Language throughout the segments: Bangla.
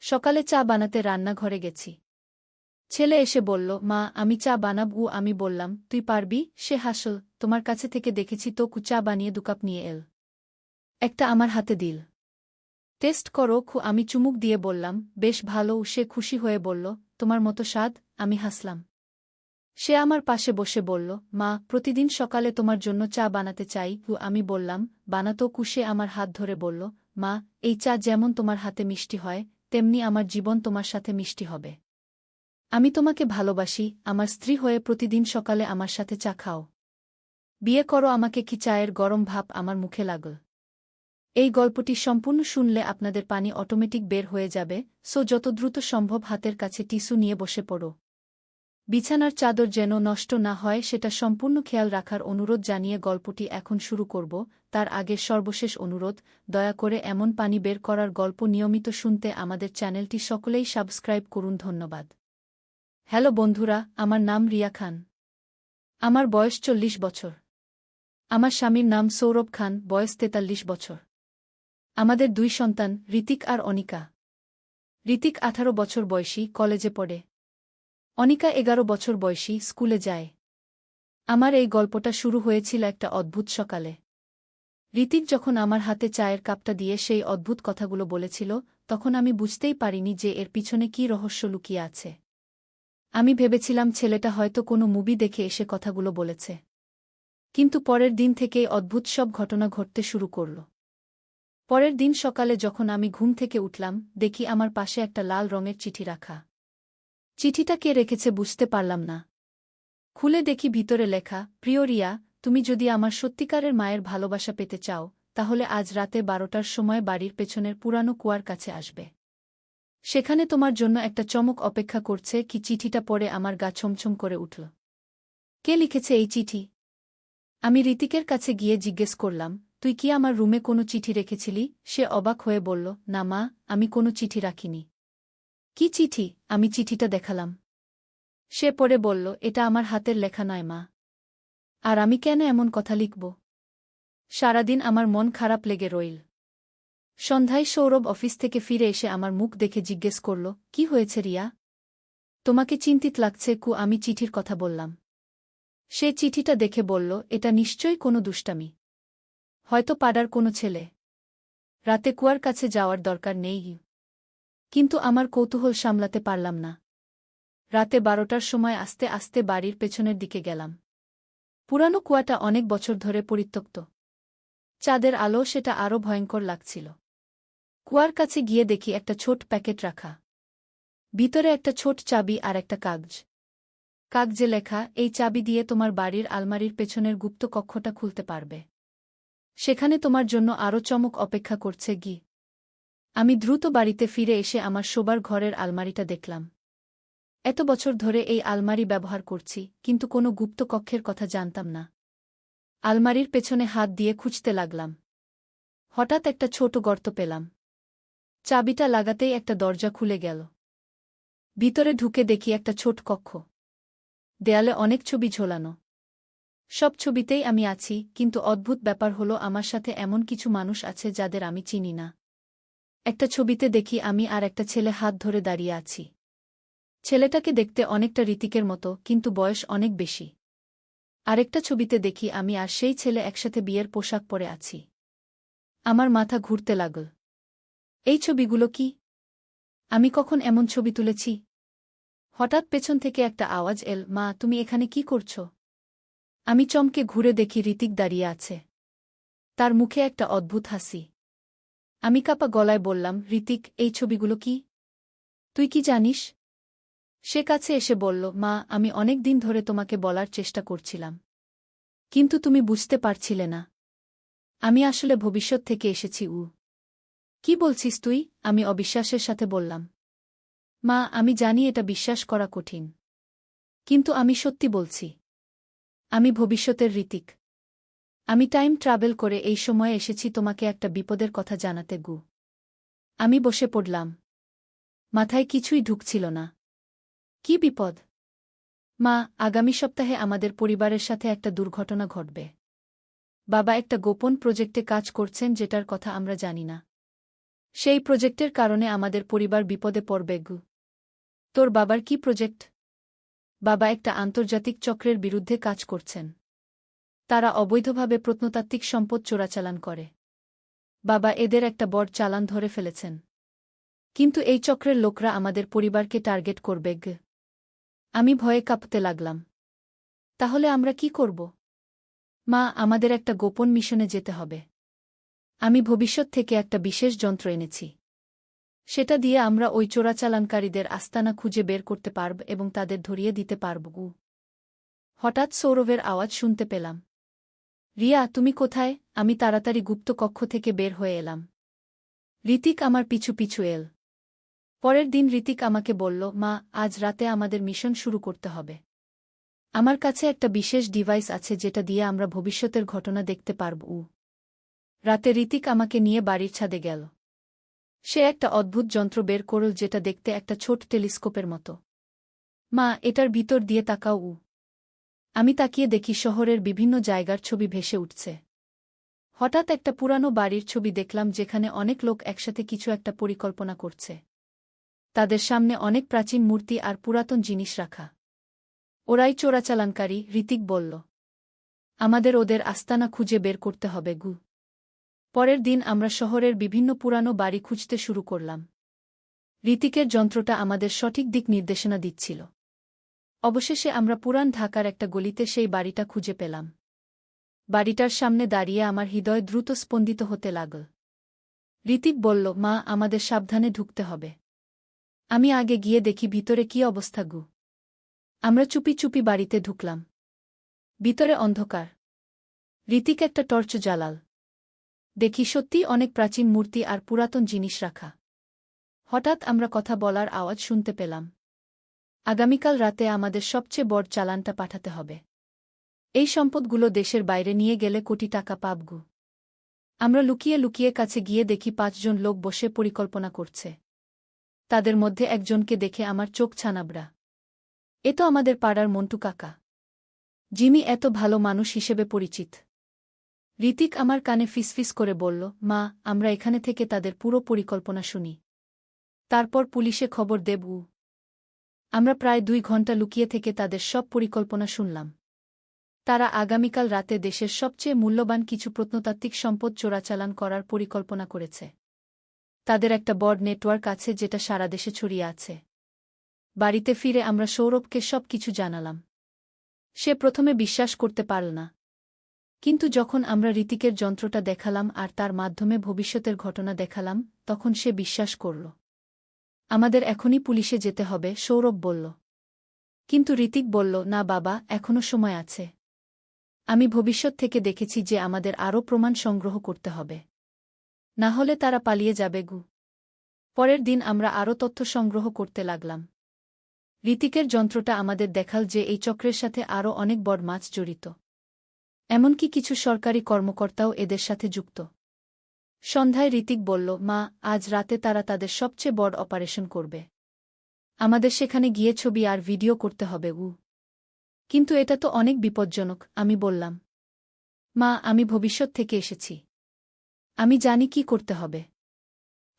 সকালে চা বানাতে রান্নাঘরে গেছি। ছেলে এসে বলল, মা আমি চা বানাবো। আমি বললাম, তুই পারবি? সে হাসল, তোমার কাছে থেকে দেখেছি তো চা বানিয়ে 2 কাপ নিয়ে এল। একটা আমার হাতে দিল। টেস্ট করো। আমি চুমুক দিয়ে বললাম, বেশ ভালো। সে খুশি হয়ে বলল, তোমার মতো স্বাদ। আমি হাসলাম। সে আমার পাশে বসে বলল, মা প্রতিদিন সকালে তোমার জন্য চা বানাতে চাই। আমি বললাম, বানাতো। সে আমার হাত ধরে বলল, মা এই চা যেমন তোমার হাতে মিষ্টি হয়, তেমনি আমার জীবন তোমার সাথে মিষ্টি হবে। আমি তোমাকে ভালোবাসি, আমার স্ত্রী হয়ে প্রতিদিন সকালে আমার সাথে চা খাও। বিয়ে করো আমাকে। কি চায়ের গরম ভাপ আমার মুখে লাগল। এই গল্পটি সম্পূর্ণ শুনলে আপনাদের পানি অটোমেটিক বের হয়ে যাবে, সো যত দ্রুত সম্ভব হাতের কাছে টিস্যু নিয়ে বসে পড়ো। বিছানার চাদর যেন নষ্ট না হয় সেটা সম্পূর্ণ খেয়াল রাখার অনুরোধ জানিয়ে গল্পটি এখন শুরু করব। তার আগে সর্বশেষ অনুরোধ, দয়া করে এমন পানি বের করার গল্প নিয়মিত শুনতে আমাদের চ্যানেলটি সকলেই সাবস্ক্রাইব করুন। ধন্যবাদ। হ্যালো বন্ধুরা, আমার নাম রিয়া খান। আমার বয়স 40 বছর। আমার স্বামীর নাম সৌরভ খান, বয়স 43 বছর। আমাদের 2 সন্তান, ঋতিক আর অনিকা। ঋতিক 18 বছর বয়সী, কলেজে পড়ে। অনিকা 11 বছর বয়সী, স্কুলে যায়। আমার এই গল্পটা শুরু হয়েছিল একটা অদ্ভুত সকালে। ঋতিক যখন আমার হাতে চায়ের কাপটা দিয়ে সেই অদ্ভুত কথাগুলো বলেছিল, তখন আমি বুঝতেই পারিনি যে এর পিছনে কী রহস্য লুকিয়ে আছে। আমি ভেবেছিলাম ছেলেটা হয়তো কোনো মুভি দেখে এসে কথাগুলো বলেছে। কিন্তু পরের দিন থেকেই অদ্ভুত সব ঘটনা ঘটতে শুরু করল। পরের দিন সকালে যখন আমি ঘুম থেকে উঠলাম, দেখি আমার পাশে একটা লাল রঙের চিঠি রাখা। চিঠিটা কে রেখেছে বুঝতে পারলাম না। খুলে দেখি ভিতরে লেখা, প্রিয় রিয়া, তুমি যদি আমার সত্যিকারের মায়ের ভালোবাসা পেতে চাও, তাহলে আজ রাতে 12টার সময় বাড়ির পেছনের পুরানো কুয়ার কাছে আসবে। সেখানে তোমার জন্য একটা চমক অপেক্ষা করছে। কি চিঠিটা পড়ে আমার গা ছমছম করে উঠল। কে লিখেছে এই চিঠি? আমি ঋতিকের কাছে গিয়ে জিজ্ঞেস করলাম, তুই কি আমার রুমে কোনো চিঠি রেখেছিলি? সে অবাক হয়ে বলল, না মা, আমি কোনো চিঠি রাখিনি। কি চিঠি? আমি চিঠিটা দেখালাম। সে পড়ে বলল, এটা আমার হাতের লেখা নয় মা। আর আমি কেন এমন কথা লিখব? সারাদিন আমার মন খারাপ লেগে রইল। সন্ধ্যায় সৌরভ অফিস থেকে ফিরে এসে আমার মুখ দেখে জিজ্ঞেস করল, কি হয়েছে রিয়া? তোমাকে চিন্তিত লাগছে। আমি চিঠির কথা বললাম। সে চিঠিটা দেখে বলল, এটা নিশ্চয়ই কোনো দুষ্টামি। হয়তো পাড়ার কোনো ছেলে। রাতে কুয়ার কাছে যাওয়ার দরকার নেই। কিন্তু আমার কৌতূহল সামলাতে পারলাম না। রাতে 12টার সময় আস্তে আস্তে বাড়ির পেছনের দিকে গেলাম। পুরানো কুয়াটা অনেক বছর ধরে পরিত্যক্ত। চাঁদের আলো সেটা আরও ভয়ঙ্কর লাগছিল। কুয়ার কাছে গিয়ে দেখি একটা ছোট প্যাকেট রাখা। ভিতরে একটা ছোট চাবি আর একটা কাগজ। কাগজে লেখা, এই চাবি দিয়ে তোমার বাড়ির আলমারির পেছনের গুপ্ত কক্ষটা খুলতে পারবে। সেখানে তোমার জন্য আরও চমক অপেক্ষা করছে। আমি দ্রুত বাড়িতে ফিরে এসে আমার শোবার ঘরের আলমারিটা দেখলাম। এত বছর ধরে এই আলমারি ব্যবহার করছি, কিন্তু কোনো গুপ্ত কক্ষের কথা জানতাম না। আলমারির পেছনে হাত দিয়ে খুঁজতে লাগলাম। হঠাৎ একটা ছোট গর্ত পেলাম। চাবিটা লাগাতেই একটা দরজা খুলে গেল। ভিতরে ঢুকে দেখি একটা ছোট কক্ষ। দেয়ালে অনেক ছবি ঝোলানো। সব ছবিতেই আমি আছি, কিন্তু অদ্ভুত ব্যাপার হলো আমার সাথে এমন কিছু মানুষ আছে যাদের আমি চিনি না। একটা ছবিতে দেখি আমি আর একটা ছেলে হাত ধরে দাঁড়িয়ে আছি। ছেলেটাকে দেখতে অনেকটা ঋতিকের মতো, কিন্তু বয়স অনেক বেশি। আরেকটা ছবিতে দেখি আমি আর সেই ছেলে একসাথে বিয়ের পোশাক পরে আছি। আমার মাথা ঘুরতে লাগল। এই ছবিগুলো কি? আমি কখন এমন ছবি তুলেছি? হঠাৎ পেছন থেকে একটা আওয়াজ এল, মা তুমি এখানে কি করছ? আমি চমকে ঘুরে দেখি ঋতিক দাঁড়িয়ে আছে। তার মুখে একটা অদ্ভুত হাসি। আমি কাঁপা গলায় বললাম, ঋতিক, এই ছবিগুলো কি? তুই কি জানিস? সে কাছে এসে বলল, মা আমি অনেক দিন ধরে তোমাকে বলার চেষ্টা করছিলাম, কিন্তু তুমি বুঝতে পারছিলে না। আমি আসলে ভবিষ্যৎ থেকে এসেছি। কি বলছিস তুই? আমি অবিশ্বাসের সাথে বললাম। মা আমি জানি এটা বিশ্বাস করা কঠিন, কিন্তু আমি সত্যি বলছি। আমি ভবিষ্যতের ঋতিক। আমি টাইম ট্রাভেল করে এই সময়ে এসেছি তোমাকে একটা বিপদের কথা জানাতে। আমি বসে পড়লাম। মাথায় কিছুই ঢুকছিল না। কি বিপদ? মা, আগামী সপ্তাহে আমাদের পরিবারের সাথে একটা দুর্ঘটনা ঘটবে। বাবা একটা গোপন প্রজেক্টে কাজ করছেন যেটার কথা আমরা জানি না। সেই প্রজেক্টের কারণে আমাদের পরিবার বিপদে পড়বে গু। তোর বাবার কি প্রজেক্ট? বাবা একটা আন্তর্জাতিক চক্রের বিরুদ্ধে কাজ করছেন। তারা অবৈধভাবে প্রত্নতাত্ত্বিক সম্পদ চোরাচালান করে। বাবা এদের একটা বড় চালান ধরে ফেলেছেন। কিন্তু এই চক্রের লোকরা আমাদের পরিবারকে টার্গেট করবে গে। আমি ভয়ে কাঁপতে লাগলাম। তাহলে আমরা কি করব? মা, আমাদের একটা গোপন মিশনে যেতে হবে। আমি ভবিষ্যৎ থেকে একটা বিশেষ যন্ত্র এনেছি। সেটা দিয়ে আমরা ওই চোরাচালানকারীদের আস্তানা খুঁজে বের করতে পারব এবং তাদের ধরিয়ে দিতে পারব গু। হঠাৎ সৌরভের আওয়াজ শুনতে পেলাম। রিয়া, তুমি কোথায়? আমি তাড়াতাড়ি গুপ্ত কক্ষ থেকে বের হয়ে এলাম। ঋতিক আমার পিছু পিছু এল। পরের দিন ঋতিক আমাকে বলল, মা, আজ রাতে আমাদের মিশন শুরু করতে হবে। আমার কাছে একটা বিশেষ ডিভাইস আছে যেটা দিয়ে আমরা ভবিষ্যতের ঘটনা দেখতে পারব। রাতে ঋতিক আমাকে নিয়ে বাড়ির ছাদে গেল। সে একটা অদ্ভুত যন্ত্র বের করল যেটা দেখতে একটা ছোট টেলিস্কোপের মতো। মা, এটার ভিতর দিয়ে তাকাও। আমি তাকিয়ে দেখি শহরের বিভিন্ন জায়গার ছবি ভেসে উঠছে। হঠাৎ একটা পুরানো বাড়ির ছবি দেখলাম যেখানে অনেক লোক একসাথে কিছু একটা পরিকল্পনা করছে। তাদের সামনে অনেক প্রাচীন মূর্তি আর পুরাতন জিনিস রাখা। ওরাই চোরাচালানকারী, ঋতিক বলল। আমাদের ওদের আস্তানা খুঁজে বের করতে হবে গু। পরের দিন আমরা শহরের বিভিন্ন পুরানো বাড়ি খুঁজতে শুরু করলাম। ঋতিকের যন্ত্রটা আমাদের সঠিক দিক নির্দেশনা দিচ্ছিল। অবশেষে আমরা পুরান ঢাকার একটা গলিতে সেই বাড়িটা খুঁজে পেলাম। বাড়িটার সামনে দাঁড়িয়ে আমার হৃদয় দ্রুত স্পন্দিত হতে লাগল। ঋতিক বলল, মা, আমাদের সাবধানে ঢুকতে হবে। আমি আগে গিয়ে দেখি ভিতরে কি অবস্থা গু। আমরা চুপি চুপি বাড়িতে ঢুকলাম। ভিতরে অন্ধকার। ঋতিক একটা টর্চ জ্বালাল। দেখি সত্যি অনেক প্রাচীন মূর্তি আর পুরাতন জিনিস রাখা। হঠাৎ আমরা কথা বলার আওয়াজ শুনতে পেলাম। আগামীকাল রাতে আমাদের সবচেয়ে বড় চালানটা পাঠাতে হবে। এই সম্পদগুলো দেশের বাইরে নিয়ে গেলে কোটি টাকা পাবগু। আমরা লুকিয়ে লুকিয়ে কাছে গিয়ে দেখি 5 জন লোক বসে পরিকল্পনা করছে। তাদের মধ্যে একজনকে দেখে আমার চোখ ছানাবড়া। এ তো আমাদের পাড়ার মন্টু কাকা। জিমি এত ভালো মানুষ হিসেবে পরিচিত। ঋতিক আমার কানে ফিসফিস করে বলল, মা, আমরা এখানে থেকে তাদের পুরো পরিকল্পনা শুনি। তারপর পুলিশে খবর দেব। আমরা প্রায় 2 ঘন্টা লুকিয়ে থেকে তাদের সব পরিকল্পনা শুনলাম। তারা আগামীকাল রাতে দেশের সবচেয়ে মূল্যবান কিছু প্রত্নতাত্ত্বিক সম্পদ চোরাচালান করার পরিকল্পনা করেছে। তাদের একটা বড় নেটওয়ার্ক আছে যেটা সারা দেশে ছড়িয়ে আছে। বাড়িতে ফিরে আমরা সৌরভকে সব কিছু জানালাম। সে প্রথমে বিশ্বাস করতে পারল না। কিন্তু যখন আমরা ঋতিকের যন্ত্রটা দেখালাম আর তার মাধ্যমে ভবিষ্যতের ঘটনা দেখালাম, তখন সে বিশ্বাস করল। আমাদের এখনই পুলিশে যেতে হবে, সৌরভ বলল। কিন্তু ঋতিক বলল, না বাবা, এখনো সময় আছে। আমি ভবিষ্যৎ থেকে দেখেছি যে আমাদের আরও প্রমাণ সংগ্রহ করতে হবে। না হলে তারা পালিয়ে যাবে গু। পরের দিন আমরা আরও তথ্য সংগ্রহ করতে লাগলাম। ঋতিকের যন্ত্রটা আমাদের দেখাল যে এই চক্রের সাথে আরও অনেক বড় মাছ জড়িত। এমনকি কিছু সরকারি কর্মকর্তাও এদের সাথে যুক্ত। সন্ধ্যায় ঋতিক বলল, মা, আজ রাতে তারা তাদের সবচেয়ে বড় অপারেশন করবে। আমাদের সেখানে গিয়ে ছবি আর ভিডিও করতে হবে। কিন্তু এটা তো অনেক বিপজ্জনক, আমি বললাম। মা, আমি ভবিষ্যৎ থেকে এসেছি। আমি জানি কি করতে হবে।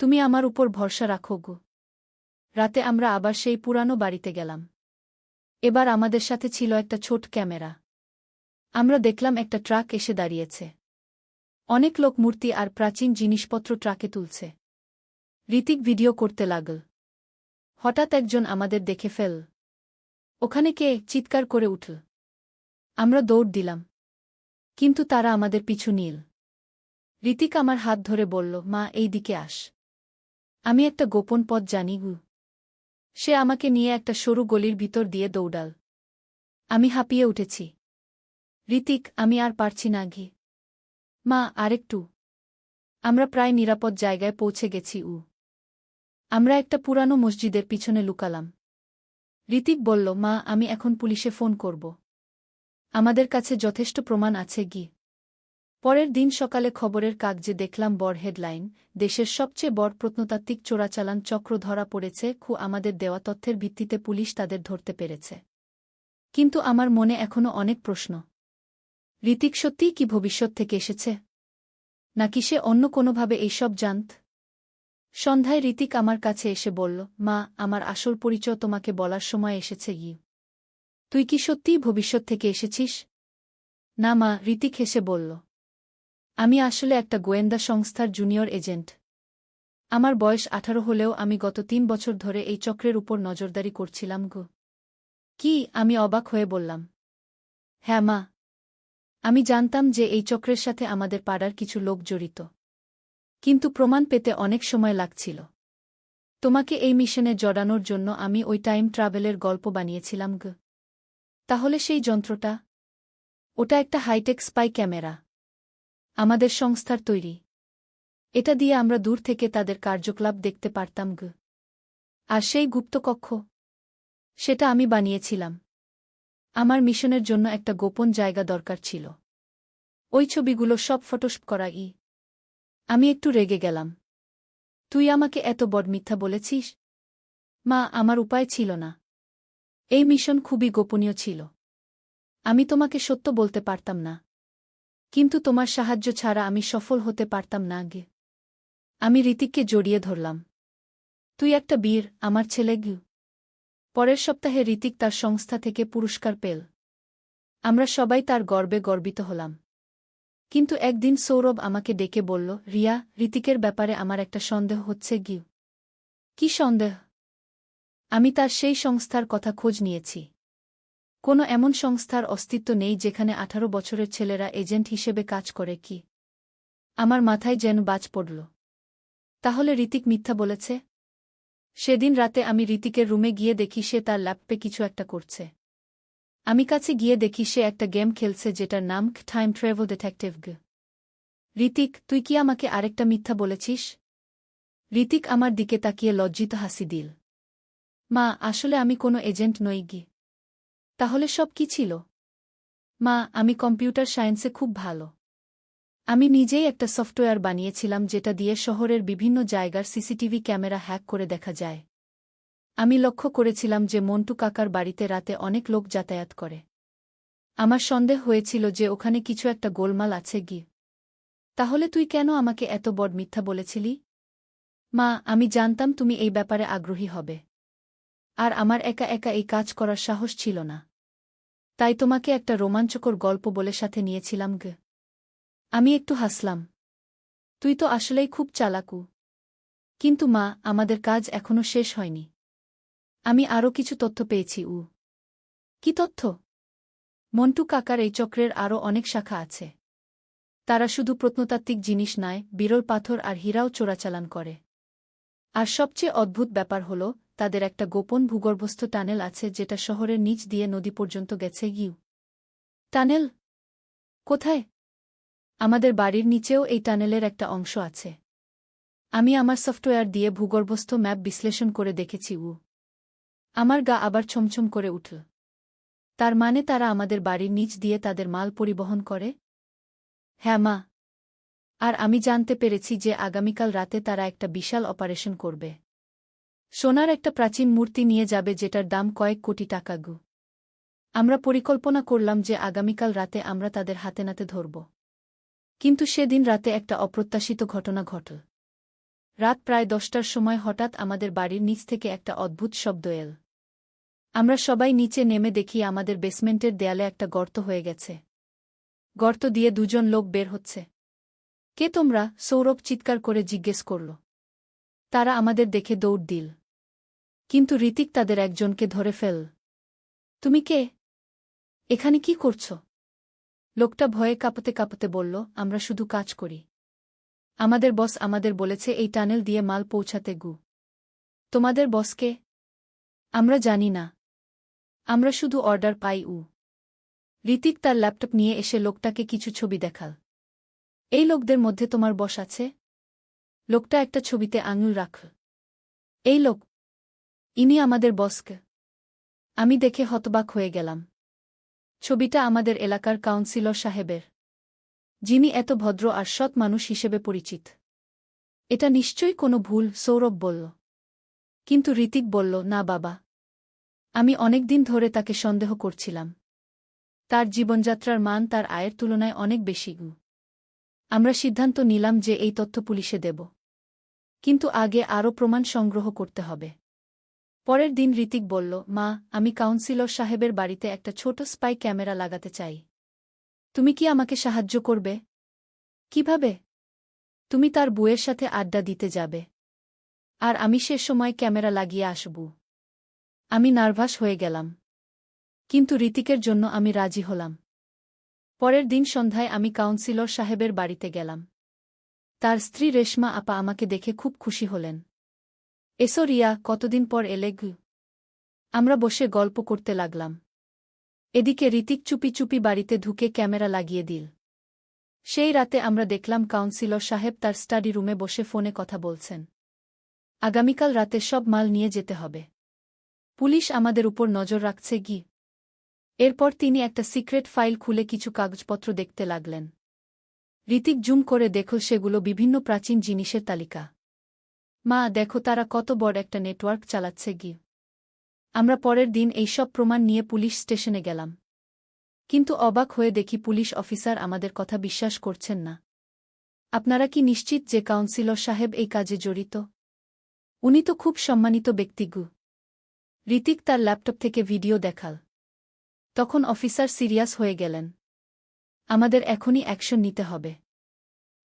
তুমি আমার উপর ভরসা রাখো গো। রাতে আমরা আবার সেই পুরানো বাড়িতে গেলাম। এবার আমাদের সাথে ছিল একটা ছোট ক্যামেরা। আমরা দেখলাম একটা ট্রাক এসে দাঁড়িয়েছে। অনেক লোক মূর্তি আর প্রাচীন জিনিসপত্র ট্রাকে তুলছে। ঋতিক ভিডিও করতে লাগল। হঠাৎ একজন আমাদের দেখে ফেল। ওখানে কে? চিৎকার করে উঠল। আমরা দৌড় দিলাম। কিন্তু তারা আমাদের পিছু নিল। ঋতিক আমার হাত ধরে বলল, মা, এই দিকে আস। আমি একটা গোপন পথ জানি গু। সে আমাকে নিয়ে একটা সরু গলির ভিতর দিয়ে দৌড়াল। আমি হাঁপিয়ে উঠেছি। ঋতিক, আমি আর পারছি না ঘি। মা, আরেকটু। আমরা প্রায় নিরাপদ জায়গায় পৌঁছে গেছি। আমরা একটা পুরানো মসজিদের পিছনে লুকালাম। ঋতিক বলল, মা, আমি এখন পুলিশে ফোন করব। আমাদের কাছে যথেষ্ট প্রমাণ আছে গি। পরের দিন সকালে খবরের কাগজে দেখলাম বড় হেডলাইন, দেশের সবচেয়ে বড় প্রত্নতাত্ত্বিক চোরাচালান চক্র ধরা পড়েছে। আমাদের দেওয়া তথ্যের ভিত্তিতে পুলিশ তাদের ধরতে পেরেছে। কিন্তু আমার মনে এখনো অনেক প্রশ্ন। ঋতিক সত্যিই কি ভবিষ্যৎ থেকে এসেছে? নাকি সে অন্য কোনোভাবে এইসব জানত? সন্ধ্যায় ঋতিক আমার কাছে এসে বলল, মা, আমার আসল পরিচয় তোমাকে বলার সময় এসেছে। তুই কি সত্যিই ভবিষ্যৎ থেকে এসেছিস? না মা, ঋতিক হেসে বলল। আমি আসলে একটা গোয়েন্দা সংস্থার জুনিয়র এজেন্ট। আমার বয়স 18 হলেও আমি গত 3 বছর ধরে এই চক্রের উপর নজরদারি করছিলাম গো। কি? আমি অবাক হয়ে বললাম। হ্যাঁ মা। আমি জানতাম যে এই চক্রের সাথে আমাদের পাড়ার কিছু লোক জড়িত, কিন্তু প্রমাণ পেতে অনেক সময় লাগছিল। তোমাকে এই মিশনে জড়ানোর জন্য আমি ওই টাইম ট্রাভেলের গল্প বানিয়েছিলাম গো। তাহলে সেই যন্ত্রটা? ওটা একটা হাইটেক স্পাই ক্যামেরা, আমাদের সংস্থার তৈরি। এটা দিয়ে আমরা দূর থেকে তাদের কার্যকলাপ দেখতে পারতাম গো। আর সেই গুপ্তকক্ষ, সেটা আমি বানিয়েছিলাম। আমার মিশনের জন্য একটা গোপন জায়গা দরকার ছিল। ওই ছবিগুলো সব ফটোশপ করা। আমি একটু রেগে গেলাম। তুই আমাকে এত বড় মিথ্যা বলেছিস? মা, আমার উপায় ছিল না। এই মিশন খুবই গোপনীয় ছিল। আমি তোমাকে সত্য বলতে পারতাম না। কিন্তু তোমার সাহায্য ছাড়া আমি সফল হতে পারতাম না গে। আমি ঋতিককে জড়িয়ে ধরলাম। তুই একটা বীর, আমার ছেলে গু। পরের সপ্তাহে ঋতিক তার সংস্থা থেকে পুরস্কার পেল। আমরা সবাই তার গর্বে গর্বিত হলাম। কিন্তু একদিন সৌরভ আমাকে ডেকে বলল, রিয়া, ঋতিকের ব্যাপারে আমার একটা সন্দেহ হচ্ছে গিউ। কি সন্দেহ? আমি তার সেই সংস্থার কথা খোঁজ নিয়েছি। কোনো এমন সংস্থার অস্তিত্ব নেই যেখানে 18 বছরের ছেলেরা এজেন্ট হিসেবে কাজ করে। কি? আমার মাথায় যেন বাজ পড়ল। তাহলে ঋতিক মিথ্যা বলেছে? সেদিন রাতে আমি ঋতিকের রুমে গিয়ে দেখি সে তার ল্যাপটপে কিছু একটা করছে। আমি কাছে গিয়ে দেখি সে একটা গেম খেলছে যেটার নাম টাইম ট্রাভেল ডিটেকটিভ গে। ঋতিক, তুই কি আমাকে আরেকটা মিথ্যা বলেছিস? ঋতিক আমার দিকে তাকিয়ে লজ্জিত হাসি দিল। মা, আসলে আমি কোনো এজেন্ট নই গি। তাহলে সব কি ছিল? মা, আমি কম্পিউটার সায়েন্সে খুব ভালো। আমি নিজেই একটা সফটওয়্যার বানিয়েছিলাম যেটা দিয়ে শহরের বিভিন্ন জায়গার সিসিটিভি ক্যামেরা হ্যাক করে দেখা যায়। আমি লক্ষ্য করেছিলাম যে মন্টু কাকার বাড়িতে রাতে অনেক লোক যাতায়াত করে। আমার সন্দেহ হয়েছিল যে ওখানে কিছু একটা গোলমাল আছে গি। তাহলে তুই কেন আমাকে এত বড় মিথ্যা বলেছিলি? মা, আমি জানতাম তুমি এই ব্যাপারে আগ্রহী হবে। আর আমার একা একা এই কাজ করার সাহস ছিল না। তাই তোমাকে একটা রোমাঞ্চকর গল্প বলে সাথে নিয়েছিলাম গে। আমি একটু হাসলাম। তুই তো আসলেই খুব চালাকু। কিন্তু মা, আমাদের কাজ এখনো শেষ হয়নি। আমি আরও কিছু তথ্য পেয়েছি। কি তথ্য? মন্টু কাকার এই চক্রের আরও অনেক শাখা আছে। তারা শুধু প্রত্নতাত্ত্বিক জিনিস নয়, বিরল পাথর আর হীরাও চোরাচালান করে। আর সবচেয়ে অদ্ভুত ব্যাপার হল, তাদের একটা গোপন ভূগর্ভস্থ টানেল আছে যেটা শহরের নিচ দিয়ে নদী পর্যন্ত গেছে গিউ। টানেল? কোথায়? আমাদের বাড়ির নিচেও এই টানেলের একটা অংশ আছে। আমি আমার সফটওয়্যার দিয়ে ভূগর্ভস্থ ম্যাপ বিশ্লেষণ করে দেখেছি। আমার গা আবার ছমছম করে উঠল। তার মানে তারা আমাদের বাড়ির নিচ দিয়ে তাদের মাল পরিবহন করে? হ্যাঁ মা। আর আমি জানতে পেরেছি যে আগামীকাল রাতে তারা একটা বিশাল অপারেশন করবে। সোনার একটা প্রাচীন মূর্তি নিয়ে যাবে যেটার দাম কয়েক কোটি টাকা গু। আমরা পরিকল্পনা করলাম যে আগামীকাল রাতে আমরা তাদের হাতে নাতে ধরব। কিন্তু সেদিন রাতে একটা অপ্রত্যাশিত ঘটনা ঘটল। রাত প্রায় 10টার সময় হঠাৎ আমাদের বাড়ির নিচ থেকে একটা অদ্ভুত শব্দ এল। আমরা সবাই নিচে নেমে দেখি আমাদের বেসমেন্টের দেয়ালে একটা গর্ত হয়ে গেছে। গর্ত দিয়ে দুজন লোক বের হচ্ছে। কে তোমরা? সৌরভ চিৎকার করে জিজ্ঞেস করল। তারা আমাদের দেখে দৌড় দিল। কিন্তু ঋতিক তাদের একজনকে ধরে ফেল। তুমি কে? এখানে কি করছ? লোকটা ভয়ে কাঁপতে কাঁপতে বলল, আমরা শুধু কাজ করি। আমাদের বস আমাদের বলেছে এই টানেল দিয়ে মাল পৌঁছাতে গু। তোমাদের বসকে? আমরা জানি না। আমরা শুধু অর্ডার পাই। ঋতিক তার ল্যাপটপ নিয়ে এসে লোকটাকে কিছু ছবি দেখাল। এই লোকদের মধ্যে তোমার বস আছে? লোকটা একটা ছবিতে আঙুল রাখল। এই লোক? ইনি আমাদের বসকে। আমি দেখে হতবাক হয়ে গেলাম। ছবিটা আমাদের এলাকার কাউন্সিলর সাহেবের, যিনি এত ভদ্র আর সৎ মানুষ হিসেবে পরিচিত। এটা নিশ্চয়ই কোনো ভুল, সৌরভ বলল। কিন্তু ঋতিক বলল, না বাবা। আমি অনেকদিন ধরে তাকে সন্দেহ করছিলাম। তার জীবনযাত্রার মান তার আয়ের তুলনায় অনেক বেশি। আমরা সিদ্ধান্ত নিলাম যে এই তথ্য পুলিশে দেব। কিন্তু আগে আরও প্রমাণ সংগ্রহ করতে হবে। পরের দিন ঋতিক বলল, মা, আমি কাউন্সিলর সাহেবের বাড়িতে একটা ছোট স্পাই ক্যামেরা লাগাতে চাই। তুমি কি আমাকে সাহায্য করবে? কিভাবে? তুমি তার বউয়ের সাথে আড্ডা দিতে যাবে, আর আমি সে সময় ক্যামেরা লাগিয়ে আসব। আমি নার্ভাস হয়ে গেলাম, কিন্তু ঋতিকের জন্য আমি রাজি হলাম। পরের দিন সন্ধ্যায় আমি কাউন্সিলর সাহেবের বাড়িতে গেলাম। তার স্ত্রী রেশমা আপা আমাকে দেখে খুব খুশি হলেন। এসো রিয়া, কতদিন পর এলে গু। আমরা বসে গল্প করতে লাগলাম। এদিকে ঋতিক চুপি চুপি বাড়িতে ঢুকে ক্যামেরা লাগিয়ে দিল। সেই রাতে আমরা দেখলাম কাউন্সিলর সাহেব তার স্টাডি রুমে বসে ফোনে কথা বলছেন। আগামীকাল রাতে সব মাল নিয়ে যেতে হবে। পুলিশ আমাদের উপর নজর রাখছে গি। এরপর তিনি একটা সিক্রেট ফাইল খুলে কিছু কাগজপত্র দেখতে লাগলেন। ঋতিক জুম করে দেখল সেগুলো বিভিন্ন প্রাচীন জিনিসের তালিকা। মা, দেখো তারা কত বড় একটা নেটওয়ার্ক চালাচ্ছে গি। আমরা পরের দিন এই সব প্রমাণ নিয়ে পুলিশ স্টেশনে গেলাম। কিন্তু অবাক হয়ে দেখি পুলিশ অফিসার আমাদের কথা বিশ্বাস করছেন না। আপনারা কি নিশ্চিত যে কাউন্সিলর সাহেব এই কাজে জড়িত? উনি তো খুব সম্মানিত ব্যক্তি গু। ঋতিক তার ল্যাপটপ থেকে ভিডিও দেখাল। তখন অফিসার সিরিয়াস হয়ে গেলেন। আমাদের এখনই অ্যাকশন নিতে হবে।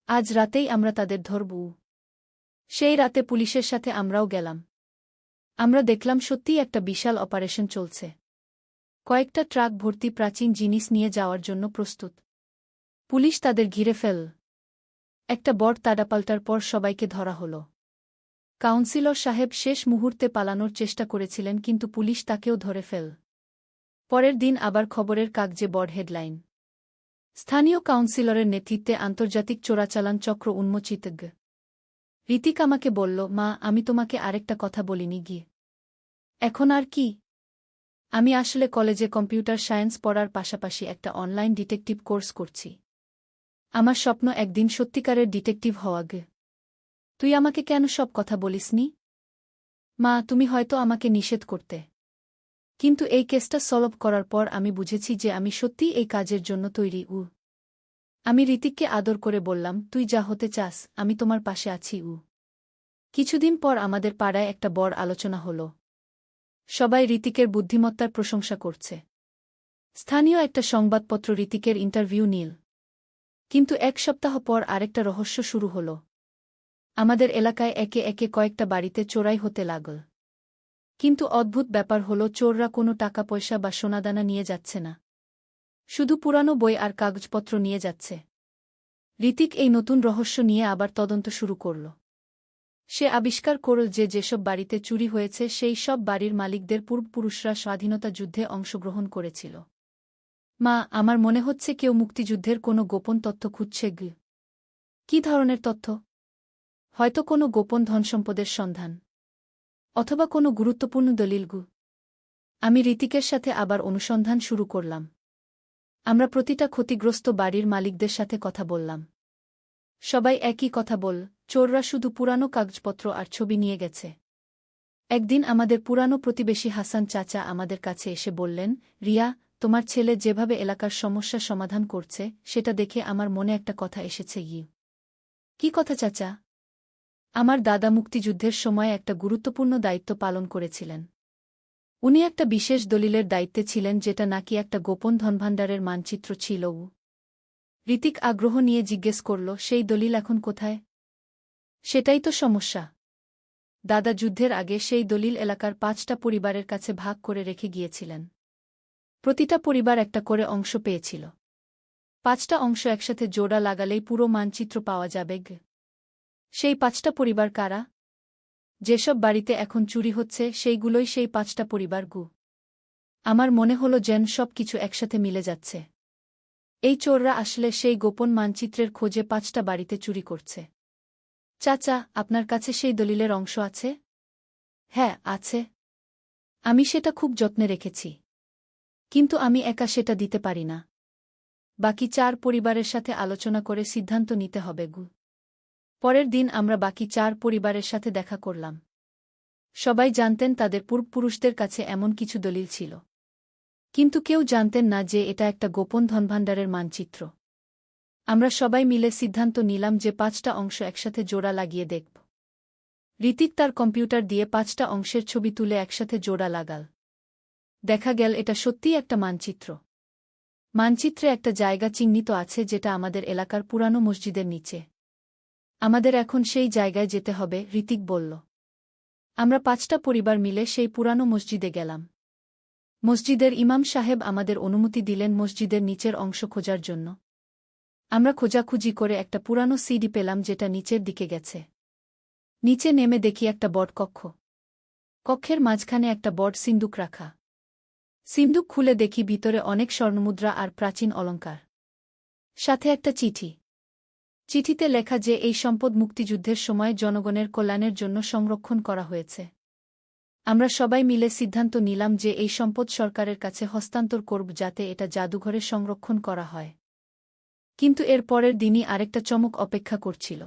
আজ রাতেই আমরা তাদের ধরব। সেই রাতে পুলিশের সাথে আমরাও গেলাম। আমরা দেখলাম সত্যিই একটা বিশাল অপারেশন চলছে। কয়েকটা ট্রাক ভর্তি প্রাচীন জিনিস নিয়ে যাওয়ার জন্য প্রস্তুত। পুলিশ তাদের ঘিরে ফেল। একটা বড় তাড়াপাল্টার পর সবাইকে ধরা হল। কাউন্সিলর সাহেব শেষ মুহূর্তে পালানোর চেষ্টা করেছিলেন, কিন্তু পুলিশ তাকেও ধরে ফেল। পরের দিন আবার খবরের কাগজে বড় হেডলাইন। স্থানীয় কাউন্সিলরের নেতৃত্বে আন্তর্জাতিক চোরাচালান চক্র উন্মোচিত। ঋতিক আমাকে বলল, মা, আমি তোমাকে আরেকটা কথা বলিনি গিয়ে। এখন আর কি? আমি আসলে কলেজে কম্পিউটার সায়েন্স পড়ার পাশাপাশি একটা অনলাইন ডিটেকটিভ কোর্স করছি। আমার স্বপ্ন একদিন সত্যিকারের ডিটেকটিভ হওয়া গে। তুই আমাকে কেন সব কথা বলিসনি? মা, তুমি হয়তো আমাকে নিষেধ করতে, কিন্তু এই কেসটা সলভ করার পর আমি বুঝেছি যে আমি সত্যিই এই কাজের জন্য তৈরি। আমি ঋতিককে আদর করে বললাম, তুই যা হতে চাস, আমি তোমার পাশে আছি। কিছুদিন পর আমাদের পাড়ায় একটা বড় আলোচনা হল। সবাই ঋতিকের বুদ্ধিমত্তার প্রশংসা করছে। স্থানীয় একটা সংবাদপত্র ঋতিকের ইন্টারভিউ নিল। কিন্তু এক সপ্তাহ পর আরেকটা রহস্য শুরু হল। আমাদের এলাকায় একে একে কয়েকটা বাড়িতে চোরাই হতে লাগল। কিন্তু অদ্ভুত ব্যাপার হল, চোররা কোনো টাকা পয়সা বা সোনাদানা নিয়ে যাচ্ছে না। শুধু পুরানো বই আর কাগজপত্র নিয়ে যাচ্ছে। ঋতিক এই নতুন রহস্য নিয়ে আবার তদন্ত শুরু করল। সে আবিষ্কার করল যে যেসব বাড়িতে চুরি হয়েছে সেই সব বাড়ির মালিকদের পূর্বপুরুষরা স্বাধীনতা যুদ্ধে অংশগ্রহণ করেছিল। মা, আমার মনে হচ্ছে কেউ মুক্তিযুদ্ধের কোনো গোপন তথ্য খুঁজছে গি। কী ধরনের তথ্য? হয়তো কোনো গোপন ধনসম্পদের সন্ধান, অথবা কোনো গুরুত্বপূর্ণ দলিল গু। আমি ঋতিকের সাথে আবার অনুসন্ধান শুরু করলাম। আমরা প্রতিটা ক্ষতিগ্রস্ত বাড়ির মালিকদের সাথে কথা বললাম। সবাই একই কথা বল, চোররা শুধু পুরানো কাগজপত্র আর ছবি নিয়ে গেছে। একদিন আমাদের পুরানো প্রতিবেশী হাসান চাচা আমাদের কাছে এসে বললেন, রিয়া, তোমার ছেলে যেভাবে এলাকার সমস্যা সমাধান করছে সেটা দেখে আমার মনে একটা কথা এসেছে। কি কথা চাচা? আমার দাদা মুক্তিযুদ্ধের সময় একটা গুরুত্বপূর্ণ দায়িত্ব পালন করেছিলেন। উনি একটা বিশেষ দলিলের দায়িত্বে ছিলেন, যেটা নাকি একটা গোপন ধনভাণ্ডারের মানচিত্র ছিল। ঋতিক আগ্রহ নিয়ে জিজ্ঞেস করল, সেই দলিল এখন কোথায়? সেটাই তো সমস্যা। দাদা যুদ্ধের আগে সেই দলিল এলাকার 5টা পরিবারের কাছে ভাগ করে রেখে গিয়েছিলেন। প্রতিটা পরিবার একটা করে অংশ পেয়েছিল। 5টা অংশ একসাথে জোড়া লাগালেই পুরো মানচিত্র পাওয়া যাবে। সেই 5টা পরিবার কারা? যেসব বাড়িতে এখন চুরি হচ্ছে সেইগুলোই সেই 5টা পরিবার গু। আমার মনে হল যেন সব কিছু একসাথে মিলে যাচ্ছে। এই চোররা আসলে সেই গোপন মানচিত্রের খোঁজে 5টা বাড়িতে চুরি করছে। চাচা, আপনার কাছে সেই দলিলের অংশ আছে? হ্যাঁ, আছে। আমি সেটা খুব যত্নে রেখেছি। কিন্তু আমি একা সেটা দিতে পারি না। বাকি 4 পরিবারের সাথে আলোচনা করে সিদ্ধান্ত নিতে হবে গু। পরের দিন আমরা বাকি 4 পরিবারের সাথে দেখা করলাম। সবাই জানতেন তাদের পূর্বপুরুষদের কাছে এমন কিছু দলিল ছিল, কিন্তু কেউ জানতেন না যে এটা একটা গোপন ধনভাণ্ডারের মানচিত্র। আমরা সবাই মিলে সিদ্ধান্ত নিলাম যে 5টা অংশ একসাথে জোড়া লাগিয়ে দেখব। ঋতিক তার কম্পিউটার দিয়ে 5টা অংশের ছবি তুলে একসাথে জোড়া লাগাল। দেখা গেল এটা সত্যিই একটা মানচিত্র। মানচিত্রে একটা জায়গা চিহ্নিত আছে যেটা আমাদের এলাকার পুরানো মসজিদের নিচে। আমাদের এখন সেই জায়গায় যেতে হবে, ঋতিক বলল। আমরা 5টা পরিবার মিলে সেই পুরানো মসজিদে গেলাম। মসজিদের ইমাম সাহেব আমাদের অনুমতি দিলেন মসজিদের নিচের অংশ খোঁজার জন্য। আমরা খোঁজাখুঁজি করে একটা পুরানো সিডি পেলাম যেটা নিচের দিকে গেছে। নিচে নেমে দেখি একটা বড় কক্ষ। কক্ষের মাঝখানে একটা বড় সিন্দুক রাখা। সিন্দুক খুলে দেখি ভিতরে অনেক স্বর্ণমুদ্রা আর প্রাচীন অলংকার। সাথে একটা চিঠি। চিঠিতে লেখা যে এই সম্পদ মুক্তিযুদ্ধের সময় জনগণের কল্যাণের জন্য সংরক্ষণ করা হয়েছে। আমরা সবাই মিলে সিদ্ধান্ত নিলাম যে এই সম্পদ সরকারের কাছে হস্তান্তর করব যাতে এটা জাদুঘরে সংরক্ষণ করা হয়। কিন্তু এর পরের দিনই আরেকটা চমক অপেক্ষা করছিল।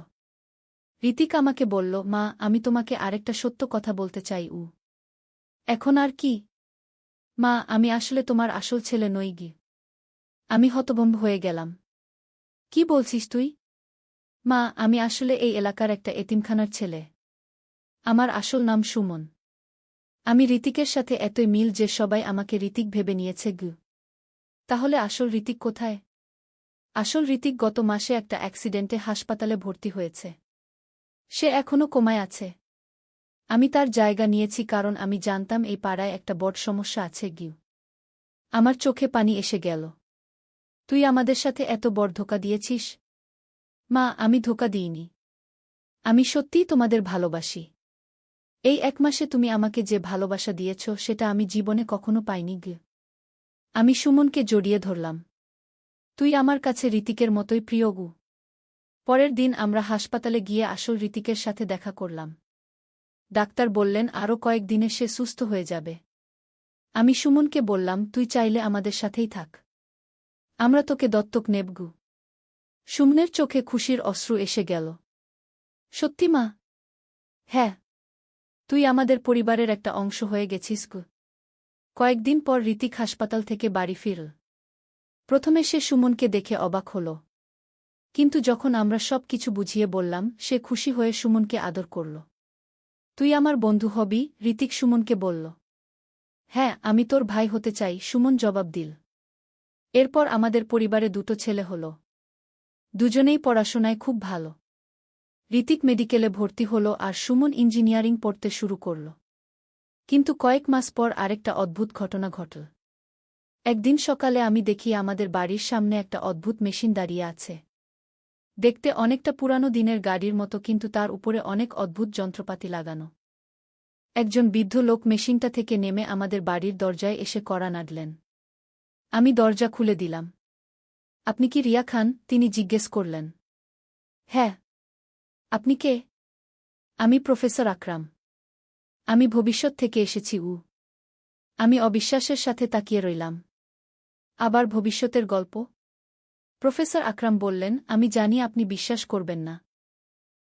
ঋতিক আমাকে বলল, মা, আমি তোমাকে আরেকটা সত্য কথা বলতে চাই। এখন আর কি? মা, আমি আসলে তোমার আসল ছেলে নই গি। আমি হতভম্ব হয়ে গেলাম। কি বলছিস তুই? মা, আমি আসলে এই এলাকার একটা এতিমখানার ছেলে। আমার আসল নাম সুমন। আমি ঋতিকের সাথে এতই মিল যে সবাই আমাকে ঋতিক ভেবে নিয়েছে গু। তাহলে আসল ঋতিক কোথায়? আসল ঋতিক গত মাসে একটা অ্যাক্সিডেন্টে হাসপাতালে ভর্তি হয়েছে। সে এখনও কোমায় আছে। আমি তার জায়গা নিয়েছি কারণ আমি জানতাম এই পাড়ায় একটা বড় সমস্যা আছে গিউ। আমার চোখে পানি এসে গেল। তুই আমাদের সাথে এত বড় ধোঁকা দিয়েছিস? মা, আমি ধোঁকা দিইনি। আমি সত্যিই তোমাদের ভালোবাসি। এই 1 মাসে তুমি আমাকে যে ভালোবাসা দিয়েছ সেটা আমি জীবনে কখনো পাইনি গিউ। আমি সুমনকে জড়িয়ে ধরলাম। তুই আমার কাছে ঋতিকের মতোই প্রিয় গু। পরের দিন আমরা হাসপাতালে গিয়ে আসল ঋতিকের সাথে দেখা করলাম। ডাক্তার বললেন আরও কয়েকদিনে সে সুস্থ হয়ে যাবে। আমি সুমনকে বললাম, তুই চাইলে আমাদের সাথেই থাক। আমরা তোকে দত্তক নেব গু। সুমনের চোখে খুশির অশ্রু এসে গেল। সত্যি মা? হ্যাঁ। তুই আমাদের পরিবারের একটা অংশ হয়ে গেছিস গু। কয়েকদিন পর ঋতিক হাসপাতাল থেকে বাড়ি ফিরল। প্রথমে সে সুমনকে দেখে অবাক হল। কিন্তু যখন আমরা সব কিছু বুঝিয়ে বললাম সে খুশি হয়ে সুমনকে আদর করল। তুই আমার বন্ধু হবি? ঋতিক সুমনকে বলল। হ্যাঁ, আমি তোর ভাই হতে চাই, সুমন জবাব দিল। এরপর আমাদের পরিবারে 2টো ছেলে হল। দুজনেই পড়াশোনায় খুব ভালো। ঋতিক মেডিকেলে ভর্তি হল আর সুমন ইঞ্জিনিয়ারিং পড়তে শুরু করল। কিন্তু কয়েক মাস পর আরেকটা অদ্ভুত ঘটনা ঘটল। একদিন সকালে আমি দেখি আমাদের বাড়ির সামনে একটা অদ্ভুত মেশিন দাঁড়িয়ে আছে। দেখতে অনেকটা পুরানো দিনের গাড়ির মতো, কিন্তু তার উপরে অনেক অদ্ভুত যন্ত্রপাতি লাগানো। একজন বৃদ্ধ লোক মেশিনটা থেকে নেমে আমাদের বাড়ির দরজায় এসে কড়া নাড়লেন। আমি দরজা খুলে দিলাম। আপনি কি রিয়া খান? তিনি জিজ্ঞেস করলেন। হ্যাঁ। আপনি কে? আমি প্রফেসর আকরাম। আমি ভবিষ্যৎ থেকে এসেছি। আমি অবিশ্বাসের সাথে তাকিয়ে রইলাম। আবার ভবিষ্যতের গল্প? প্রফেসর আকরাম বললেন, আমি জানি আপনি বিশ্বাস করবেন না।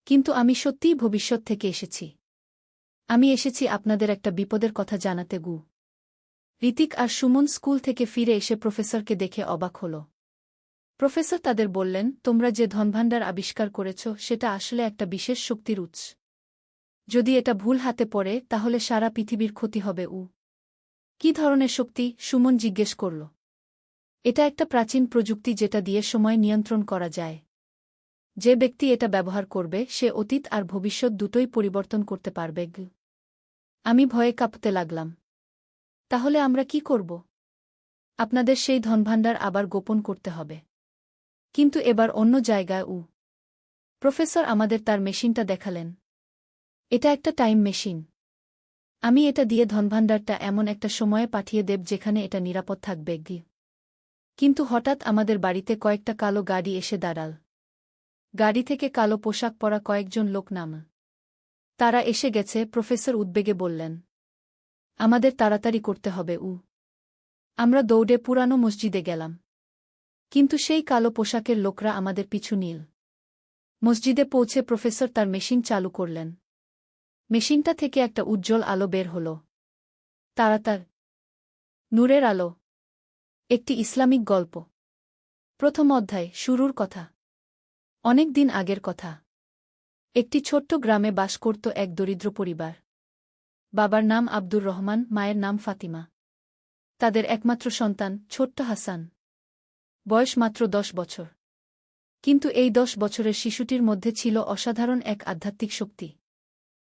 কিন্তু আমি সত্যিই ভবিষ্যৎ থেকে এসেছি। আমি এসেছি আপনাদের একটা বিপদের কথা জানাতে গু। ঋতিক আর সুমন স্কুল থেকে ফিরে এসে প্রফেসরকে দেখে অবাক হল। প্রফেসর তাদের বললেন, তোমরা যে ধনভাণ্ডার আবিষ্কার করেছ সেটা আসলে একটা বিশেষ শক্তির উৎস। যদি এটা ভুল হাতে পড়ে তাহলে সারা পৃথিবীর ক্ষতি হবে। কী ধরনের শক্তি? সুমন জিজ্ঞেস করল। এটা একটা প্রাচীন প্রযুক্তি যেটা দিয়ে সময় নিয়ন্ত্রণ করা যায়। যে ব্যক্তি এটা ব্যবহার করবে সে অতীত আর ভবিষ্যৎ দুটোই পরিবর্তন করতে পারবে। আমি ভয়ে কাঁপতে লাগলাম। তাহলে আমরা কি করব? আপনাদের সেই ধনভাণ্ডার আবার গোপন করতে হবে। কিন্তু এবার অন্য জায়গায়। প্রফেসর আমাদের তার মেশিনটা দেখালেন। এটা একটা টাইম মেশিন। আমি এটা দিয়ে ধনভাণ্ডারটা এমন একটা সময়ে পাঠিয়ে দেব যেখানে এটা নিরাপদ থাকবে। কিন্তু হঠাৎ আমাদের বাড়িতে কয়েকটা কালো গাড়ি এসে দাঁড়াল। গাড়ি থেকে কালো পোশাক পরা কয়েকজন লোক নাম। তারা এসে গেছে, প্রফেসর উদ্বেগে বললেন। আমাদের তাড়াতাড়ি করতে হবে। আমরা দৌড়ে পুরানো মসজিদে গেলাম। কিন্তু সেই কালো পোশাকের লোকরা আমাদের পিছু নিল। মসজিদে পৌঁছে প্রফেসর তার মেশিন চালু করলেন। মেশিনটা থেকে একটা উজ্জ্বল আলো বের হল। তাড়াতাড়ি নূরের আলো। একটি ইসলামিক গল্প। প্রথম অধ্যায়। শুরুর কথা। অনেক দিন আগের কথা। একটি ছোট্ট গ্রামে বাস করত এক দরিদ্র পরিবার। বাবার নাম আব্দুর রহমান, মায়ের নাম ফাতিমা। তাদের একমাত্র সন্তান ছোট্ট হাসান। বয়স মাত্র 10 বছর। কিন্তু এই 10 বছরের শিশুটির মধ্যে ছিল অসাধারণ এক আধ্যাত্মিক শক্তি।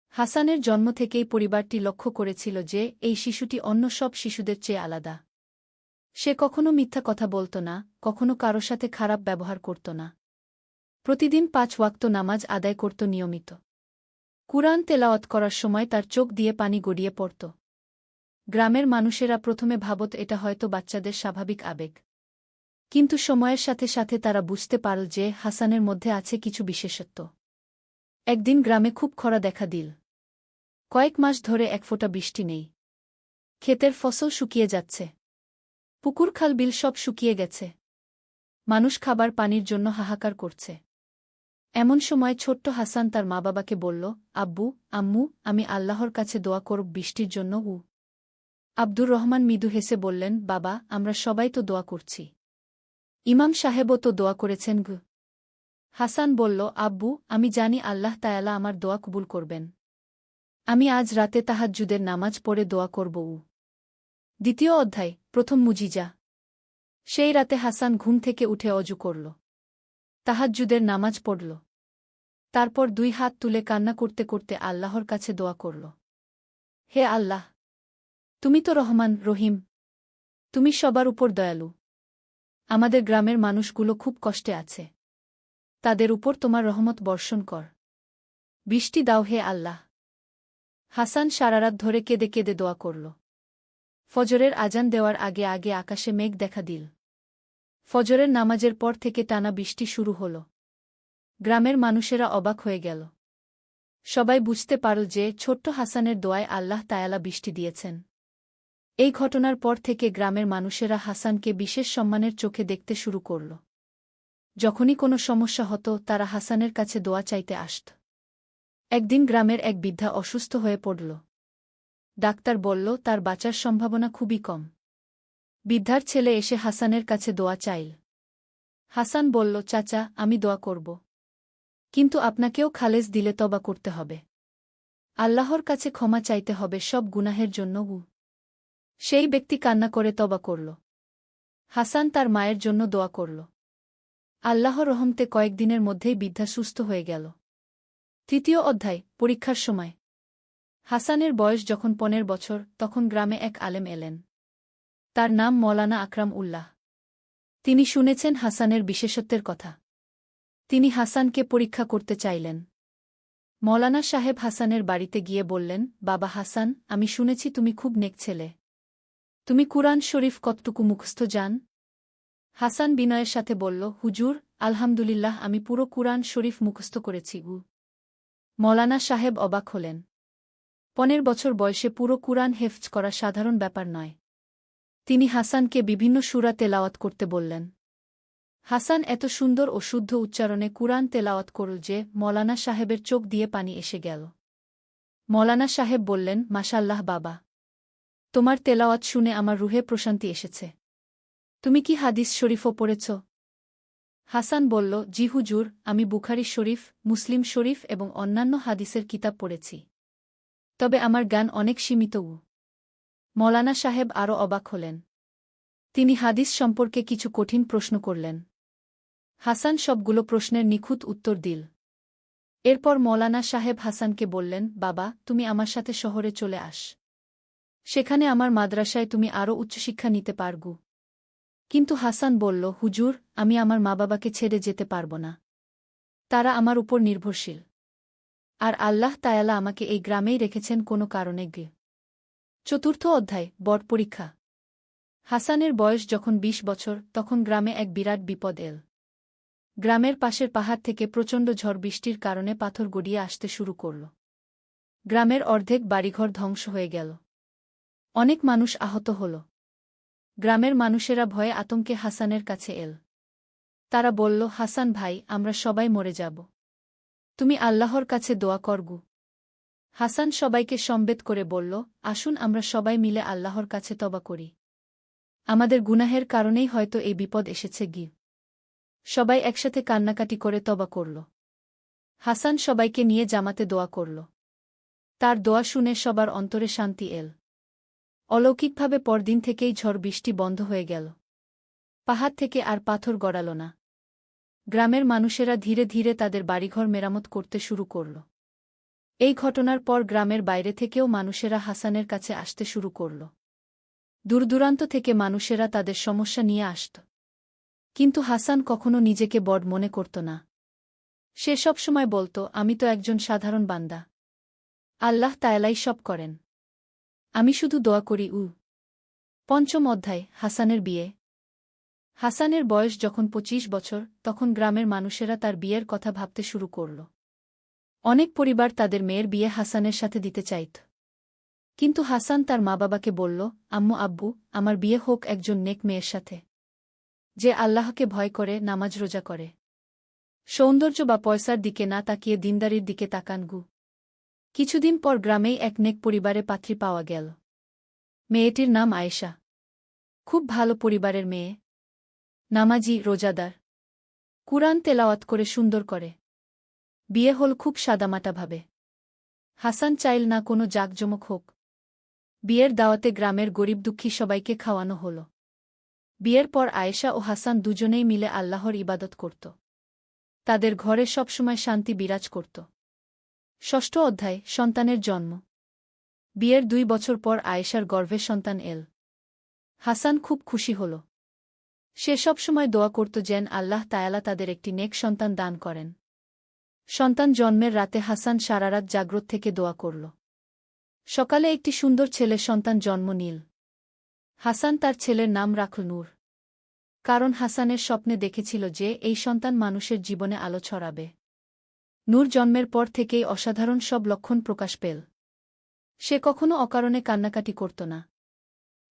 হাসানের জন্ম থেকেই পরিবারটি লক্ষ্য করেছিল যে এই শিশুটি অন্য সব শিশুদের চেয়ে আলাদা। সে কখনো মিথ্যা কথা বলত না, কখনো কারো সাথে খারাপ ব্যবহার করত না। প্রতিদিন 5 ওয়াক্ত নামাজ আদায় করত নিয়মিত। কুরআন তেলাওয়াত করার সময় তার চোখ দিয়ে পানি গড়িয়ে পড়ত। গ্রামের মানুষেরা প্রথমে ভাবত এটা হয়তো বাচ্চাদের স্বাভাবিক আবেগ। কিন্তু সময়ের সাথে সাথে তারা বুঝতে পারল যে হাসানের মধ্যে আছে কিছু বিশেষত্ব। একদিন গ্রামে খুব খরা দেখা দিল। কয়েক মাস ধরে এক ফোঁটা বৃষ্টি নেই। ক্ষেতের ফসল শুকিয়ে যাচ্ছে। পুকুর খাল বিল সব শুকিয়ে গেছে। মানুষ খাবার পানির জন্য হাহাকার করছে। এমন সময় ছোট্ট হাসান তার মা-বাবাকে বলল, আব্বু, আম্মু, আমি আল্লাহর কাছে দোয়া করব বৃষ্টির জন্য। আব্দুর রহমান মৃদু হেসে বললেন, বাবা, আমরা সবাই তো দোয়া করছি। ইমাম সাহেবও তো দোয়া করেছেন। হাসান বলল, আব্বু, আমি জানি আল্লাহ তায়ালা আমার দোয়া কবুল করবেন। আমি আজ রাতে তাহাজ্জুদের নামাজ পড়ে দোয়া করব। দ্বিতীয় অধ্যায়, প্রথম মুজিজা। সেই রাতে হাসান ঘুম থেকে উঠে অজু করল। তাহাজ্জুদের নামাজ পড়ল। তারপর 2 হাত তুলে কান্না করতে করতে আল্লাহর কাছে দোয়া করল। হে আল্লাহ! তুমি তো রহমান, রহিম। তুমি সবার উপর দয়ালু। আমাদের গ্রামের মানুষগুলো খুব কষ্টে আছে। তাদের উপর তোমার রহমত বর্ষণ কর। বৃষ্টি দাও হে আল্লাহ। হাসান সারারাত ধরে কেঁদে কেঁদে দোয়া করল। ফজরের আজান দেওয়ার আগে আগে আকাশে মেঘ দেখা দিল। ফজরের নামাজের পর থেকে টানা বৃষ্টি শুরু হল। গ্রামের মানুষেরা অবাক হয়ে গেল। সবাই বুঝতে পারল যে ছোট্ট হাসানের দোয়ায় আল্লাহ তায়ালা বৃষ্টি দিয়েছেন। এই ঘটনার পর থেকে গ্রামের মানুষেরা হাসানকে বিশেষ সম্মানের চোখে দেখতে শুরু করল। যখনই কোনো সমস্যা হতো তারা হাসানের কাছে দোয়া চাইতে আসত। একদিন গ্রামের এক বৃদ্ধা অসুস্থ হয়ে পড়ল। ডাক্তার বলল তার বাঁচার সম্ভাবনা খুবই কম। বৃদ্ধার ছেলে এসে হাসানের কাছে দোয়া চাইল। হাসান বলল, চাচা, আমি দোয়া করব। কিন্তু আপনাকেও খালেজ দিলে তবা করতে হবে। আল্লাহর কাছে ক্ষমা চাইতে হবে সব গুনাহের জন্য। সেই ব্যক্তি কান্না করে তবা করল। হাসান তার মায়ের জন্য দোয়া করল। আল্লাহর রহমতে কয়েকদিনের মধ্যেই বৃদ্ধা সুস্থ হয়ে গেল। তৃতীয় অধ্যায়, পরীক্ষার সময়। হাসানের বয়স যখন 15 বছর, তখন গ্রামে এক আলেম এলেন। তার নাম মৌলানা আকরাম উল্লাহ। তিনি শুনেছেন হাসানের বিশেষত্বের কথা। তিনি হাসানকে পরীক্ষা করতে চাইলেন। মৌলানা সাহেব হাসানের বাড়িতে গিয়ে বললেন, বাবা হাসান, আমি শুনেছি তুমি খুব নেক ছেলে। তুমি কুরআন শরীফ কতটুকু মুখস্থ জান? হাসান বিনয়ের সাথে বলল, হুজুর, আলহামদুলিল্লাহ, আমি পুরো কুরআন শরীফ মুখস্থ করেছি। মৌলানা সাহেব অবাক হলেন। 15 বছর বয়সে পুরো কুরআন হেফজ করা সাধারণ ব্যাপার নয়। তিনি হাসানকে বিভিন্ন সূরা তেলাওয়াত করতে বললেন। হাসান এত সুন্দর ও শুদ্ধ উচ্চারণে কুরআন তেলাওয়াত করল যে মৌলানা সাহেবের চোখ দিয়ে পানি এসে গেল। মৌলানা সাহেব বললেন, মাশাআল্লাহ বাবা, তোমার তেলাওয়াত শুনে আমার রুহে প্রশান্তি এসেছে। তুমি কি হাদিস শরীফও পড়েছ? হাসান বলল, জি হুজুর, আমি বুখারী শরীফ, মুসলিম শরীফ এবং অন্যান্য হাদিসের কিতাব পড়েছি। তবে আমার জ্ঞান অনেক সীমিত। মৌলানা সাহেব আরও অবাক হলেন। তিনি হাদিস সম্পর্কে কিছু কঠিন প্রশ্ন করলেন। হাসান সবগুলো প্রশ্নের নিখুঁত উত্তর দিল। এরপর মৌলানা সাহেব হাসানকে বললেন, বাবা, তুমি আমার সাথে শহরে চলে আস। সেখানে আমার মাদ্রাসায় তুমি আরও উচ্চশিক্ষা নিতে পারগু। কিন্তু হাসান বলল, হুজুর, আমি আমার মা-বাবাকে ছেড়ে যেতে পারব না। তারা আমার উপর নির্ভরশীল। আর আল্লাহ তায়ালা আমাকে এই গ্রামেই রেখেছেন কোনো কারণে। চতুর্থ অধ্যায়, বড় পরীক্ষা। হাসানের বয়স যখন 20 বছর, তখন গ্রামে এক বিরাট বিপদ এল। গ্রামের পাশের পাহাড় থেকে প্রচণ্ড ঝড় বৃষ্টির কারণে পাথর গড়িয়ে আসতে শুরু করল। গ্রামের অর্ধেক বাড়িঘর ধ্বংস হয়ে গেল। অনেক মানুষ আহত হল। গ্রামের মানুষেরা ভয়ে আতঙ্কে হাসানের কাছে এল। তারা বলল, হাসান ভাই, আমরা সবাই মরে যাব। তুমি আল্লাহর কাছে দোয়া করগু। হাসান সবাইকে সমবেত করে বলল, আসুন আমরা সবাই মিলে আল্লাহর কাছে তওবা করি। আমাদের গুনাহের কারণেই হয়তো এই বিপদ এসেছে। সবাই একসাথে কান্নাকাটি করে তওবা করল। হাসান সবাইকে নিয়ে জামাতে দোয়া করল। তার দোয়া শুনে সবার অন্তরে শান্তি এল। অলৌকিকভাবে পরদিন থেকেই ঝড় বৃষ্টি বন্ধ হয়ে গেল। পাহাড় থেকে আর পাথর গড়াল না। গ্রামের মানুষেরা ধীরে ধীরে তাদের বাড়িঘর মেরামত করতে শুরু করল। এই ঘটনার পর গ্রামের বাইরে থেকেও মানুষেরা হাসানের কাছে আসতে শুরু করল। দূরদূরান্ত থেকে মানুষেরা তাদের সমস্যা নিয়ে আসত। কিন্তু হাসান কখনো নিজেকে বড় মনে করত না। সে সবসময় বলত, আমি তো একজন সাধারণ বান্দা। আল্লাহ তাআলাই সব করেন। আমি শুধু দোয়া করি। পঞ্চম অধ্যায়, হাসানের বিয়ে। হাসানের বয়স যখন 25 বছর, তখন গ্রামের মানুষেরা তার বিয়ের কথা ভাবতে শুরু করল। অনেক পরিবার তাদের মেয়ের বিয়ে হাসানের সাথে দিতে চাইত। কিন্তু হাসান তার মা-বাবাকে বলল, আম্মু আব্বু, আমার বিয়ে হোক একজন নেক মেয়ের সাথে, যে আল্লাহকে ভয় করে, নামাজ রোজা করে, সৌন্দর্য বা পয়সার দিকে না তাকিয়ে দিনদারির দিকে তাকান। কিছুদিন পর গ্রামেই এক নেক পরিবারে পাত্রী পাওয়া গেল। মেয়েটির নাম আয়েশা। খুব ভালো পরিবারের মেয়ে। নামাজি, রোজাদার, কুরআন তেলাওয়াত করে সুন্দর করে। বিয়ে হল খুব সাদামাটাভাবে। হাসান চাইল না কোনো জাঁকজমক হোক। বিয়ের দাওয়াতে গ্রামের গরিব দুঃখী সবাইকে খাওয়ানো হল। বিয়ের পর আয়েশা ও হাসান দুজনেই মিলে আল্লাহর ইবাদত করত। তাদের ঘরে সবসময় শান্তি বিরাজ করত। ষষ্ঠ অধ্যায়, সন্তানের জন্ম। বিয়ের 2 বছর পর আয়েশার গর্ভে সন্তান এল। হাসান খুব খুশি হল। সে সবসময় দোয়া করত যেন আল্লাহ তাআলা তাদের একটি নেক সন্তান দান করেন। সন্তান জন্মের রাতে হাসান সারারাত জাগ্রত থেকে দোয়া করল। সকালে একটি সুন্দর ছেলে সন্তান জন্ম নিল। হাসান তার ছেলের নাম রাখল নূর। কারণ হাসানের স্বপ্নে দেখেছিল যে এই সন্তান মানুষের জীবনে আলো ছড়াবে। নূর জন্মের পর থেকেই অসাধারণ সব লক্ষণ প্রকাশ পেল। সে কখনো অকারণে কান্নাকাটি করত না।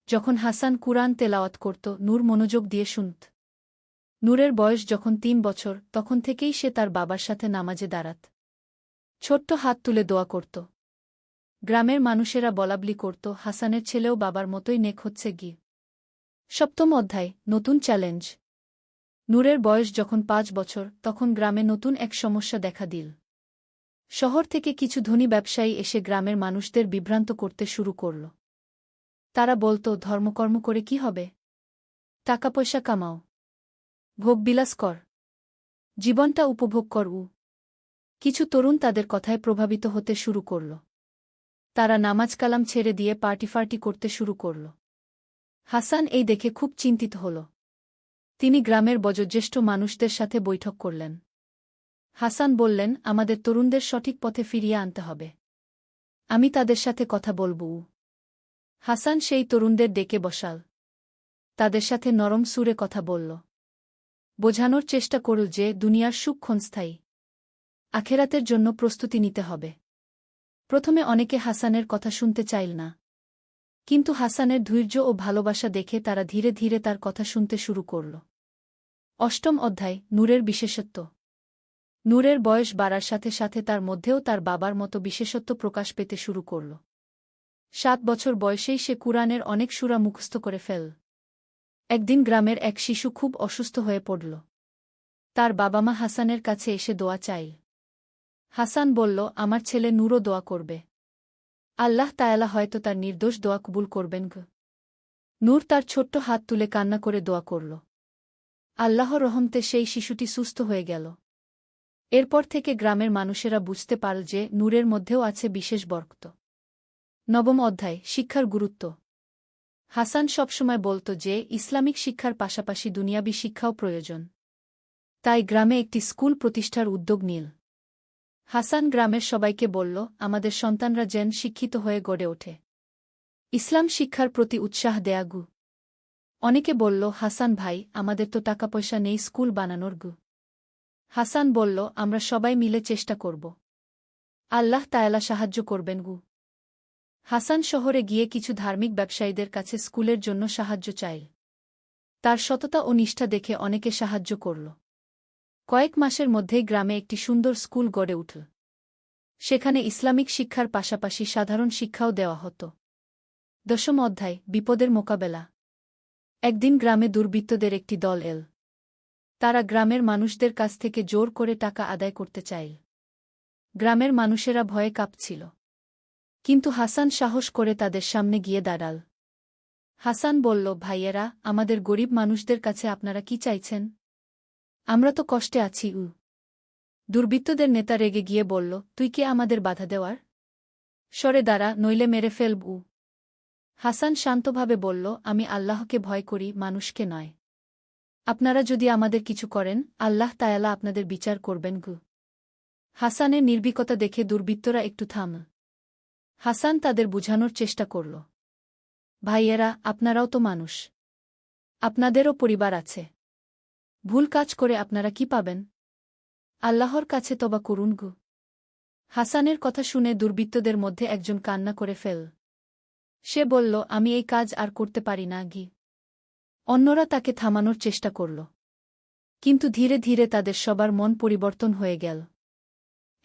যখন হাসান কুরআন তেলাওয়াত করত, নূর মনোযোগ দিয়ে শুনত। নূরের বয়স যখন 3 বছর, তখন থেকেই সে তার বাবার সাথে নামাজে দাঁড়াত। ছোট্ট হাত তুলে দোয়া করত। গ্রামের মানুষেরা বলাবলি করত, হাসানের ছেলেও বাবার মতোই নেক হচ্ছে। সপ্তম অধ্যায়, নতুন চ্যালেঞ্জ। নূরের বয়স যখন 5 বছর, তখন গ্রামে নতুন এক সমস্যা দেখা দিল। শহর থেকে কিছু ধনী ব্যবসায়ী এসে গ্রামের মানুষদের বিভ্রান্ত করতে শুরু করল। তারা বলত, ধর্মকর্ম করে কি হবে? টাকা পয়সা কামাও, ভোগবিলাস কর, জীবনটা উপভোগ কর। কিছু তরুণ তাদের কথায় প্রভাবিত হতে শুরু করল। তারা নামাজ কালাম ছেড়ে দিয়ে পার্টি করতে শুরু করল। হাসান এই দেখে খুব চিন্তিত হল। তিনি গ্রামের বয়োজ্যেষ্ঠ মানুষদের সাথে বৈঠক করলেন। হাসান বললেন, আমাদের তরুণদের সঠিক পথে ফিরিয়ে আনতে হবে। আমি তাদের সাথে কথা বলব। হাসান সেই তরুণদের ডেকে বসাল। তাদের সাথে নরম সুরে কথা বলল। বোঝানোর চেষ্টা করল যে দুনিয়ার সুখ ক্ষণস্থায়ী। আখেরাতের জন্য প্রস্তুতি নিতে হবে। প্রথমে অনেকে হাসানের কথা শুনতে চাইল না। কিন্তু হাসানের ধৈর্য ও ভালোবাসা দেখে তারা ধীরে ধীরে তার কথা শুনতে শুরু করল। অষ্টম অধ্যায়, নূরের বিশেষত্ব। নূরের বয়স বাড়ার সাথে সাথে তার মধ্যেও তার বাবার মতো বিশেষত্ব প্রকাশ পেতে শুরু করল। 7 বছর বয়সেই সে কুরআনের অনেক সূরা মুখস্থ করে ফেল। একদিন গ্রামের এক শিশু খুব অসুস্থ হয়ে পড়ল। তার বাবা মা হাসানের কাছে এসে দোয়া চাইল। হাসান বলল, আমার ছেলে নূরও দোয়া করবে। আল্লাহ তাআলা হয়তো তার নির্দোষ দোয়া কবুল করবেন। নূর তার ছোট্ট হাত তুলে কান্না করে দোয়া করল। আল্লাহর রহমতে সেই শিশুটি সুস্থ হয়ে গেল। এরপর থেকে গ্রামের মানুষেরা বুঝতে পারল যে নূরের মধ্যেও আছে বিশেষ বরকত। নবম অধ্যায়, শিক্ষার গুরুত্ব। হাসান সবসময় বলত যে ইসলামিক শিক্ষার পাশাপাশি দুনিয়াবি শিক্ষাও প্রয়োজন। তাই গ্রামে একটি স্কুল প্রতিষ্ঠার উদ্যোগ নিল। হাসান গ্রামের সবাইকে বলল, আমাদের সন্তানরা যেন শিক্ষিত হয়ে গড়ে ওঠে। ইসলাম শিক্ষার প্রতি উৎসাহ দেয়া। অনেকে বলল, হাসান ভাই, আমাদের তো টাকা পয়সা নেই স্কুল বানানোর। হাসান বলল, আমরা সবাই মিলে চেষ্টা করব। আল্লাহ তাআলা সাহায্য করবেন। হাসান শহরে গিয়ে কিছু ধার্মিক ব্যবসায়ীদের কাছে স্কুলের জন্য সাহায্য চাইল। তার সততা ও নিষ্ঠা দেখে অনেকে সাহায্য করল। কয়েক মাসের মধ্যেই গ্রামে একটি সুন্দর স্কুল গড়ে উঠল। সেখানে ইসলামিক শিক্ষার পাশাপাশি সাধারণ শিক্ষাও দেওয়া হতো। দশম অধ্যায়, বিপদের মোকাবেলা। একদিন গ্রামে দুর্বৃত্তদের একটি দল এল। তারা গ্রামের মানুষদের কাছ থেকে জোর করে টাকা আদায় করতে চাইল। গ্রামের মানুষেরা ভয়ে কাঁপছিল। কিন্তু হাসান সাহস করে তাদের সামনে গিয়ে দাঁড়াল। হাসান বলল, ভাইয়েরা, আমাদের গরিব মানুষদের কাছে আপনারা কি চাইছেন? আমরা তো কষ্টে আছি। দুর্বৃত্তদের নেতা রেগে গিয়ে বলল, তুই কে আমাদের বাধা দেওয়ার? সরে দাঁড়া, নইলে মেরে ফেলব। হাসান শান্তভাবে বলল, আমি আল্লাহকে ভয় করি, মানুষকে নয়। আপনারা যদি আমাদের কিছু করেন, আল্লাহ তায়ালা আপনাদের বিচার করবেন। হাসানের নির্ভীকতা দেখে দুর্বৃত্তরা একটু থামল। হাসান তাদের বুঝানোর চেষ্টা করল, ভাইয়েরা, আপনারাও তো মানুষ। আপনাদেরও পরিবার আছে। ভুল কাজ করে আপনারা কি পাবেন? আল্লাহর কাছে তওবা করুন। হাসানের কথা শুনে দুর্বৃত্তদের মধ্যে একজন কান্না করে ফেল। সে বলল, আমি এই কাজ আর করতে পারি না। অন্যরা তাকে থামানোর চেষ্টা করল। কিন্তু ধীরে ধীরে তাদের সবার মন পরিবর্তন হয়ে গেল।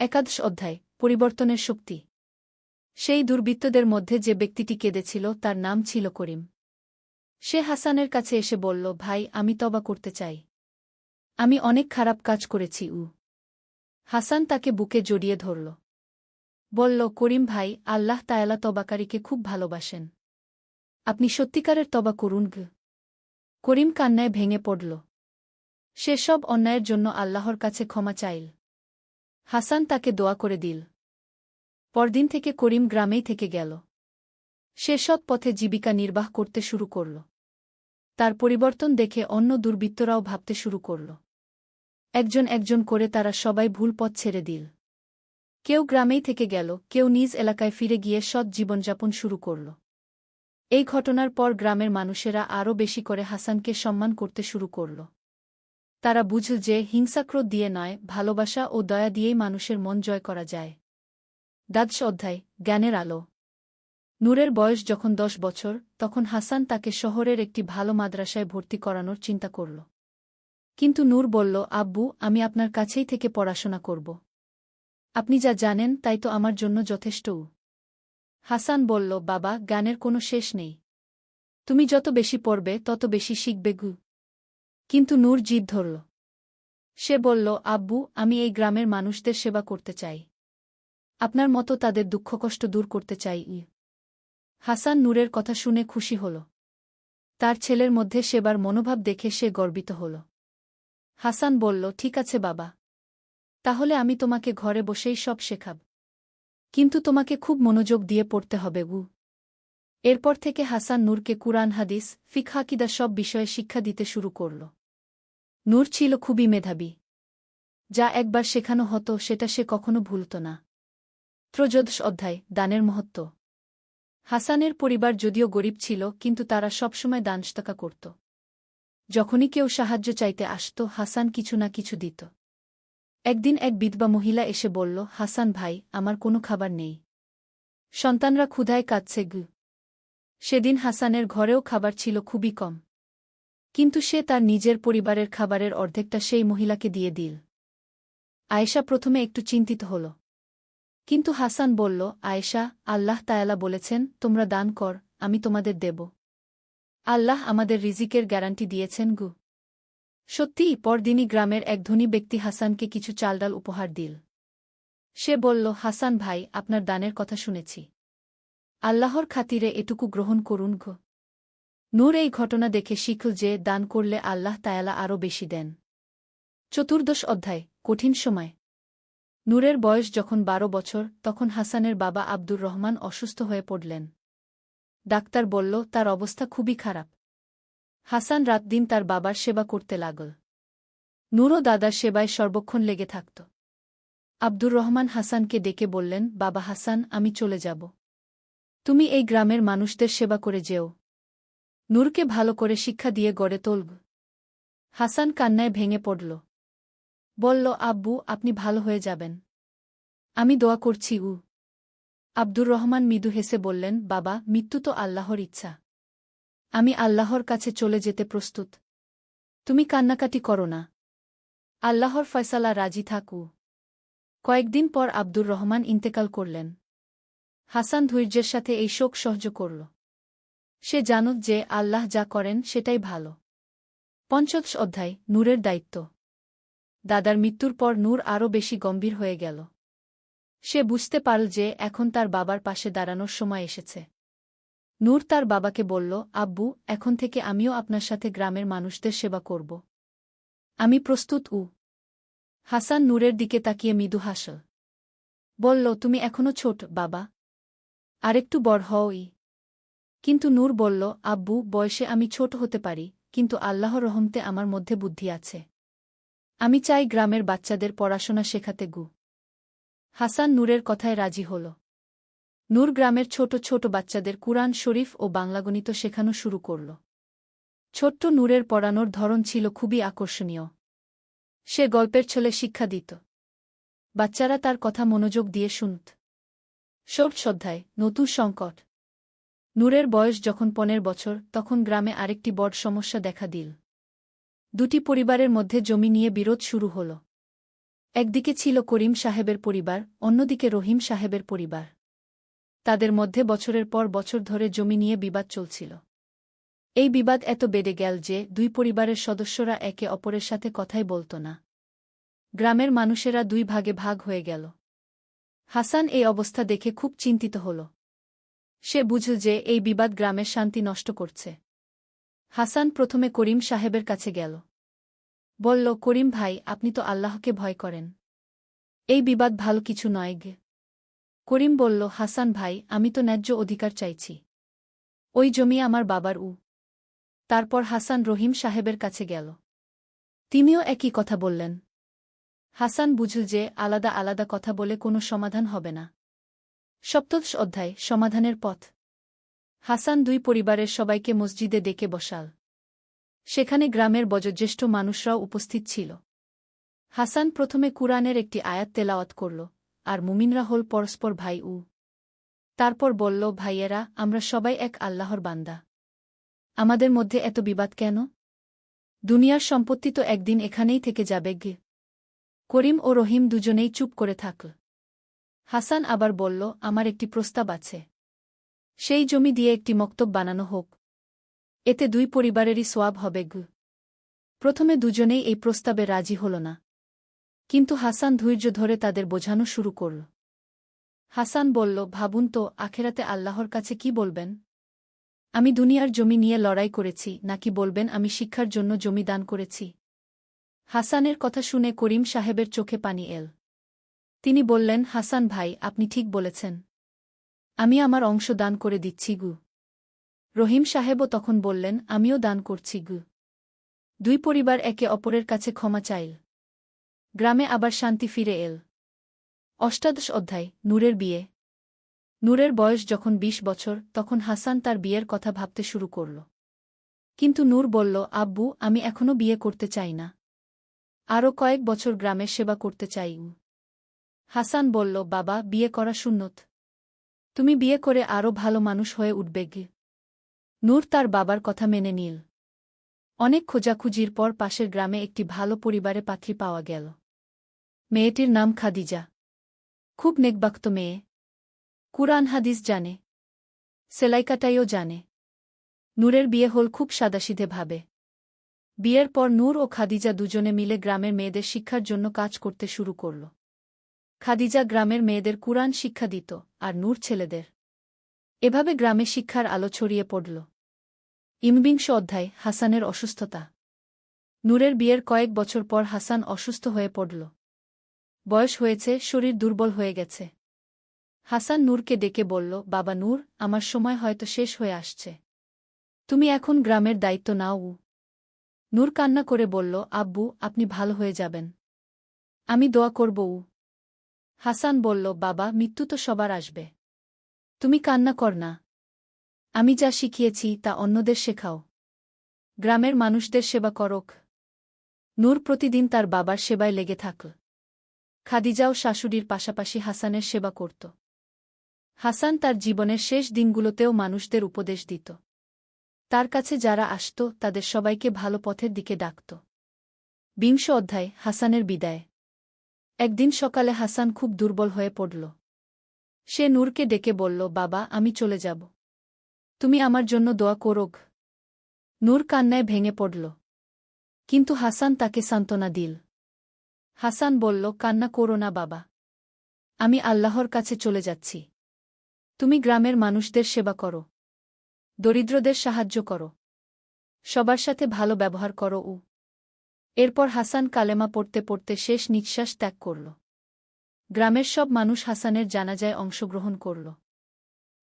একাদশ অধ্যায়, পরিবর্তনের শক্তি। সেই দুর্বৃত্তদের মধ্যে যে ব্যক্তিটি কেঁদেছিল তার নাম ছিল করিম। সে হাসানের কাছে এসে বলল, ভাই, আমি তওবা করতে চাই। আমি অনেক খারাপ কাজ করেছি। হাসান তাকে বুকে জড়িয়ে ধরল। বলল, করিম ভাই, আল্লাহ তায়ালা তওবাকারীকে খুব ভালোবাসেন। আপনি সত্যিকারের তওবা করুন। করিম কান্নায় ভেঙে পড়ল। সে সব অন্যায়ের জন্য আল্লাহর কাছে ক্ষমা চাইল। হাসান তাকে দোয়া করে দিল। পরদিন থেকে করিম গ্রামেই থেকে গেল। সে সৎ পথে জীবিকা নির্বাহ করতে শুরু করল। তার পরিবর্তন দেখে অন্য দুর্বৃত্তরাও ভাবতে শুরু করল। একজন একজন করে তারা সবাই ভুল পথ ছেড়ে দিল। কেউ গ্রামেই থেকে গেল, কেউ নিজ এলাকায় ফিরে গিয়ে সৎ জীবনযাপন শুরু করল। এই ঘটনার পর গ্রামের মানুষেরা আরও বেশি করে হাসানকে সম্মান করতে শুরু করল। তারা বুঝল যে হিংসাক্রোধ দিয়ে নয়, ভালোবাসা ও দয়া দিয়েই মানুষের মন জয় করা যায়। দ্বাদশ অধ্যায়, জ্ঞানের আলো। নূরের বয়স যখন 10 বছর, তখন হাসান তাকে শহরের একটি ভালো মাদ্রাসায় ভর্তি করানোর চিন্তা করল। কিন্তু নূর বলল, আব্বু, আমি আপনার কাছেই থেকে পড়াশোনা করব। আপনি যা জানেন তাই তো আমার জন্য যথেষ্ট। হাসান বলল, বাবা, জ্ঞানের কোনো শেষ নেই। তুমি যত বেশি পড়বে তত বেশি শিখবে। কিন্তু নূর জিদ ধরল। সে বলল, আব্বু, আমি এই গ্রামের মানুষদের সেবা করতে চাই। আপনার মতো তাদের দুঃখকষ্ট দূর করতে চাই। হাসান নূরের কথা শুনে খুশি হল। তার ছেলের মধ্যে সেবার মনোভাব দেখে সে গর্বিত হল। হাসান বলল, ঠিক আছে বাবা। তাহলে আমি তোমাকে ঘরে বসেই সব শেখাব। কিন্তু তোমাকে খুব মনোযোগ দিয়ে পড়তে হবে। এরপর থেকে হাসান নূরকে কুরআন, হাদিস, ফিকহ, আকীদা সব বিষয়ে শিক্ষা দিতে শুরু করল। নূর ছিল খুবই মেধাবী। যা একবার শেখানো হতো সেটা সে কখনো ভুলত না। ত্রয়োদশ অধ্যায়, দানের মহত্ব। হাসানের পরিবার যদিও গরিব ছিল, কিন্তু তারা সবসময় দানস্তকা করত। যখনই কেউ সাহায্য চাইতে আসত, হাসান কিছু না কিছু দিত। একদিন এক বিধবা মহিলা এসে বলল, হাসান ভাই, আমার কোনো খাবার নেই। সন্তানরা ক্ষুধায় কাঁদছে। সেদিন হাসানের ঘরেও খাবার ছিল খুবই কম। কিন্তু সে তার নিজের পরিবারের খাবারের অর্ধেকটা সেই মহিলাকে দিয়ে দিল। আয়েশা প্রথমে একটু চিন্তিত হল। কিন্তু হাসান বলল, আয়েশা, আল্লাহ তায়ালা বলেছেন, তোমরা দান কর, আমি তোমাদের দেব। আল্লাহ আমাদের রিজিকের গ্যারান্টি দিয়েছেন। সত্যিই পরদিনই গ্রামের এক ধনী ব্যক্তি হাসানকে কিছু চালডাল উপহার দিল। সে বলল, হাসান ভাই, আপনার দানের কথা শুনেছি। আল্লাহর খাতিরে এটুকু গ্রহণ করুন। নূর এই ঘটনা দেখে শিখল যে দান করলে আল্লাহ তায়ালা আরও বেশি দেন। চতুর্দশ অধ্যায়, কঠিন সময়। নূরের বয়স যখন 12 বছর, তখন হাসানের বাবা আব্দুর রহমান অসুস্থ হয়ে পড়লেন। ডাক্তার বলল, তার অবস্থা খুবই খারাপ। হাসান রাতদিন তার বাবার সেবা করতে লাগল। নূরও দাদার সেবায় সর্বক্ষণ লেগে থাকত। আব্দুর রহমান হাসানকে ডেকে বললেন, বাবা হাসান, আমি চলে যাব। তুমি এই গ্রামের মানুষদের সেবা করে যেও। নূরকে ভালো করে শিক্ষা দিয়ে গড়ে তোলব। হাসান কান্নায় ভেঙে পড়ল। বলল, আব্বু, আপনি ভালো হয়ে যাবেন। আমি দোয়া করছি। আব্দুর রহমান মৃদু হেসে বললেন, বাবা, মৃত্যু তো আল্লাহর ইচ্ছা। আমি আল্লাহর কাছে চলে যেতে প্রস্তুত। তুমি কান্নাকাটি করো না। আল্লাহর ফয়সালা রাজি থাকু। কয়েকদিন পর আব্দুর রহমান ইন্তেকাল করলেন। হাসান ধৈর্যের সাথে এই শোক সহ্য করল। সে জানত যে আল্লাহ যা করেন সেটাই ভালো। পঞ্চদশ অধ্যায়, নূরের দায়িত্ব। দাদার মৃত্যুর পর নূর আরও বেশি গম্ভীর হয়ে গেল। সে বুঝতে পারল যে এখন তার বাবার পাশে দাঁড়ানোর সময় এসেছে। নূর তার বাবাকে বলল, আব্বু, এখন থেকে আমিও আপনার সাথে গ্রামের মানুষদের সেবা করব। আমি প্রস্তুত। হাসান নূরের দিকে তাকিয়ে মৃদু হাসল। বলল, তুমি এখনো ছোট বাবা, আরেকটু বড় হওই। কিন্তু নূর বলল, আব্বু, বয়সে আমি ছোট হতে পারি, কিন্তু আল্লাহর রহমতে আমার মধ্যে বুদ্ধি আছে। আমি চাই গ্রামের বাচ্চাদের পড়াশোনা শেখাতে। হাসান নূরের কথায় রাজি হল। নূর গ্রামের ছোট ছোট বাচ্চাদের কুরআন শরীফ ও বাংলা গণিত শেখানো শুরু করল। ছোট্ট নূরের পড়ানোর ধরন ছিল খুবই আকর্ষণীয়। সে গল্পের ছলে শিক্ষা দিত। বাচ্চারা তার কথা মনোযোগ দিয়ে শুনত। ষষ্ঠ অধ্যায়, নতুন সংকট। নূরের বয়স যখন 15 বছর, তখন গ্রামে আরেকটি বড় সমস্যা দেখা দিল। দুটি পরিবারের মধ্যে জমি নিয়ে বিরোধ শুরু হল। একদিকে ছিল করিম সাহেবের পরিবার, অন্যদিকে রহিম সাহেবের পরিবার। তাদের মধ্যে বছরের পর বছর ধরে জমি নিয়ে বিবাদ চলছিল। এই বিবাদ এত বেড়ে গেল যে দুই পরিবারের সদস্যরা একে অপরের সাথে কথাই বলত না। গ্রামের মানুষেরা দুই ভাগে ভাগ হয়ে গেল। হাসান এই অবস্থা দেখে খুব চিন্তিত হল। সে বুঝল যে এই বিবাদ গ্রামের শান্তি নষ্ট করছে। হাসান প্রথমে করিম সাহেবের কাছে গেল। বলল, করিম ভাই, আপনি তো আল্লাহকে ভয় করেন। এই বিবাদ ভালো কিছু নয়। করিম বলল, হাসান ভাই, আমি তো ন্যায্য অধিকার চাইছি। ওই জমি আমার বাবার। তারপর হাসান রহিম সাহেবের কাছে গেল। তিনিও একই কথা বললেন। হাসান বুঝল যে আলাদা আলাদা কথা বলে কোনো সমাধান হবে না। সপ্তদশ অধ্যায়, সমাধানের পথ। হাসান দুই পরিবারের সবাইকে মসজিদে ডেকে বসাল। সেখানে গ্রামের বয়োজ্যেষ্ঠ মানুষরাও উপস্থিত ছিল। হাসান প্রথমে কুরআনের একটি আয়াত তেলাওয়াত করল, আর মুমিনরা হল পরস্পর ভাই। তারপর বলল, ভাইয়েরা, আমরা সবাই এক আল্লাহর বান্দা। আমাদের মধ্যে এত বিবাদ কেন? দুনিয়ার সম্পত্তি তো একদিন এখানেই থেকে যাবে। করিম ও রহিম দুজনেই চুপ করে থাকল। হাসান আবার বলল, আমার একটি প্রস্তাব আছে। সেই জমি দিয়ে একটি মক্তব বানানো হোক। এতে দুই পরিবারেরই সোয়াব হবে। প্রথমে দুজনেই এই প্রস্তাবে রাজি হল না। কিন্তু হাসান ধৈর্য ধরে তাদের বোঝানো শুরু করল। হাসান বলল, ভাবুন তো, আখেরাতে আল্লাহর কাছে কি বলবেন? আমি দুনিয়ার জমি নিয়ে লড়াই করেছি, নাকি বলবেন আমি শিক্ষার জন্য জমি দান করেছি? হাসানের কথা শুনে করিম সাহেবের চোখে পানি এল। তিনি বললেন, হাসান ভাই, আপনি ঠিক বলেছেন। আমি আমার অংশ দান করে দিচ্ছি। রহিম সাহেবও তখন বললেন, আমিও দান করছি। দুই পরিবার একে অপরের কাছে ক্ষমা চাইল। গ্রামে আবার শান্তি ফিরে এল। অষ্টাদশ অধ্যায়, নূরের বিয়ে। নূরের বয়স যখন 20 বছর, তখন হাসান তার বিয়ের কথা ভাবতে শুরু করল। কিন্তু নূর বলল, আব্বু, আমি এখনো বিয়ে করতে চাই না। আরও কয়েক বছর গ্রামের সেবা করতে চাই। হাসান বলল, বাবা, বিয়ে করা সুন্নত। তুমি বিয়ে করে আরও ভালো মানুষ হয়ে উঠবে। নূর তার বাবার কথা মেনে নিল। অনেক খোঁজাখুঁজির পর পাশের গ্রামে একটি ভালো পরিবারে পাত্রী পাওয়া গেল। মেয়েটির নাম খাদিজা। খুব নেকবাক্ত মেয়ে। কুরআন হাদিস জানে, সেলাইকাটাইও জানে। নূরের বিয়ে হল খুব সাদাসিধে ভাবে। বিয়ের পর নূর ও খাদিজা দুজনে মিলে গ্রামের মেয়েদের শিক্ষার জন্য কাজ করতে শুরু করল। খাদিজা গ্রামের মেয়েদের কুরআন শিক্ষা দিত, আর নূর ছেলেদের। এভাবে গ্রামে শিক্ষার আলো ছড়িয়ে পড়ল। ২৯ অধ্যায়, হাসানের অসুস্থতা। নূরের বিয়ের কয়েক বছর পর হাসান অসুস্থ হয়ে পড়ল। বয়স হয়েছে, শরীর দুর্বল হয়ে গেছে। হাসান নূরকে ডেকে বলল, বাবা নূর, আমার সময় হয়তো শেষ হয়ে আসছে। তুমি এখন গ্রামের দায়িত্ব নাও। নূর কান্না করে বলল, আব্বু, আপনি ভালো হয়ে যাবেন। আমি দোয়া করব। হাসান বলল, বাবা, মৃত্যু তো সবার আসবে। তুমি কান্না কর না। আমি যা শিখিয়েছি তা অন্যদের শেখাও। গ্রামের মানুষদের সেবা করক। নূর প্রতিদিন তার বাবার সেবায় লেগে থাকল। খাদিজাও শাশুড়ির পাশাপাশি হাসানের সেবা করত। হাসান তার জীবনের শেষ দিনগুলোতেও মানুষদের উপদেশ দিত। তার কাছে যারা আসত তাদের সবাইকে ভালো পথের দিকে ডাকত। ২০ অধ্যায়, হাসানের বিদায়। একদিন সকালে হাসান খুব দুর্বল হয়ে পড়ল। সে নূরকে ডেকে বলল, বাবা, আমি চলে যাব। তুমি আমার জন্য দোয়া করোগ। নূর কান্নায় ভেঙে পড়ল। কিন্তু হাসান তাকে সান্ত্বনা দিল। হাসান বলল, কান্না করো না বাবা। আমি আল্লাহর কাছে চলে যাচ্ছি। তুমি গ্রামের মানুষদের সেবা করো, দরিদ্রদের সাহায্য করো, সবার সাথে ভালো ব্যবহার করো। এরপর হাসান কালেমা পড়তে পড়তে শেষ নিঃশ্বাস ত্যাগ করল। গ্রামের সব মানুষ হাসানের জানাজায় অংশগ্রহণ করল।